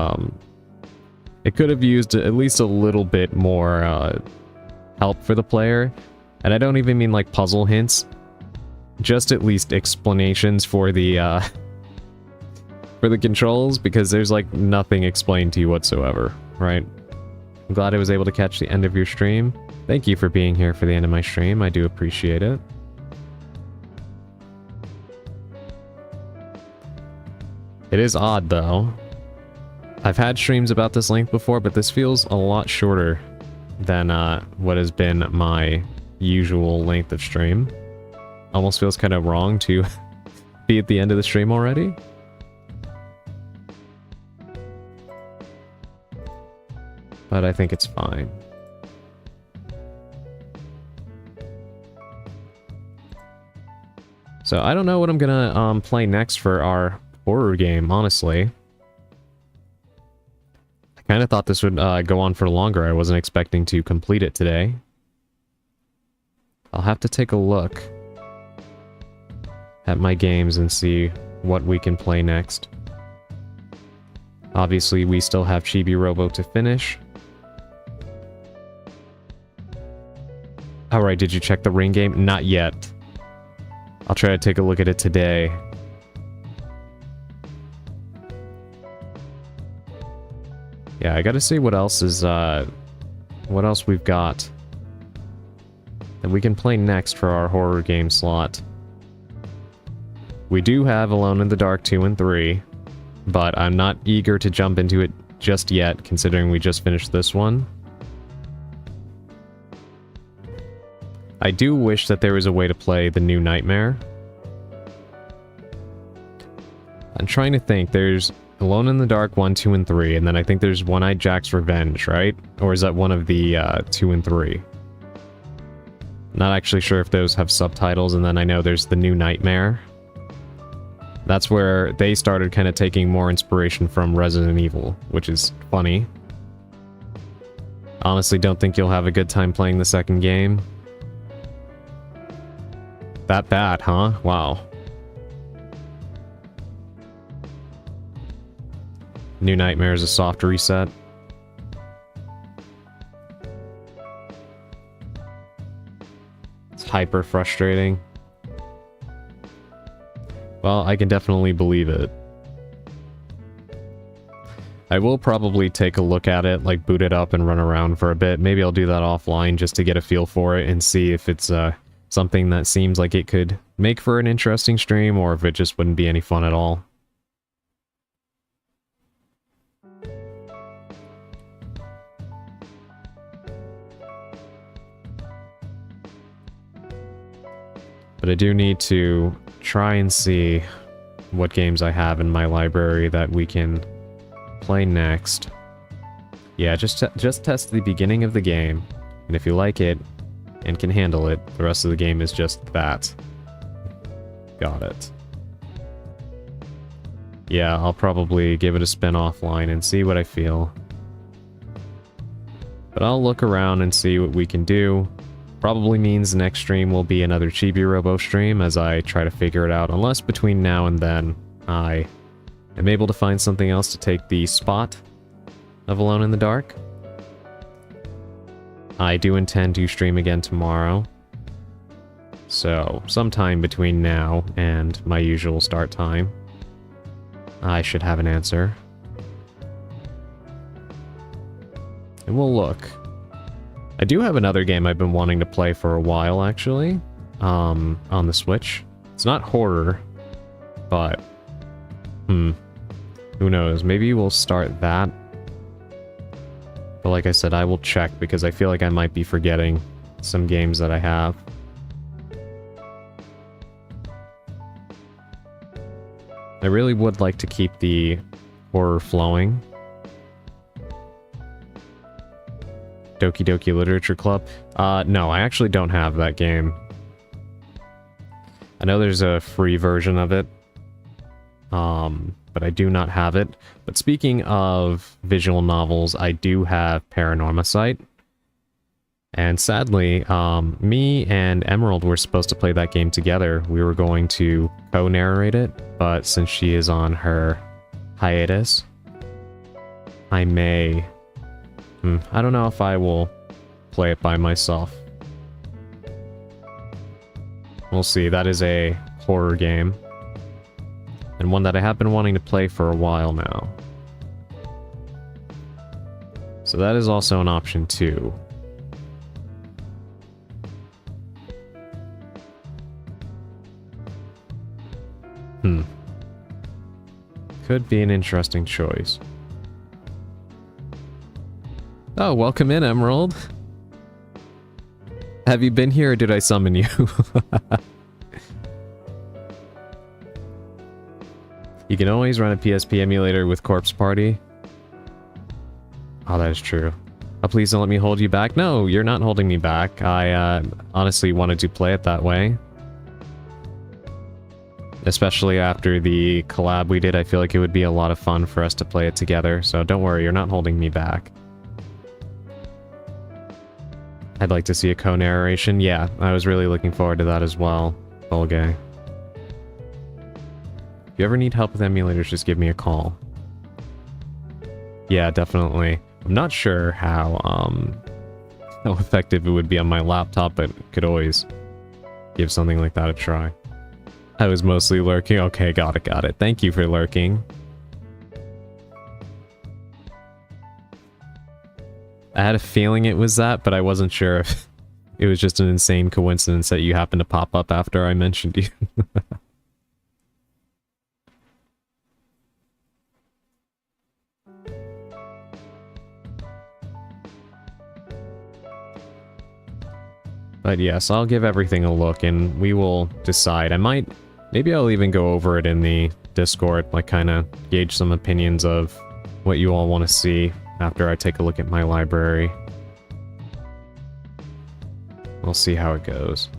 it could have used at least a little bit more help for the player. And I don't even mean like puzzle hints. Just at least explanations for the controls, because there's like nothing explained to you whatsoever, right? I'm glad I was able to catch the end of your stream. Thank you for being here for the end of my stream. I do appreciate it. It is odd though. I've had streams about this length before, but this feels a lot shorter than what has been my usual length of stream. Almost feels kind of wrong to be at the end of the stream already. But I think it's fine. So I don't know what I'm gonna play next for our horror game, honestly. I kind of thought this would go on for longer. I wasn't expecting to complete it today. I'll have to take a look at my games and see what we can play next. Obviously, we still have Chibi Robo to finish. Alright, did you check the Ring game? Not yet. I'll try to take a look at it today. Yeah, I gotta see what else is, what else we've got that we can play next for our horror game slot. We do have Alone in the Dark 2 and 3, but I'm not eager to jump into it just yet, considering we just finished this one. I do wish that there was a way to play the New Nightmare. I'm trying to think. There's Alone in the Dark 1, 2, and 3, and then I think there's One-Eyed Jack's Revenge, right? Or is that one of the 2 and 3? Not actually sure if those have subtitles, and then I know there's the New Nightmare. That's where they started kind of taking more inspiration from Resident Evil, which is funny. Honestly, don't think you'll have a good time playing the second game. That bad, huh? Wow. New Nightmare is a soft reset. It's hyper frustrating. Well, I can definitely believe it. I will probably take a look at it, like boot it up and run around for a bit. Maybe I'll do that offline just to get a feel for it and see if it's something that seems like it could make for an interesting stream, or if it just wouldn't be any fun at all. But I do need to try and see what games I have in my library that we can play next. Yeah, just test the beginning of the game, and if you like it and can handle it, the rest of the game is just that. Got it. Yeah, I'll probably give it a spin offline and see what I feel. But I'll look around and see what we can do. Probably means the next stream will be another Chibi Robo stream as I try to figure it out, unless between now and then I am able to find something else to take the spot of Alone in the Dark. I do intend to stream again tomorrow, so sometime between now and my usual start time, I should have an answer. And we'll look. I do have another game I've been wanting to play for a while, actually, on the Switch. It's not horror, but, who knows, maybe we'll start that. But like I said, I will check, because I feel like I might be forgetting some games that I have. I really would like to keep the horror flowing. Doki Doki Literature Club? No, I actually don't have that game. I know there's a free version of it, but I do not have it. But speaking of visual novels, I do have Paranormasight. And sadly, me and Emerald were supposed to play that game together. We were going to co-narrate it, but since she is on her hiatus, I may... I don't know if I will play it by myself. We'll see. That is a horror game. And one that I have been wanting to play for a while now. So that is also an option too. Could be an interesting choice. Oh, welcome in, Emerald. Have you been here or did I summon you? You can always run a PSP emulator with Corpse Party. Oh, that is true. Oh, please don't let me hold you back. No, you're not holding me back. I honestly wanted to play it that way. Especially after the collab we did, I feel like it would be a lot of fun for us to play it together. So don't worry, you're not holding me back. I'd like to see a co-narration. Yeah, I was really looking forward to that as well. Volgay. If you ever need help with emulators, just give me a call. Yeah, definitely. I'm not sure how effective it would be on my laptop, but could always give something like that a try. I was mostly lurking. Okay, got it. Thank you for lurking. I had a feeling it was that, but I wasn't sure if it was just an insane coincidence that you happened to pop up after I mentioned you. But yes, I'll give everything a look and we will decide. Maybe I'll even go over it in the Discord, like kind of gauge some opinions of what you all want to see after I take a look at my library. We'll see how it goes.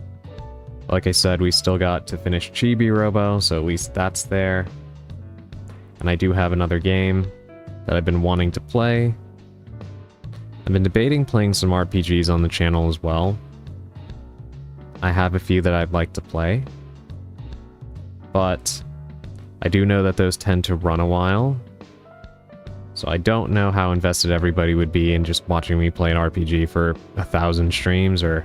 Like I said, we still got to finish Chibi Robo, so at least that's there. And I do have another game that I've been wanting to play. I've been debating playing some RPGs on the channel as well. I have a few that I'd like to play. But I do know that those tend to run a while. So I don't know how invested everybody would be in just watching me play an RPG for 1,000 streams, or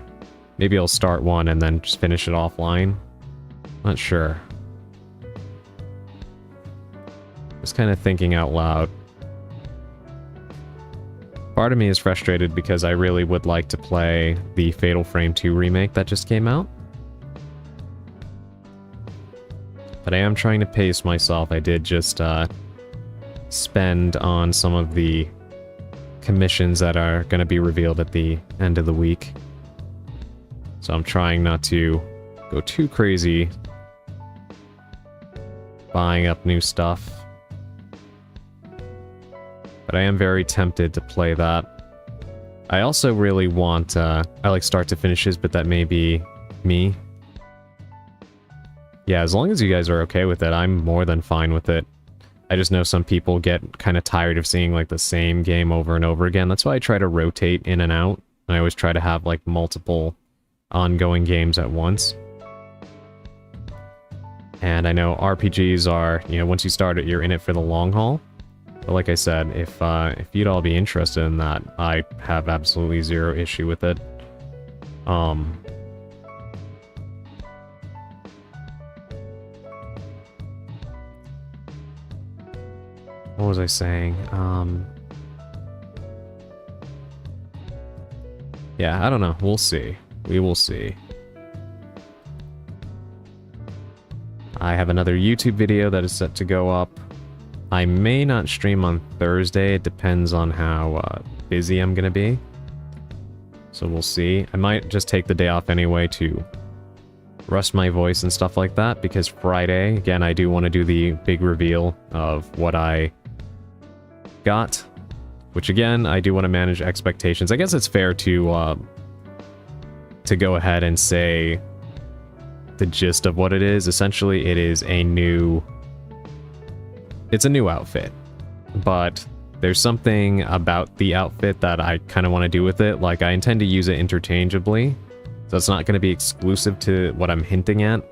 maybe I'll start one and then just finish it offline. Not sure. Just kind of thinking out loud. Part of me is frustrated because I really would like to play the Fatal Frame 2 remake that just came out. But I am trying to pace myself. I did just spend on some of the commissions that are going to be revealed at the end of the week. So I'm trying not to go too crazy buying up new stuff. But I am very tempted to play that. I also really want, I like start to finishes, but that may be me. Yeah, as long as you guys are okay with it, I'm more than fine with it. I just know some people get kind of tired of seeing like the same game over and over again. That's why I try to rotate in and out. And I always try to have like multiple ongoing games at once. And I know RPGs are, you know, once you start it, you're in it for the long haul. But like I said, if you'd all be interested in that, I have absolutely zero issue with it. What was I saying? Yeah, I don't know. We'll see. We will see. I have another YouTube video that is set to go up. I may not stream on Thursday. It depends on how busy I'm going to be. So we'll see. I might just take the day off anyway to rest my voice and stuff like that, because Friday, again, I do want to do the big reveal of what I got, which again, I do want to manage expectations. I guess it's fair to go ahead and say the gist of what it is. Essentially, it is a new... It's a new outfit, but there's something about the outfit that I kind of want to do with it. Like, I intend to use it interchangeably, so it's not going to be exclusive to what I'm hinting at.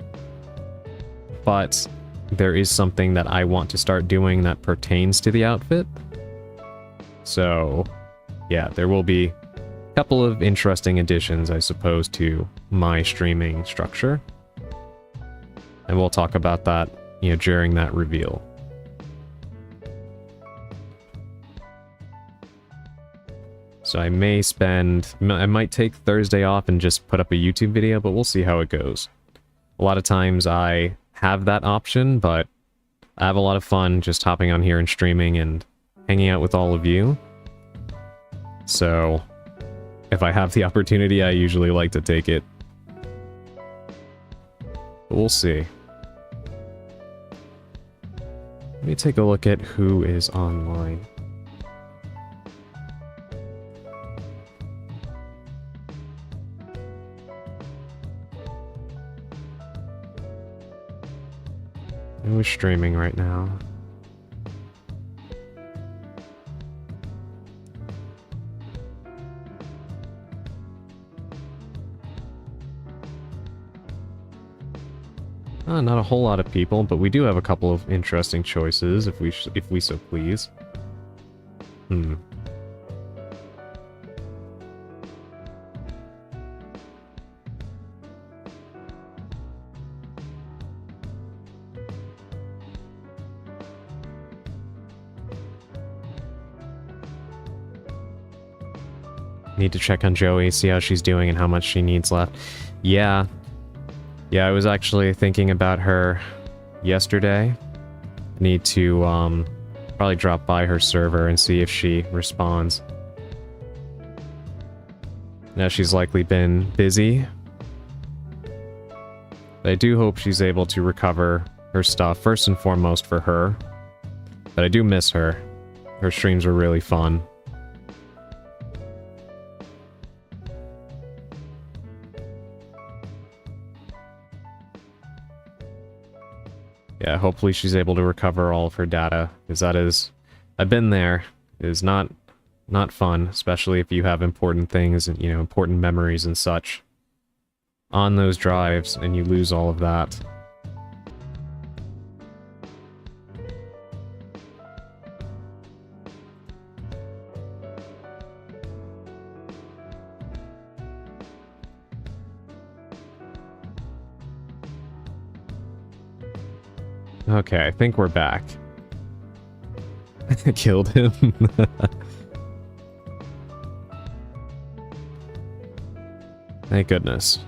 But there is something that I want to start doing that pertains to the outfit. So, yeah, there will be a couple of interesting additions, I suppose, to my streaming structure. And we'll talk about that, you know, during that reveal. So I might take Thursday off and just put up a YouTube video, but we'll see how it goes. A lot of times I have that option, but I have a lot of fun just hopping on here and streaming and hanging out with all of you. So if I have the opportunity, I usually like to take it. But we'll see. Let me take a look at who is online. Who's streaming right now? Not a whole lot of people, but we do have a couple of interesting choices, if we so please. Need to check on Joey, see how she's doing and how much she needs left. Yeah, I was actually thinking about her yesterday. Need to probably drop by her server and see if she responds. Now, she's likely been busy. But I do hope she's able to recover her stuff, first and foremost for her. But I do miss her. Her streams were really fun. Yeah, hopefully she's able to recover all of her data, because that is... I've been there. It is not fun, especially if you have important things and, you know, important memories and such on those drives, and you lose all of that. Okay, I think we're back. I killed him. Thank goodness.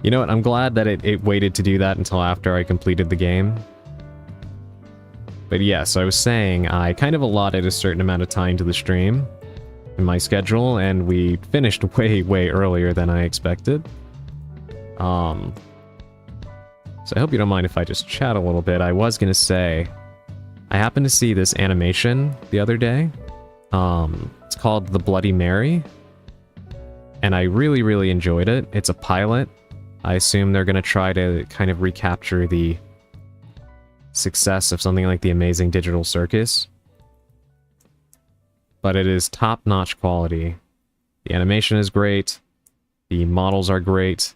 You know what, I'm glad that it waited to do that until after I completed the game. But yes, I was saying, I kind of allotted a certain amount of time to the stream in my schedule, and we finished way earlier than I expected. So I hope you don't mind if I just chat a little bit. I was gonna say, I happened to see this animation the other day. It's called The Bloody Mary. And I really enjoyed it. It's a pilot. I assume they're gonna try to kind of recapture the success of something like The Amazing Digital Circus. But it is top-notch quality. The animation is great. The models are great.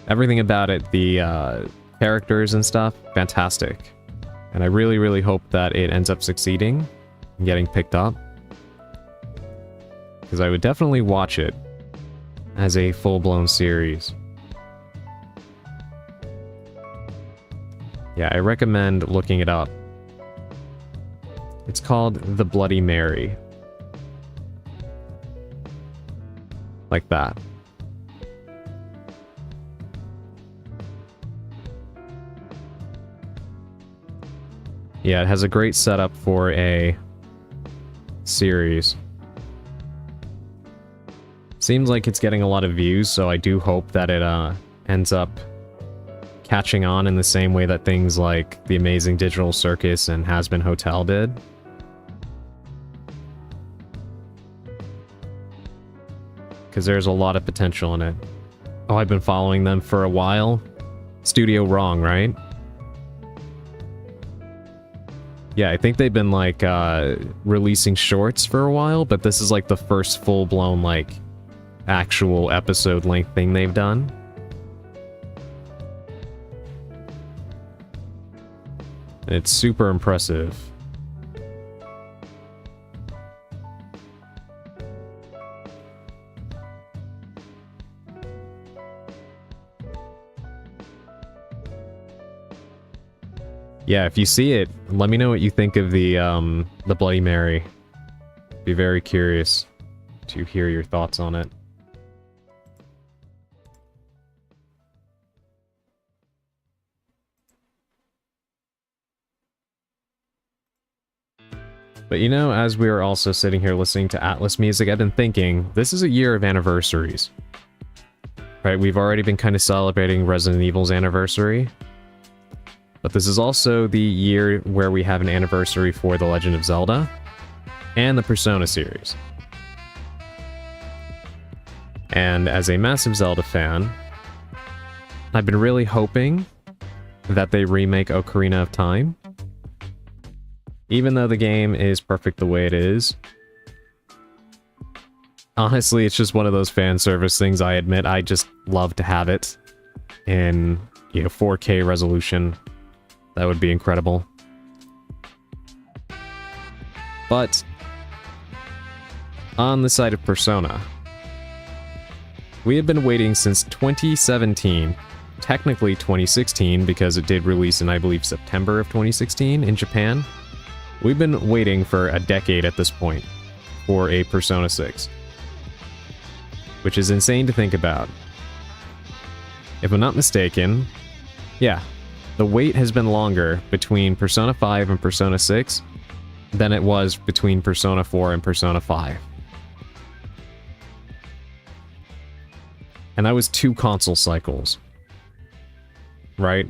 Everything about it, the characters and stuff, fantastic. And I really, really hope that it ends up succeeding and getting picked up. Because I would definitely watch it as a full-blown series. Yeah, I recommend looking it up. It's called The Bloody Mary. Like that. Yeah, it has a great setup for a series. Seems like it's getting a lot of views, so I do hope that it ends up catching on in the same way that things like The Amazing Digital Circus and Hazbin Hotel did. Because there's a lot of potential in it. Oh, I've been following them for a while. Studio Wrong, right? Yeah, I think they've been like releasing shorts for a while, but this is like the first full-blown like actual episode length thing they've done. And it's super impressive. Yeah, if you see it, let me know what you think of the Bloody Mary. Be very curious to hear your thoughts on it. But you know, as we were also sitting here listening to Atlas music, I've been thinking, this is a year of anniversaries. Right, we've already been kind of celebrating Resident Evil's anniversary. But this is also the year where we have an anniversary for The Legend of Zelda and the Persona series. And as a massive Zelda fan, I've been really hoping that they remake Ocarina of Time. Even though the game is perfect the way it is. Honestly, it's just one of those fan service things. I admit, I just love to have it in, 4K resolution. That would be incredible. But on the side of Persona, we have been waiting since 2017, technically 2016 because it did release in, I believe, September of 2016 in Japan. We've been waiting for a decade at this point for a Persona 6. Which is insane to think about. If I'm not mistaken, yeah, the wait has been longer between Persona 5 and Persona 6 than it was between Persona 4 and Persona 5. And that was 2 console cycles. Right?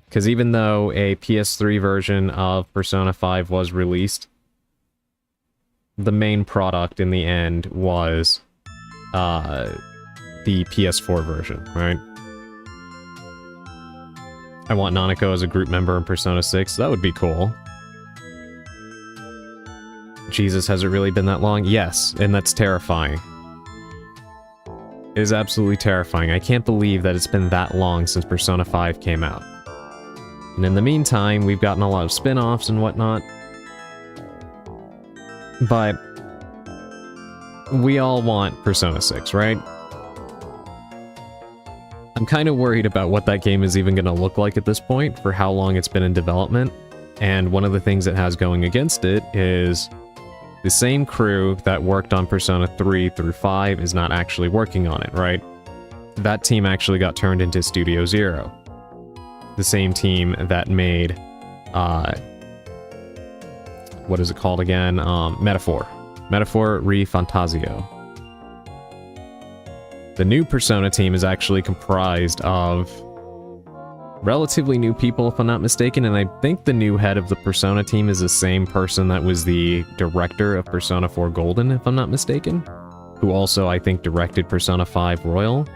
Because even though a PS3 version of Persona 5 was released, the main product in the end was the PS4 version, right? I want Nanako as a group member in Persona 6. That would be cool. Jesus, has it really been that long? Yes, and that's terrifying. It is absolutely terrifying. I can't believe that it's been that long since Persona 5 came out. And in the meantime, we've gotten a lot of spin-offs and whatnot. But we all want Persona 6, right? I'm kind of worried about what that game is even going to look like at this point, for how long it's been in development. And one of the things it has going against it is the same crew that worked on Persona 3 through 5 is not actually working on it, right? That team actually got turned into Studio Zero. The same team that made, what is it called again? Metaphor. Metaphor ReFantazio. The new Persona team is actually comprised of relatively new people, if I'm not mistaken, and I think the new head of the Persona team is the same person that was the director of Persona 4 Golden, if I'm not mistaken, who also, I think, directed Persona 5 Royal.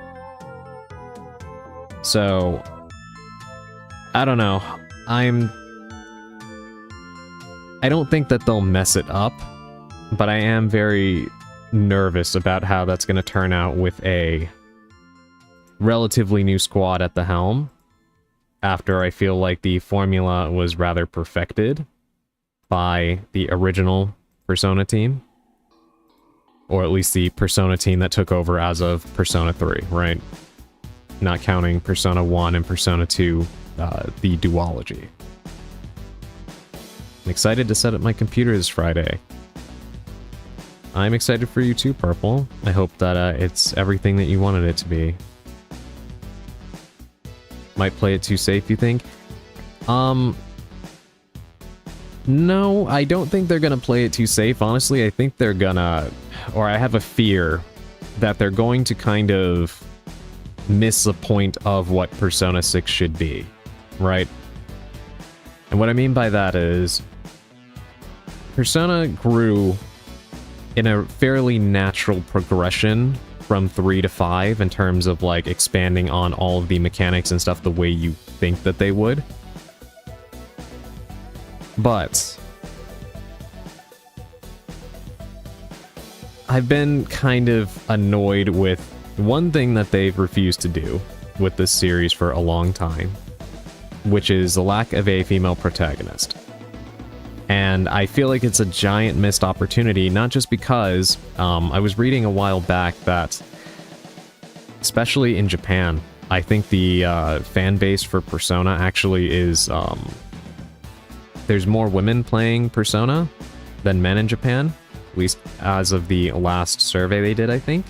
So, I don't know. I don't think that they'll mess it up, but I am very nervous about how that's going to turn out with a relatively new squad at the helm, after I feel like the formula was rather perfected by the original Persona team. Or at least the Persona team that took over as of Persona 3, right? Not counting Persona 1 and Persona 2, the duology. I'm excited to set up my computer this Friday. I'm excited for you too, Purple. I hope that it's everything that you wanted it to be. Might play it too safe, you think? No, I don't think they're gonna play it too safe. Honestly, I think they're gonna... Or I have a fear that they're going to kind of miss the point of what Persona 6 should be, right? And what I mean by that is... Persona grew in a fairly natural progression from 3 to 5 in terms of, like, expanding on all of the mechanics and stuff the way you think that they would. But I've been kind of annoyed with one thing that they've refused to do with this series for a long time, which is the lack of a female protagonist. And I feel like it's a giant missed opportunity, not just because I was reading a while back that, especially in Japan, I think the fan base for Persona actually is... there's more women playing Persona than men in Japan, at least as of the last survey they did, I think.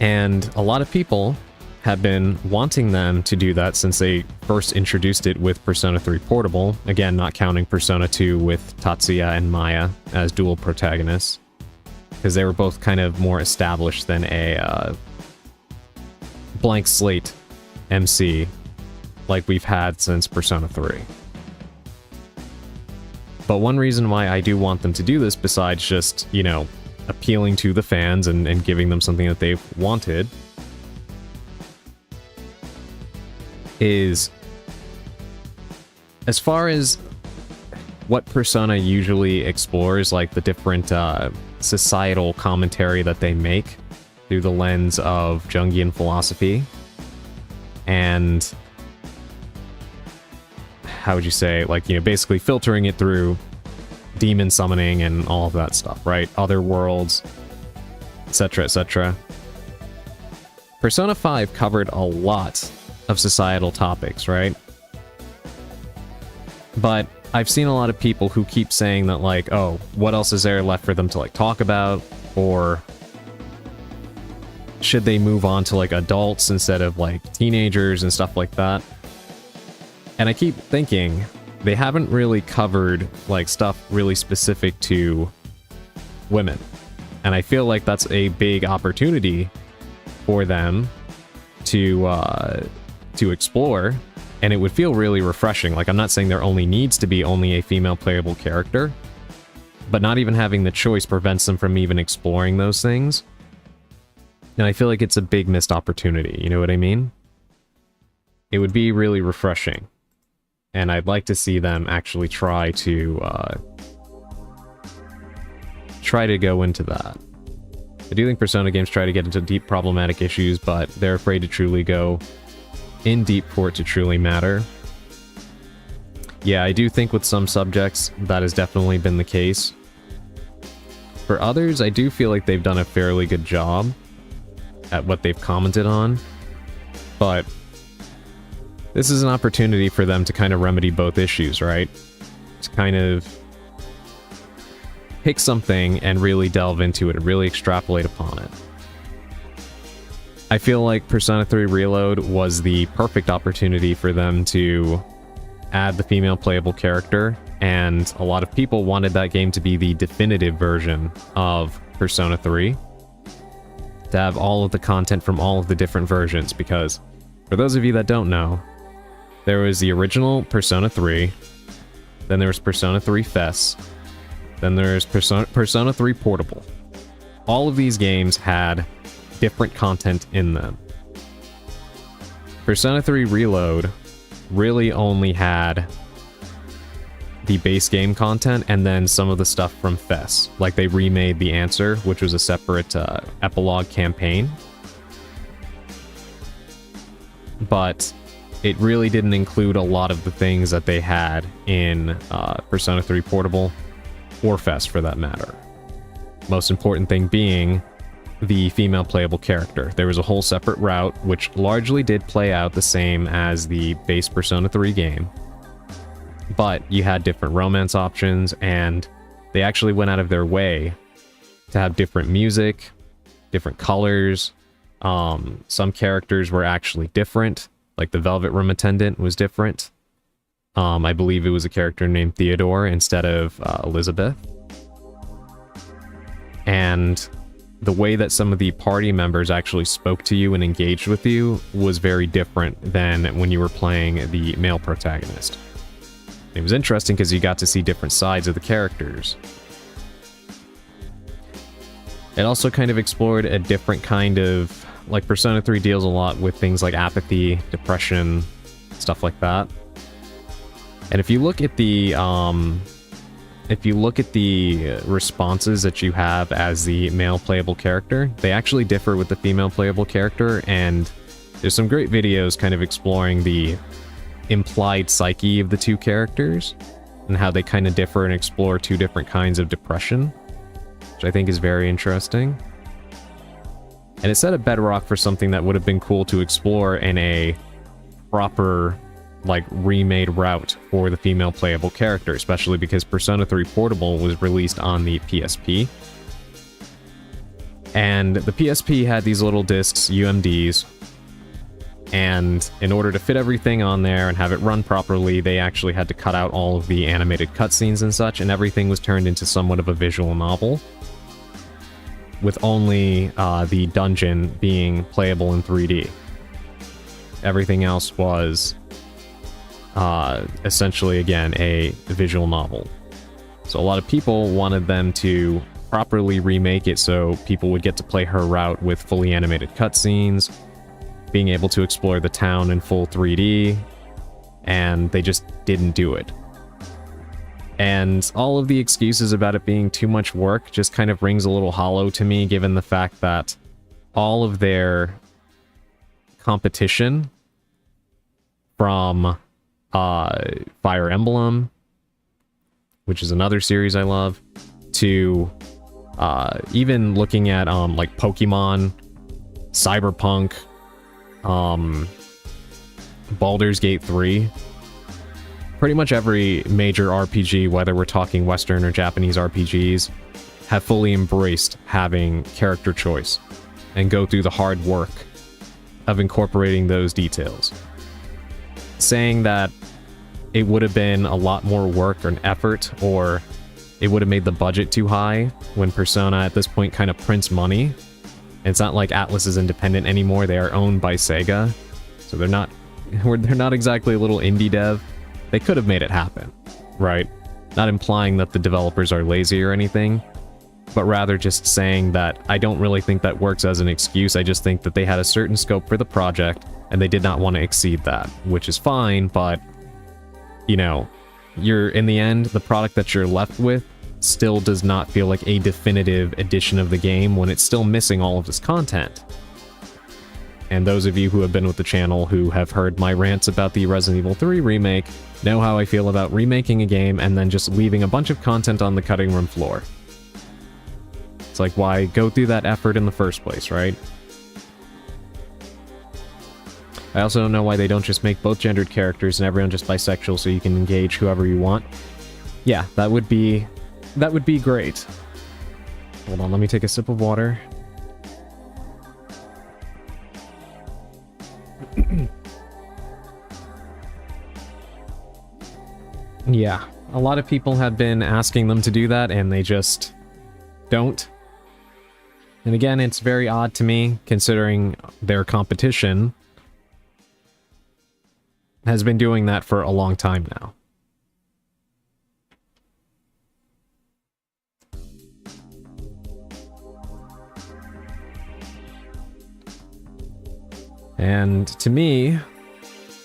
And a lot of people have been wanting them to do that since they first introduced it with Persona 3 Portable, again, not counting Persona 2 with Tatsuya and Maya as dual protagonists, because they were both kind of more established than a blank slate MC like we've had since Persona 3. But one reason why I do want them to do this, besides just, you know, appealing to the fans and giving them something that they've wanted, is as far as what Persona usually explores, like the different societal commentary that they make through the lens of Jungian philosophy, and how would you say, like, you know, basically filtering it through demon summoning and all of that stuff, right? Other worlds, etc., etc. Persona 5 covered a lot of societal topics, right? But I've seen a lot of people who keep saying that, like, oh, what else is there left for them to, like, talk about? Or should they move on to, like, adults instead of, like, teenagers and stuff like that? And I keep thinking they haven't really covered, like, stuff really specific to women. And I feel like that's a big opportunity for them to explore, and it would feel really refreshing. Like, I'm not saying there only needs to be only a female playable character, but not even having the choice prevents them from even exploring those things. And I feel like it's a big missed opportunity, you know what I mean? It would be really refreshing. And I'd like to see them actually try to go into that. I do think Persona games try to get into deep problematic issues, but they're afraid to truly go in deep for it to truly matter. Yeah, I do think with some subjects that has definitely been the case. For others, I do feel like they've done a fairly good job at what they've commented on, but this is an opportunity for them to kind of remedy both issues, right? To kind of pick something and really delve into it and really extrapolate upon it. I feel like Persona 3 Reload was the perfect opportunity for them to add the female playable character, and a lot of people wanted that game to be the definitive version of Persona 3. To have all of the content from all of the different versions, because for those of you that don't know, there was the original Persona 3, then there was Persona 3 FES, then there's Persona 3 Portable. All of these games had different content in them. Persona 3 Reload really only had the base game content and then some of the stuff from FES. Like they remade The Answer, which was a separate epilogue campaign. But it really didn't include a lot of the things that they had in Persona 3 Portable, or FES for that matter. Most important thing being the female playable character. There was a whole separate route, which largely did play out the same as the base Persona 3 game. But you had different romance options, and they actually went out of their way to have different music, different colors. Some characters were actually different, like the Velvet Room Attendant was different. I believe it was a character named Theodore instead of Elizabeth. And the way that some of the party members actually spoke to you and engaged with you was very different than when you were playing the male protagonist. It was interesting because you got to see different sides of the characters. It also kind of explored a different kind of... Like, Persona 3 deals a lot with things like apathy, depression, stuff like that. And if you look at the... responses that you have as the male playable character, they actually differ with the female playable character, and there's some great videos kind of exploring the implied psyche of the two characters and how they kind of differ and explore two different kinds of depression, which I think is very interesting. And it set a bedrock for something that would have been cool to explore in a proper, like, remade route for the female playable character, especially because Persona 3 Portable was released on the PSP. And the PSP had these little discs, UMDs, and in order to fit everything on there and have it run properly, they actually had to cut out all of the animated cutscenes and such, and everything was turned into somewhat of a visual novel, with only the dungeon being playable in 3D. Everything else was essentially, again, a visual novel. So a lot of people wanted them to properly remake it so people would get to play her route with fully animated cutscenes, being able to explore the town in full 3D, and they just didn't do it. And all of the excuses about it being too much work just kind of rings a little hollow to me, given the fact that all of their competition from Fire Emblem, which is another series I love, to even looking at like Pokemon, Cyberpunk, Baldur's Gate 3, pretty much every major RPG, whether we're talking Western or Japanese RPGs, have fully embraced having character choice and go through the hard work of incorporating those details. Saying that it would have been a lot more work or an effort, or it would have made the budget too high when Persona at this point kind of prints money. It's not like Atlus is independent anymore, they are owned by Sega, so they're not exactly a little indie dev. They could have made it happen, right? Not implying that the developers are lazy or anything, but rather just saying that I don't really think that works as an excuse. I just think that they had a certain scope for the project, and they did not want to exceed that, which is fine, but, you know, in the end, the product that you're left with still does not feel like a definitive edition of the game when it's still missing all of this content. And those of you who have been with the channel who have heard my rants about the Resident Evil 3 remake know how I feel about remaking a game and then just leaving a bunch of content on the cutting room floor. It's like, why go through that effort in the first place, right? I also don't know why they don't just make both gendered characters and everyone just bisexual so you can engage whoever you want. Yeah, that would be great. Hold on, let me take a sip of water. Yeah, a lot of people have been asking them to do that, and they just don't. And again, it's very odd to me, considering their competition has been doing that for a long time now. And to me,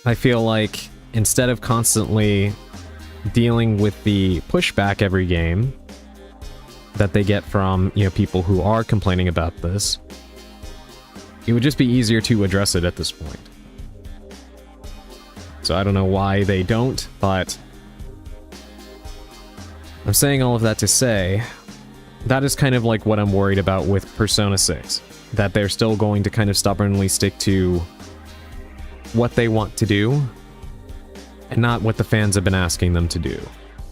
I feel like instead of constantly dealing with the pushback every game that they get from, people who are complaining about this, it would just be easier to address it at this point. So I don't know why they don't, but I'm saying all of that to say that is kind of like what I'm worried about with Persona 6. That they're still going to kind of stubbornly stick to what they want to do and not what the fans have been asking them to do,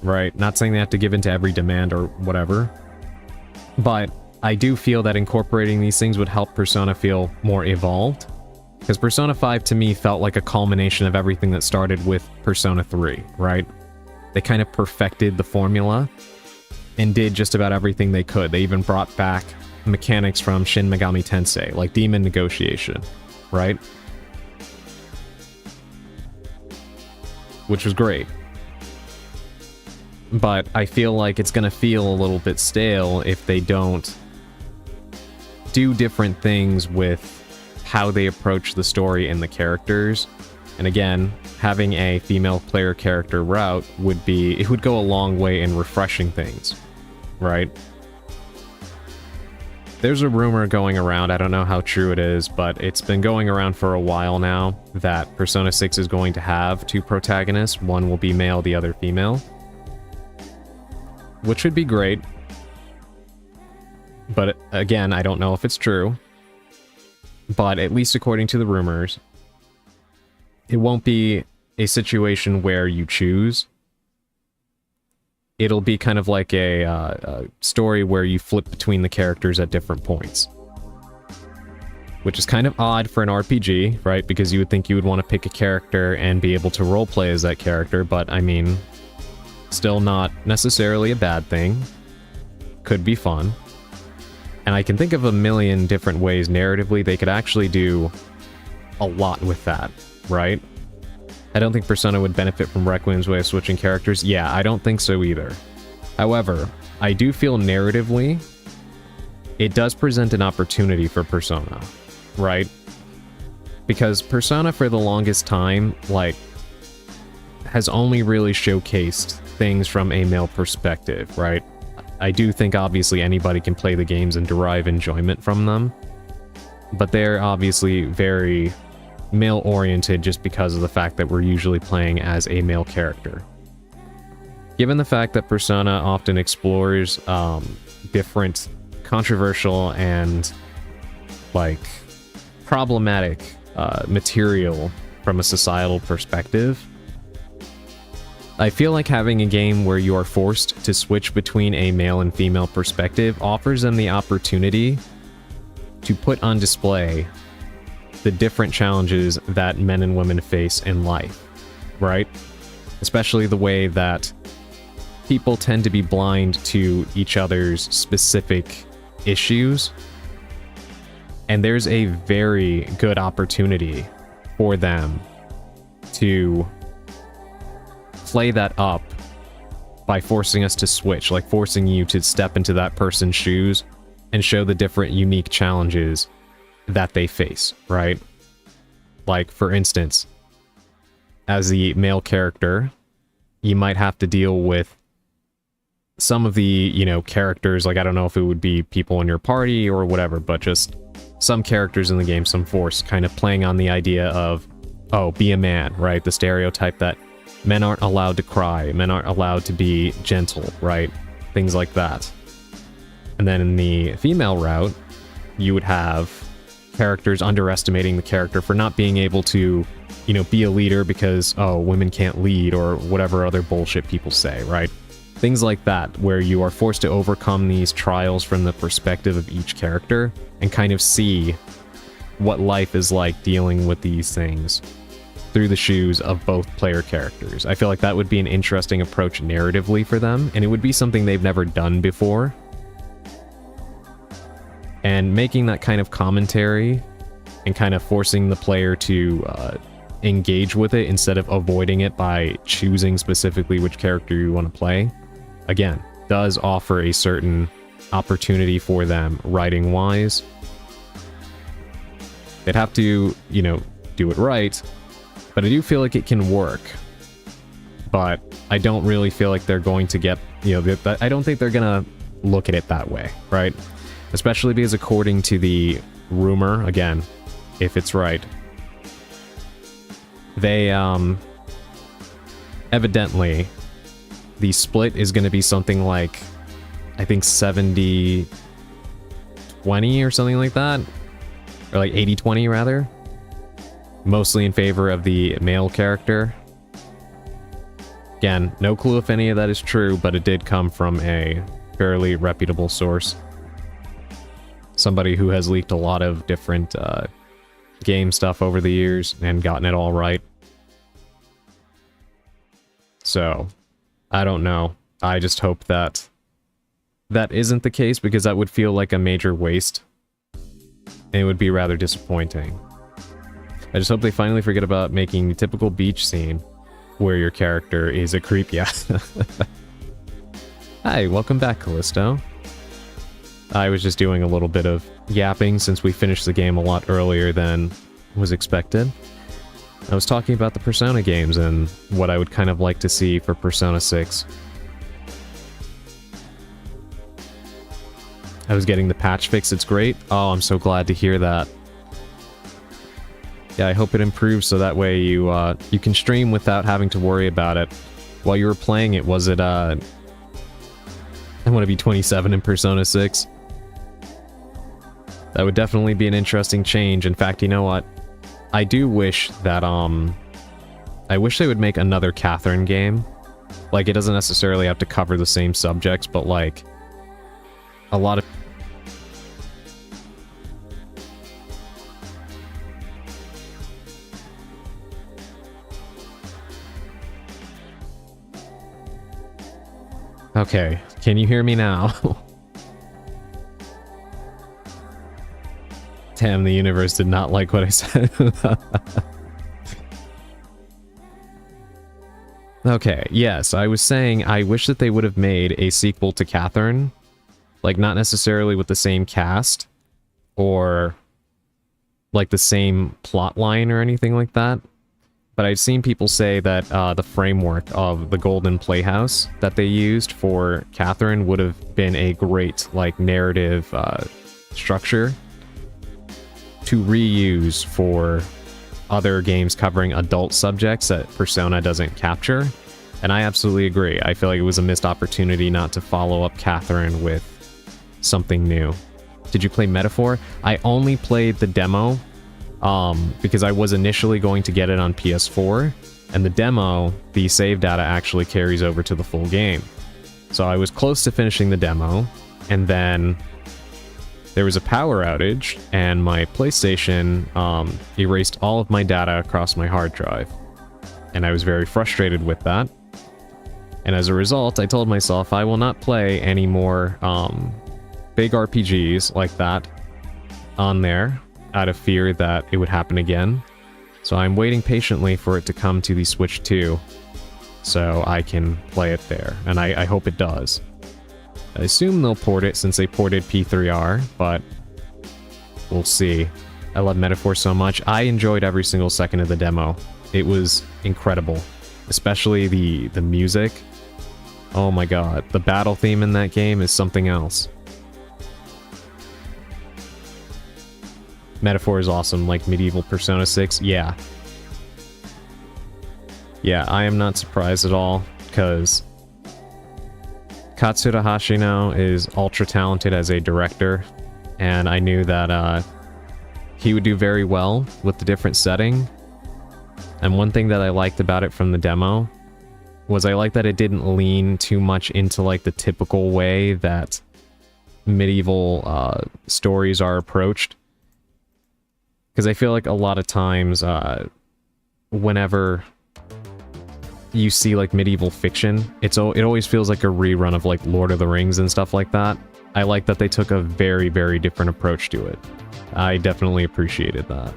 right? Not saying they have to give in to every demand or whatever, but I do feel that incorporating these things would help Persona feel more evolved, because Persona 5 to me felt like a culmination of everything that started with Persona 3, right? They kind of perfected the formula and did just about everything they could. They even brought back mechanics from Shin Megami Tensei, like demon negotiation, right? Which was great. But I feel like it's gonna feel a little bit stale if they don't do different things with how they approach the story and the characters. And again, having a female player character route would go a long way in refreshing things, right? There's a rumor going around, I don't know how true it is, but it's been going around for a while now that Persona 6 is going to have 2 protagonists. One will be male, the other female. Which would be great. But again, I don't know if it's true. But at least according to the rumors, it won't be a situation where you choose. It'll be kind of like a story where you flip between the characters at different points. Which is kind of odd for an RPG, right? Because you would think you would want to pick a character and be able to roleplay as that character, but I mean, still not necessarily a bad thing. Could be fun. And I can think of a million different ways narratively they could actually do a lot with that, right? I don't think Persona would benefit from Requiem's way of switching characters. Yeah, I don't think so either. However, I do feel narratively, it does present an opportunity for Persona, right? Because Persona for the longest time, has only really showcased things from a male perspective, right? I do think obviously anybody can play the games and derive enjoyment from them, but they're obviously very male-oriented just because of the fact that we're usually playing as a male character. Given the fact that Persona often explores different controversial and problematic material from a societal perspective, I feel like having a game where you are forced to switch between a male and female perspective offers them the opportunity to put on display the different challenges that men and women face in life, right? Especially the way that people tend to be blind to each other's specific issues. And there's a very good opportunity for them to play that up by forcing us to switch, like forcing you to step into that person's shoes and show the different unique challenges that they face, right? Like, for instance, as the male character, you might have to deal with some of the, characters, I don't know if it would be people in your party or whatever, but just some characters in the game, some force kind of playing on the idea of, oh, be a man, right? The stereotype that men aren't allowed to cry, men aren't allowed to be gentle, right? Things like that. And then in the female route, you would have characters underestimating the character for not being able to, be a leader because, oh, women can't lead, or whatever other bullshit people say, right? Things like that, where you are forced to overcome these trials from the perspective of each character and kind of see what life is like dealing with these things through the shoes of both player characters. I feel like that would be an interesting approach narratively for them, and it would be something they've never done before. And making that kind of commentary and kind of forcing the player to engage with it instead of avoiding it by choosing specifically which character you want to play, again, does offer a certain opportunity for them writing-wise. They'd have to, do it right, but I do feel like it can work. but I don't really feel like they're going to get, you know, I don't think they're gonna look at it that way, right? Especially because according to the rumor, again, if it's right, they, evidently, the split is gonna be something like, I think 70-20 or something like that, or like 80-20 rather, mostly in favor of the male character. Again, no clue if any of that is true, but it did come from a fairly reputable source. Somebody who has leaked a lot of different game stuff over the years and gotten it all right. So, I don't know. I just hope that that isn't the case, because that would feel like a major waste. And it would be rather disappointing. I just hope they finally forget about making the typical beach scene where your character is a creep. Yeah. Hi, welcome back, Callisto. I was just doing a little bit of yapping since we finished the game a lot earlier than was expected. I was talking about the Persona games and what I would kind of like to see for Persona 6. I was getting the patch fix, it's great. Oh, I'm so glad to hear that. Yeah, I hope it improves so that way you you can stream without having to worry about it. While you were playing it, was it I want to be 27 in Persona 6. That would definitely be an interesting change. In fact, you know what? I do wish that I wish they would make another Catherine game. Like, it doesn't necessarily have to cover the same subjects, but like a lot of Okay, can you hear me now? Damn, the universe did not like what I said. Okay, yes, I was saying I wish that they would have made a sequel to Catherine. Like, not necessarily with the same cast, or like the same plot line or anything like that. But I've seen people say that the framework of the Golden Playhouse that they used for Catherine would have been a great, like, narrative structure to reuse for other games covering adult subjects that Persona doesn't capture. And I absolutely agree. I feel like it was a missed opportunity not to follow up Catherine with something new. Did you play Metaphor? I only played the demo. Because I was initially going to get it on PS4, and the demo, the save data actually carries over to the full game. So I was close to finishing the demo, and then there was a power outage, and my PlayStation erased all of my data across my hard drive. And I was very frustrated with that. And as a result, I told myself I will not play any more big RPGs like that on there, out of fear that it would happen again. So I'm waiting patiently for it to come to the Switch 2 so I can play it there, and I hope it does. I assume they'll port it since they ported P3R, but we'll see. I love Metaphor so much. I enjoyed every single second of the demo. It was incredible, especially the music. Oh my god, the battle theme in that game is something else. Metaphor is awesome, like medieval Persona 6. Yeah, I am not surprised at all, because Katsuda Hashino is ultra talented as a director, and I knew that he would do very well with the different setting. And one thing that I liked about it from the demo was I liked that it didn't lean too much into like the typical way that medieval stories are approached. Because I feel like a lot of times, whenever you see like medieval fiction, it always feels like a rerun of like Lord of the Rings and stuff like that. I like that they took a very, very different approach to it. I definitely appreciated that.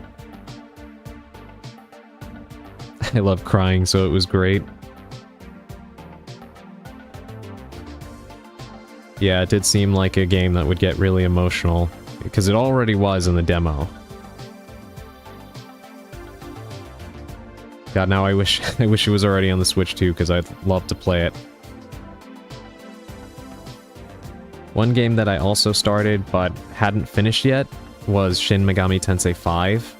I love crying, so it was great. Yeah, it did seem like a game that would get really emotional, because it already was in the demo. God, now I wish it was already on the Switch too, because I'd love to play it. One game that I also started but hadn't finished yet was Shin Megami Tensei 5.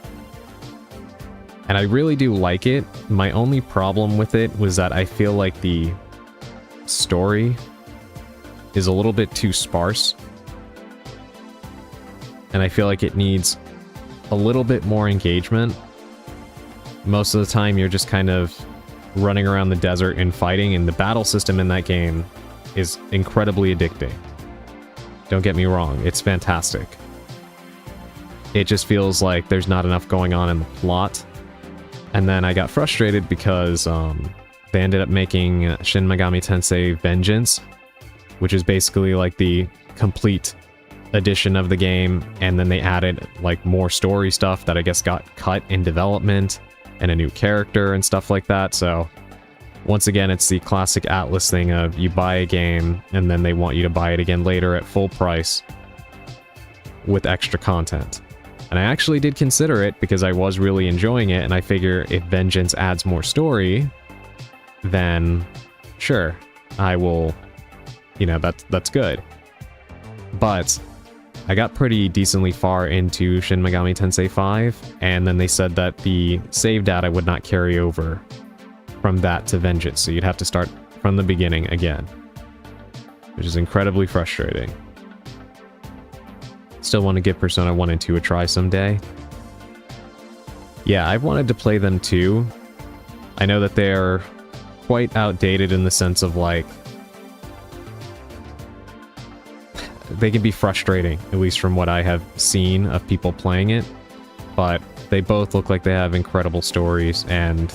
And I really do like it. My only problem with it was that I feel like the story is a little bit too sparse. And I feel like it needs a little bit more engagement. Most of the time you're just kind of running around the desert and fighting, and the battle system in that game is incredibly addicting. Don't get me wrong, it's fantastic. It just feels like there's not enough going on in the plot. And then I got frustrated because they ended up making Shin Megami Tensei Vengeance, which is basically like the complete edition of the game, and then they added like more story stuff that I guess got cut in development, and a new character and stuff like that. So once again, it's the classic Atlus thing of you buy a game and then they want you to buy it again later at full price with extra content. And I actually did consider it because I was really enjoying it, and I figure if Vengeance adds more story, then sure, I will, you know, that's good. But I got pretty decently far into Shin Megami Tensei 5, and then they said that the save data would not carry over from that to Vengeance, so you'd have to start from the beginning again, which is incredibly frustrating. Still want to give Persona 1 and 2 a try someday. Yeah, I've wanted to play them too. I know that they're quite outdated in the sense of like, they can be frustrating, at least from what I have seen of people playing it, but they both look like they have incredible stories, and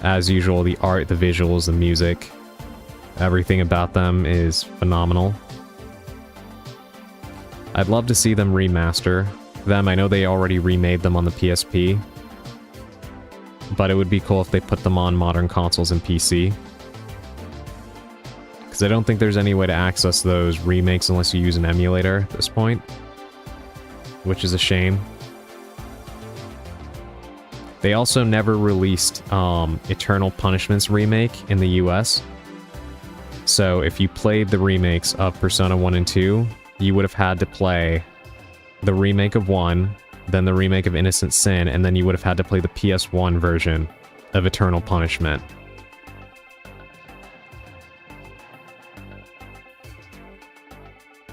as usual, the art, the visuals, the music, everything about them is phenomenal. I'd love to see them remaster them. I know they already remade them on the PSP, but it would be cool if they put them on modern consoles and PC. Because I don't think there's any way to access those remakes unless you use an emulator at this point, which is a shame. They also never released Eternal Punishment's remake in the US. So if you played the remakes of Persona 1 and 2, you would have had to play the remake of 1, then the remake of Innocent Sin, and then you would have had to play the PS1 version of Eternal Punishment.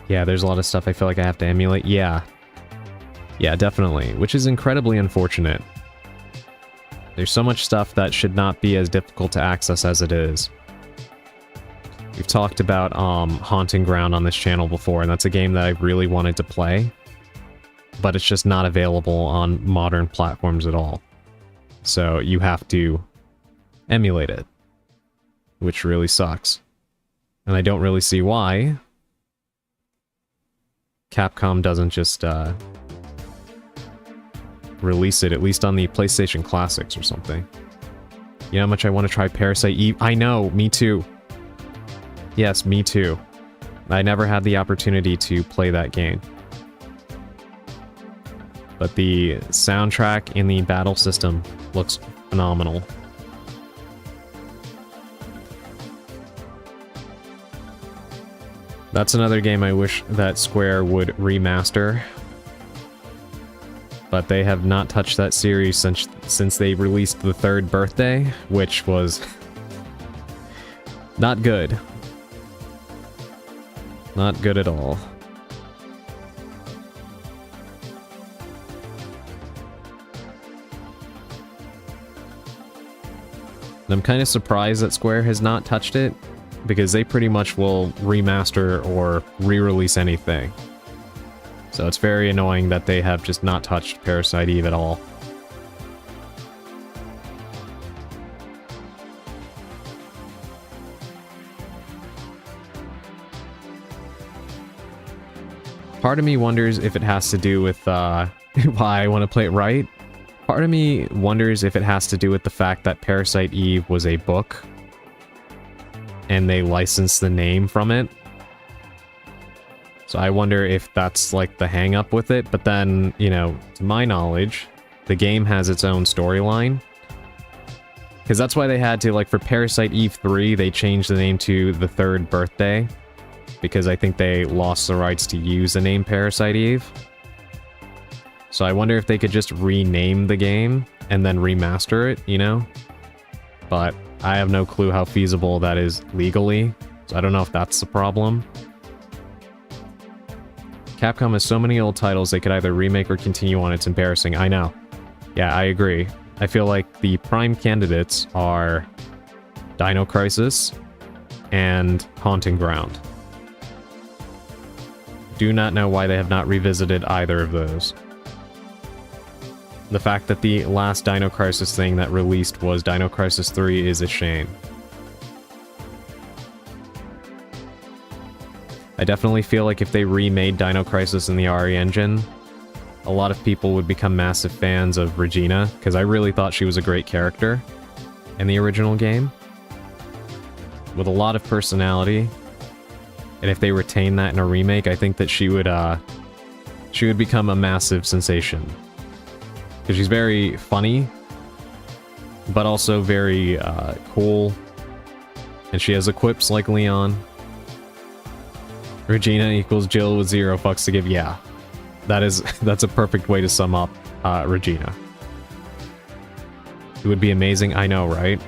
Yeah, there's a lot of stuff I feel like I have to emulate. Yeah, definitely, which is incredibly unfortunate. There's so much stuff that should not be as difficult to access as it is. We've talked about Haunting Ground on this channel before, and that's a game that I really wanted to play, but it's just not available on modern platforms at all. So you have to emulate it, which really sucks. And I don't really see why Capcom doesn't just release it, at least on the PlayStation Classics or something. You know how much I want to try Parasite Eve? I know, me too. Yes, me too. I never had the opportunity to play that game. But the soundtrack in the battle system looks phenomenal. That's another game I wish that Square would remaster. But they have not touched that series since they released the third birthday, which was not good. Not good at all. And I'm kind of surprised that Square has not touched it, because they pretty much will remaster or re-release anything. So it's very annoying that they have just not touched Parasite Eve at all. Part of me wonders if it has to do with why I want to play it right. Part of me wonders if it has to do with the fact that Parasite Eve was a book and they licensed the name from it. So I wonder if that's like the hang up with it. But then, you know, to my knowledge, the game has its own storyline. Because that's why they had to, like, for Parasite Eve 3, they changed the name to The Third Birthday. Because I think they lost the rights to use the name Parasite Eve. So I wonder if they could just rename the game and then remaster it, you know? But I have no clue how feasible that is legally. So I don't know if that's the problem. Capcom has so many old titles they could either remake or continue on. It's embarrassing. I know. Yeah, I agree. I feel like the prime candidates are Dino Crisis and Haunting Ground. Do not know why they have not revisited either of those. The fact that the last Dino Crisis thing that released was Dino Crisis 3 is a shame. I definitely feel like if they remade Dino Crisis in the RE engine, a lot of people would become massive fans of Regina, because I really thought she was a great character in the original game. With a lot of personality. And if they retain that in a remake, I think that she would become a massive sensation. Because she's very funny, but also very cool. And she has the quips like Leon. Regina equals Jill with 0 fucks to give. Yeah. That's a perfect way to sum up Regina. It would be amazing. I know, right?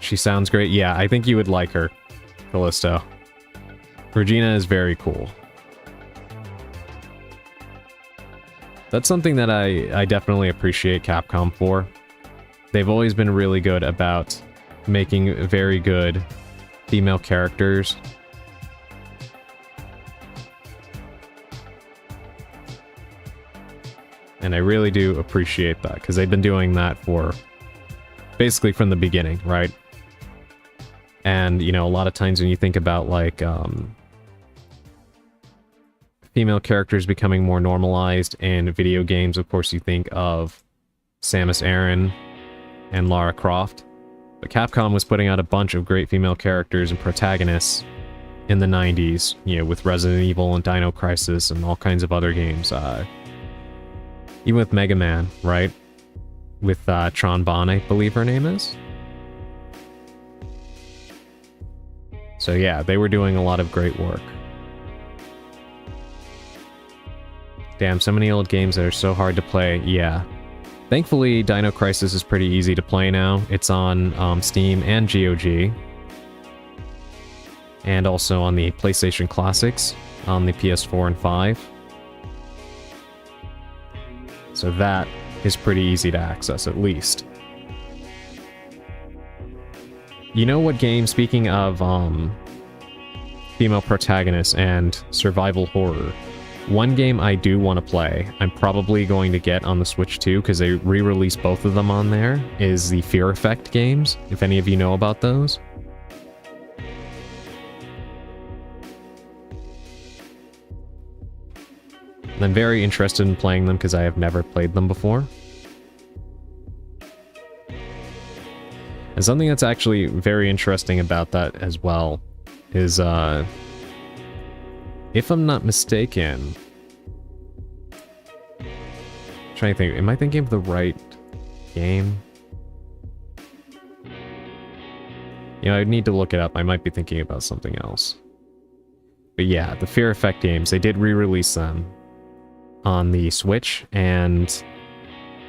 She sounds great. Yeah, I think you would like her, Callisto. Regina is very cool. That's something that I definitely appreciate Capcom for. They've always been really good about making very good female characters. And I really do appreciate that, because they've been doing that for basically from the beginning, right? And, you know, a lot of times when you think about, like, female characters becoming more normalized in video games, of course you think of Samus Aran and Lara Croft. But Capcom was putting out a bunch of great female characters and protagonists in the 90s, you know, with Resident Evil and Dino Crisis and all kinds of other games. Even with Mega Man, right? With Tron Bonne, I believe her name is. So yeah, they were doing a lot of great work. Damn, so many old games that are so hard to play. Yeah. Thankfully, Dino Crisis is pretty easy to play now. It's on Steam and GOG. And also on the PlayStation Classics on the PS4 and 5. So that is pretty easy to access, at least. You know what game, speaking of female protagonists and survival horror, one game I do want to play, I'm probably going to get on the Switch too, because they re-released both of them on there, is the Fear Effect games, if any of you know about those. I'm very interested in playing them because I have never played them before. And something that's actually very interesting about that as well is, if I'm not mistaken... I'm trying to think, am I thinking of the right game? You know, I'd need to look it up. I might be thinking about something else. But yeah, the Fear Effect games, they did re-release them on the Switch, and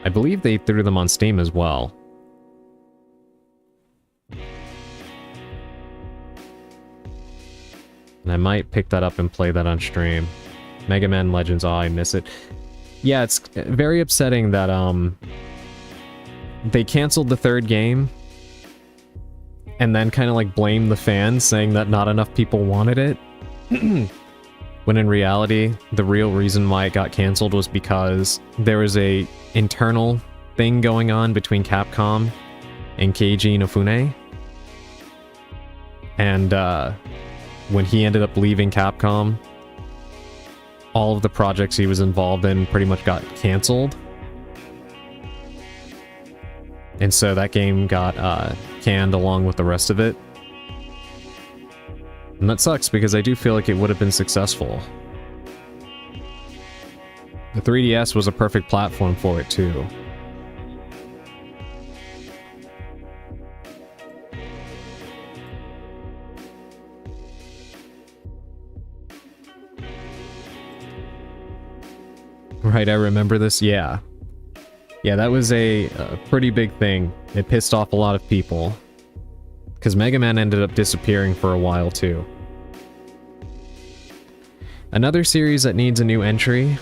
I believe they threw them on Steam as well. And I might pick that up and play that on stream. Mega Man Legends, oh, I miss it. Yeah, it's very upsetting that they canceled the third game and then kind of like blamed the fans, saying that not enough people wanted it. When in reality, the real reason why it got canceled was because there was a internal thing going on between Capcom and Keiji Inafune. And when he ended up leaving Capcom, all of the projects he was involved in pretty much got canceled. And so that game got canned along with the rest of it. And that sucks, because I do feel like it would have been successful. The 3DS was a perfect platform for it, too. Right, I remember this. Yeah. Yeah, that was a pretty big thing. It pissed off a lot of people. Because Mega Man ended up disappearing for a while, too. Another series that needs a new entry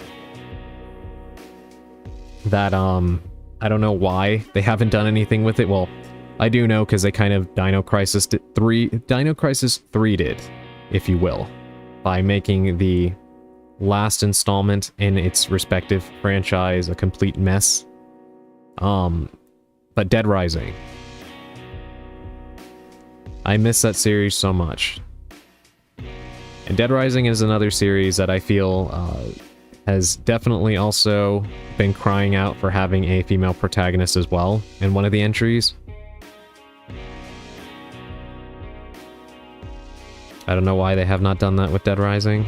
that, I don't know why they haven't done anything with it. Well, I do know because they kind of Dino Crisis 3'd it, if you will, by making the last installment in its respective franchise a complete mess. But Dead Rising. I miss that series so much. And Dead Rising is another series that I feel has definitely also been crying out for having a female protagonist as well in one of the entries. I don't know why they have not done that with Dead Rising.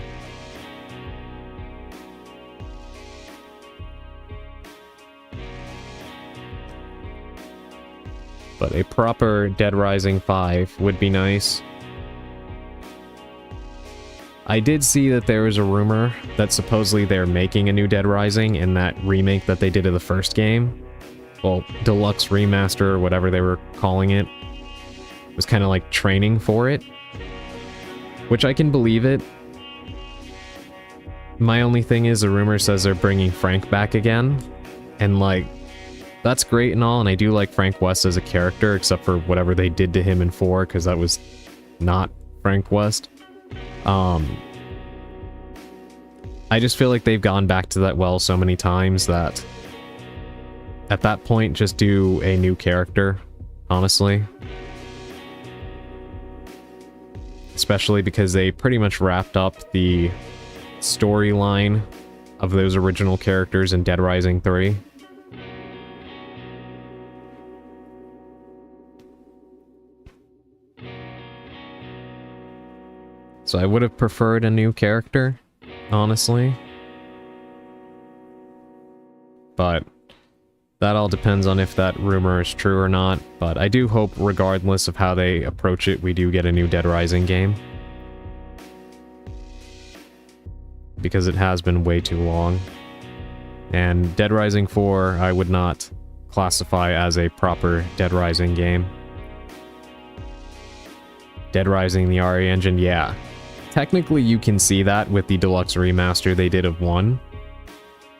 But a proper Dead Rising 5 would be nice. I did see that there was a rumor that supposedly they're making a new Dead Rising in that remake that they did of the first game. Well, Deluxe Remaster or whatever they were calling it. It was kind of like training for it. Which I can believe it. My only thing is the rumor says they're bringing Frank back again. And like, that's great and all, and I do like Frank West as a character, except for whatever they did to him in 4, because that was not Frank West. I just feel like they've gone back to that well so many times that at that point, just do a new character, honestly. Especially because they pretty much wrapped up the storyline of those original characters in Dead Rising 3. So I would have preferred a new character, honestly. But that all depends on if that rumor is true or not. But I do hope, regardless of how they approach it, we do get a new Dead Rising game. Because it has been way too long. And Dead Rising 4, I would not classify as a proper Dead Rising game. Dead Rising, the RE engine, yeah. Technically, you can see that with the Deluxe Remaster they did of 1.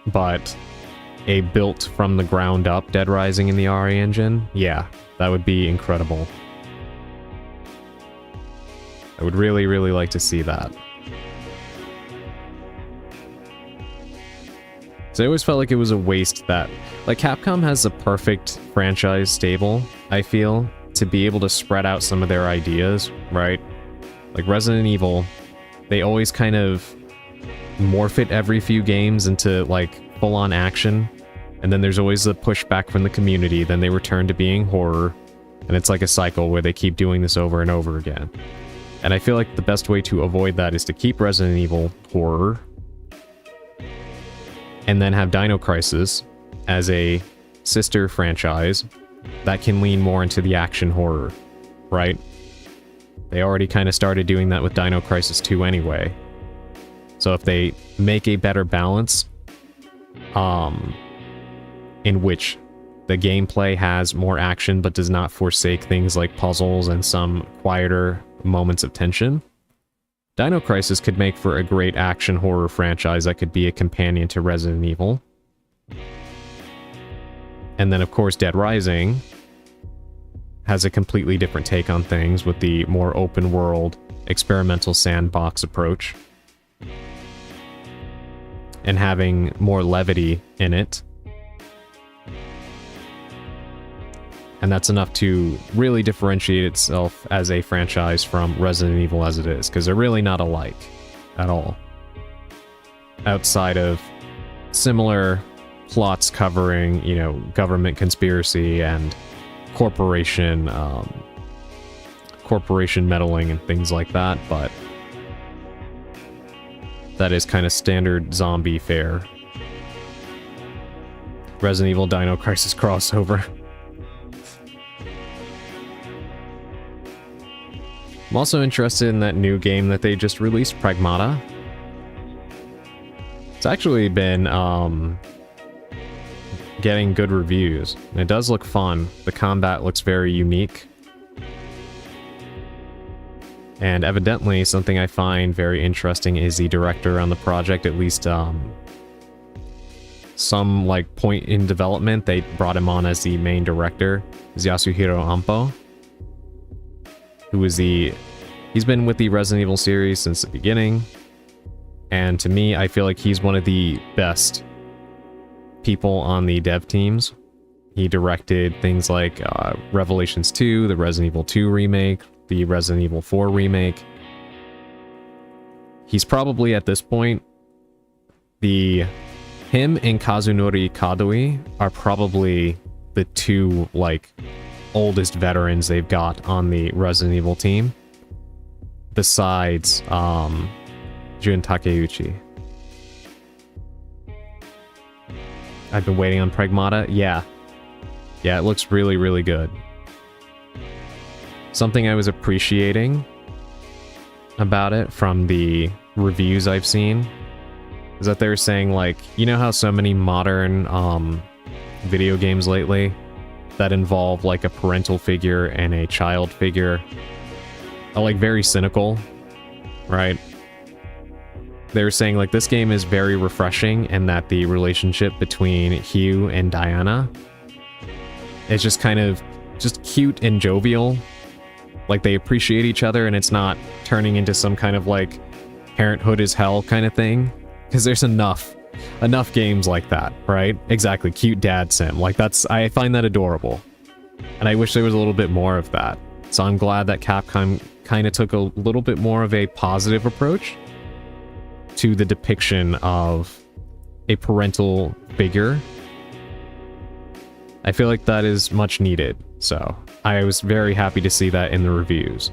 But a built from the ground up Dead Rising in the RE engine, yeah, that would be incredible. I would really, really like to see that. So I always felt like it was a waste that... Like, Capcom has the perfect franchise stable, I feel, to be able to spread out some of their ideas, right? Like Resident Evil, they always kind of morph it every few games into, like, full-on action. And then there's always the pushback from the community, then they return to being horror. And it's like a cycle where they keep doing this over and over again. And I feel like the best way to avoid that is to keep Resident Evil horror, and then have Dino Crisis as a sister franchise that can lean more into the action horror, right? They already kind of started doing that with Dino Crisis 2 anyway. So if they make a better balance, in which the gameplay has more action but does not forsake things like puzzles and some quieter moments of tension, Dino Crisis could make for a great action horror franchise that could be a companion to Resident Evil. And then, of course, Dead Rising has a completely different take on things with the more open world, experimental sandbox approach. And having more levity in it. And that's enough to really differentiate itself as a franchise from Resident Evil as it is, because they're really not alike at all. Outside of similar plots covering, you know, government conspiracy and corporation meddling and things like that, but that is kind of standard zombie fare. Resident Evil Dino Crisis crossover. I'm also interested in that new game that they just released, Pragmata. It's actually been getting good reviews. And it does look fun. The combat looks very unique. And evidently, something I find very interesting is the director on the project, at least some like point in development, they brought him on as the main director, is Yasuhiro Ampo, who is he's been with the Resident Evil series since the beginning. And to me, I feel like he's one of the best people on the dev teams. He directed things like Revelations 2, the Resident Evil 2 remake, the Resident Evil 4 remake. He's probably, at this point, him and Kazunori Kadoi are probably the two, like, oldest veterans they've got on the Resident Evil team. Besides, Jun Takeuchi. I've been waiting on Pragmata. Yeah, it looks really, really good. Something I was appreciating about it from the reviews I've seen is that they're saying, like, you know how so many modern video games lately that involve like a parental figure and a child figure are like very cynical, right? They were saying like this game is very refreshing and that the relationship between Hugh and Diana is just kind of just cute and jovial. Like they appreciate each other and it's not turning into some kind of like parenthood is hell kind of thing. Because there's enough games like that, right? Exactly, cute dad sim. Like I find that adorable. And I wish there was a little bit more of that. So I'm glad that Capcom kind of took a little bit more of a positive approach to the depiction of a parental figure. I feel like that is much needed, so I was very happy to see that in the reviews.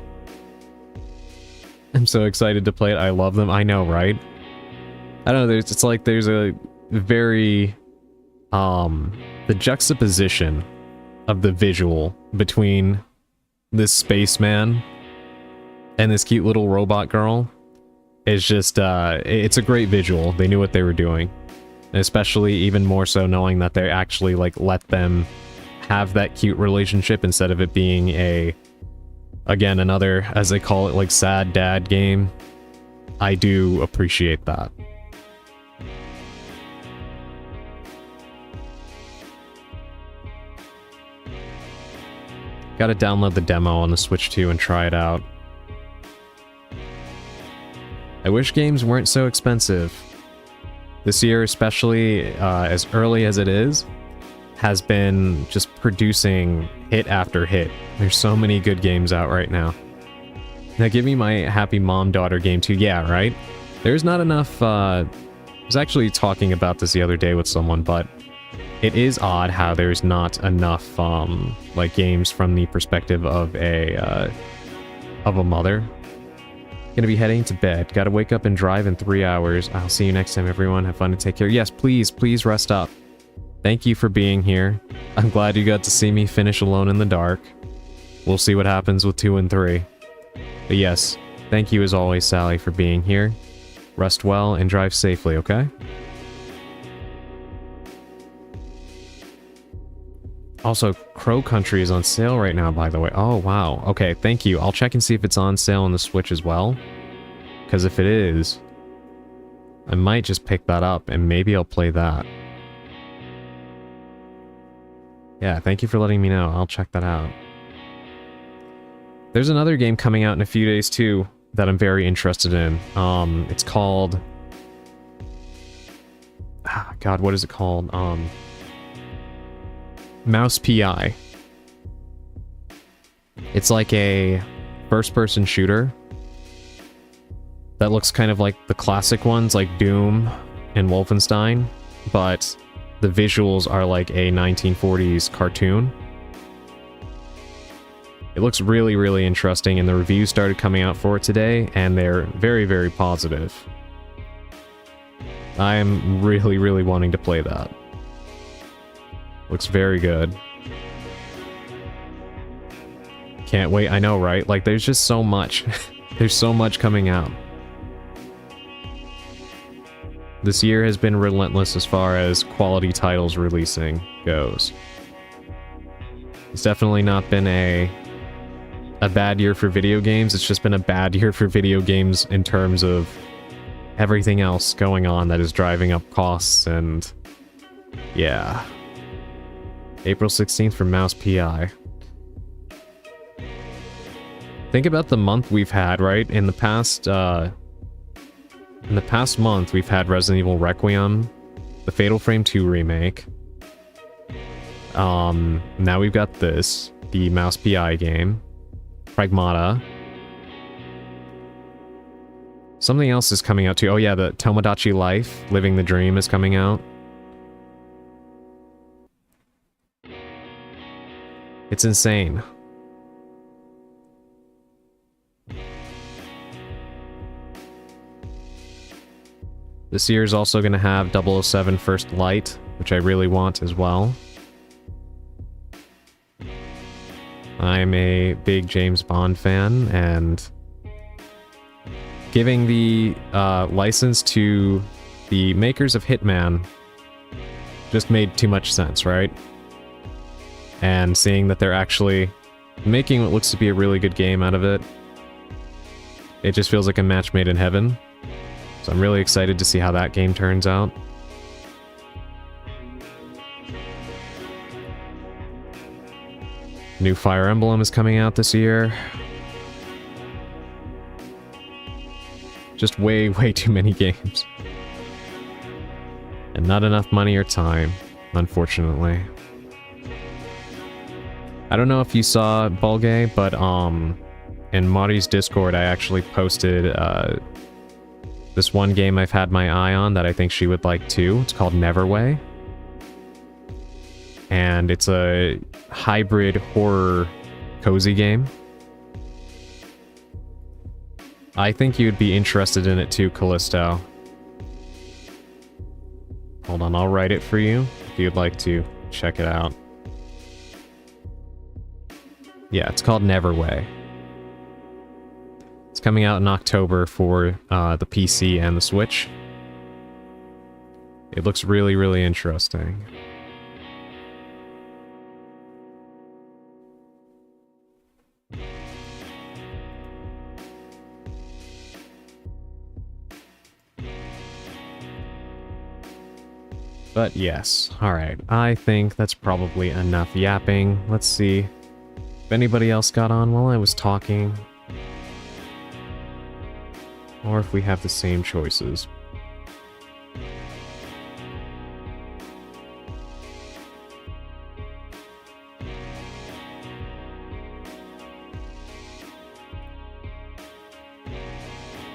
I'm so excited to play it. I love them. I know, right? I don't know, it's like there's a very the juxtaposition of the visual between this spaceman and this cute little robot girl is just it's a great visual. They knew what they were doing. And especially even more so knowing that they actually like let them have that cute relationship instead of it being again, another, as they call it, like sad dad game. I do appreciate that. Gotta download the demo on the Switch 2 and try it out. I wish games weren't so expensive. This year, especially as early as it is, has been just producing hit after hit. There's so many good games out right now. Now give me my happy mom-daughter game too. Yeah, right? There's not enough... I was actually talking about this the other day with someone, but it is odd how there's not enough like games from the perspective of a mother. Gonna be heading to bed. Gotta wake up and drive in 3 hours. I'll see you next time, everyone. Have fun and take care. Yes, please rest up. Thank you for being here. I'm glad you got to see me finish Alone in the Dark. We'll see what happens with 2 and 3. But yes, thank you as always, Sally, for being here. Rest well and drive safely, okay? Also, Crow Country is on sale right now, by the way. Oh, wow. Okay, thank you. I'll check and see if it's on sale on the Switch as well. Because if it is, I might just pick that up and maybe I'll play that. Yeah, thank you for letting me know. I'll check that out. There's another game coming out in a few days too that I'm very interested in. It's called... God, what is it called? Mouse PI. It's like a first-person shooter that looks kind of like the classic ones, like Doom and Wolfenstein, but the visuals are like a 1940s cartoon. It looks really, really interesting, and the reviews started coming out for it today, and they're very, very positive. I am really, really wanting to play that. Looks very good. Can't wait. I know, right? Like, there's just so much. There's so much coming out. This year has been relentless as far as quality titles releasing goes. It's definitely not been a bad year for video games. It's just been a bad year for video games in terms of everything else going on that is driving up costs and... yeah. April 16th for Mouse PI. Think about the month we've had, right? In the past month, we've had Resident Evil Requiem, the Fatal Frame 2 remake. Now we've got this, the Mouse PI game, Pragmata. Something else is coming out too. Oh yeah, the Tomodachi Life, Living the Dream is coming out. It's insane. This year is also going to have 007 First Light, which I really want as well. I'm a big James Bond fan, and giving the license to the makers of Hitman just made too much sense, right? And seeing that they're actually making what looks to be a really good game out of it, it just feels like a match made in heaven. So I'm really excited to see how that game turns out. New Fire Emblem is coming out this year. Just way too many games. And not enough money or time, unfortunately. I don't know if you saw Bulgay, but in Mari's Discord I actually posted this one game I've had my eye on that I think she would like too. It's called Neverway. And it's a hybrid horror cozy game. I think you'd be interested in it too, Callisto. Hold on, I'll write it for you if you'd like to check it out. Yeah, it's called Neverway. It's coming out in October for the PC and the Switch. It looks really interesting. But yes, alright, I think that's probably enough yapping. Let's see if anybody else got on while I was talking. Or if we have the same choices.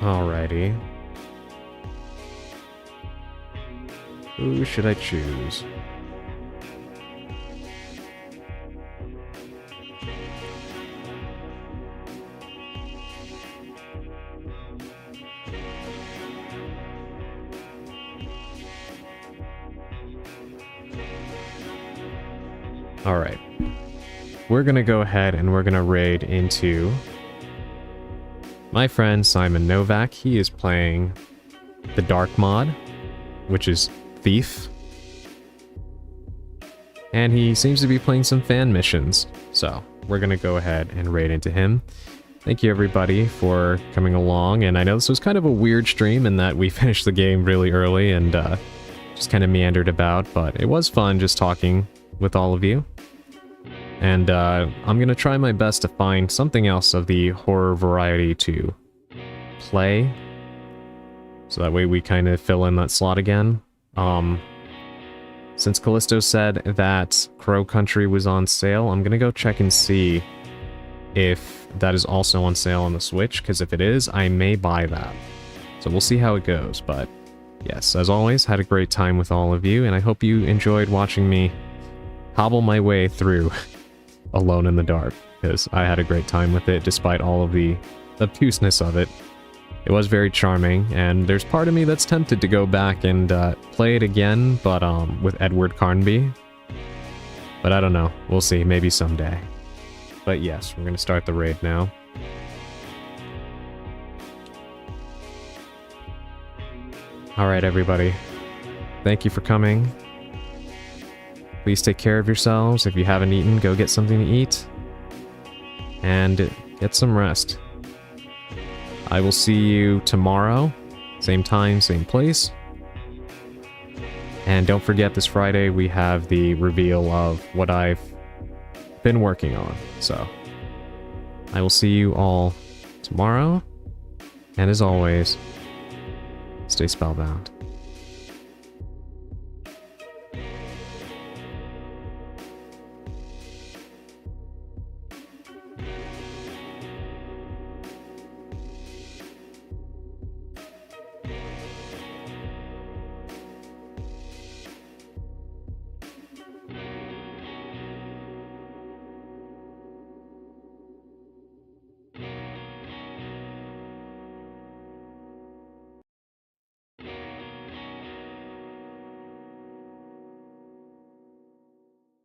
Alrighty. Who should I choose? Alright. We're gonna go ahead and we're gonna raid into my friend Simon Novak. He is playing the Dark mod, which is Thief. And he seems to be playing some fan missions. So, we're gonna go ahead and raid into him. Thank you everybody for coming along, and I know this was kind of a weird stream in that we finished the game really early and just kind of meandered about, but it was fun just talking with all of you. And I'm gonna try my best to find something else of the horror variety to play, so that way we kind of fill in that slot again. Since Callisto said that Crow Country was on sale, I'm gonna go check and see if that is also on sale on the Switch, because if it is, I may buy that. So we'll see how it goes, but yes, as always, had a great time with all of you, and I hope you enjoyed watching me hobble my way through Alone in the Dark, because I had a great time with it despite all of the obtuseness of it. It was very charming, and there's part of me that's tempted to go back and play it again, but with Edward Carnby. But I don't know. We'll see. Maybe someday. But yes, we're going to start the raid now. Alright, everybody. Thank you for coming. Please take care of yourselves. If you haven't eaten, go get something to eat. And get some rest. I will see you tomorrow. Same time, same place. And don't forget, this Friday we have the reveal of what I've been working on. So, I will see you all tomorrow. And as always, stay spellbound.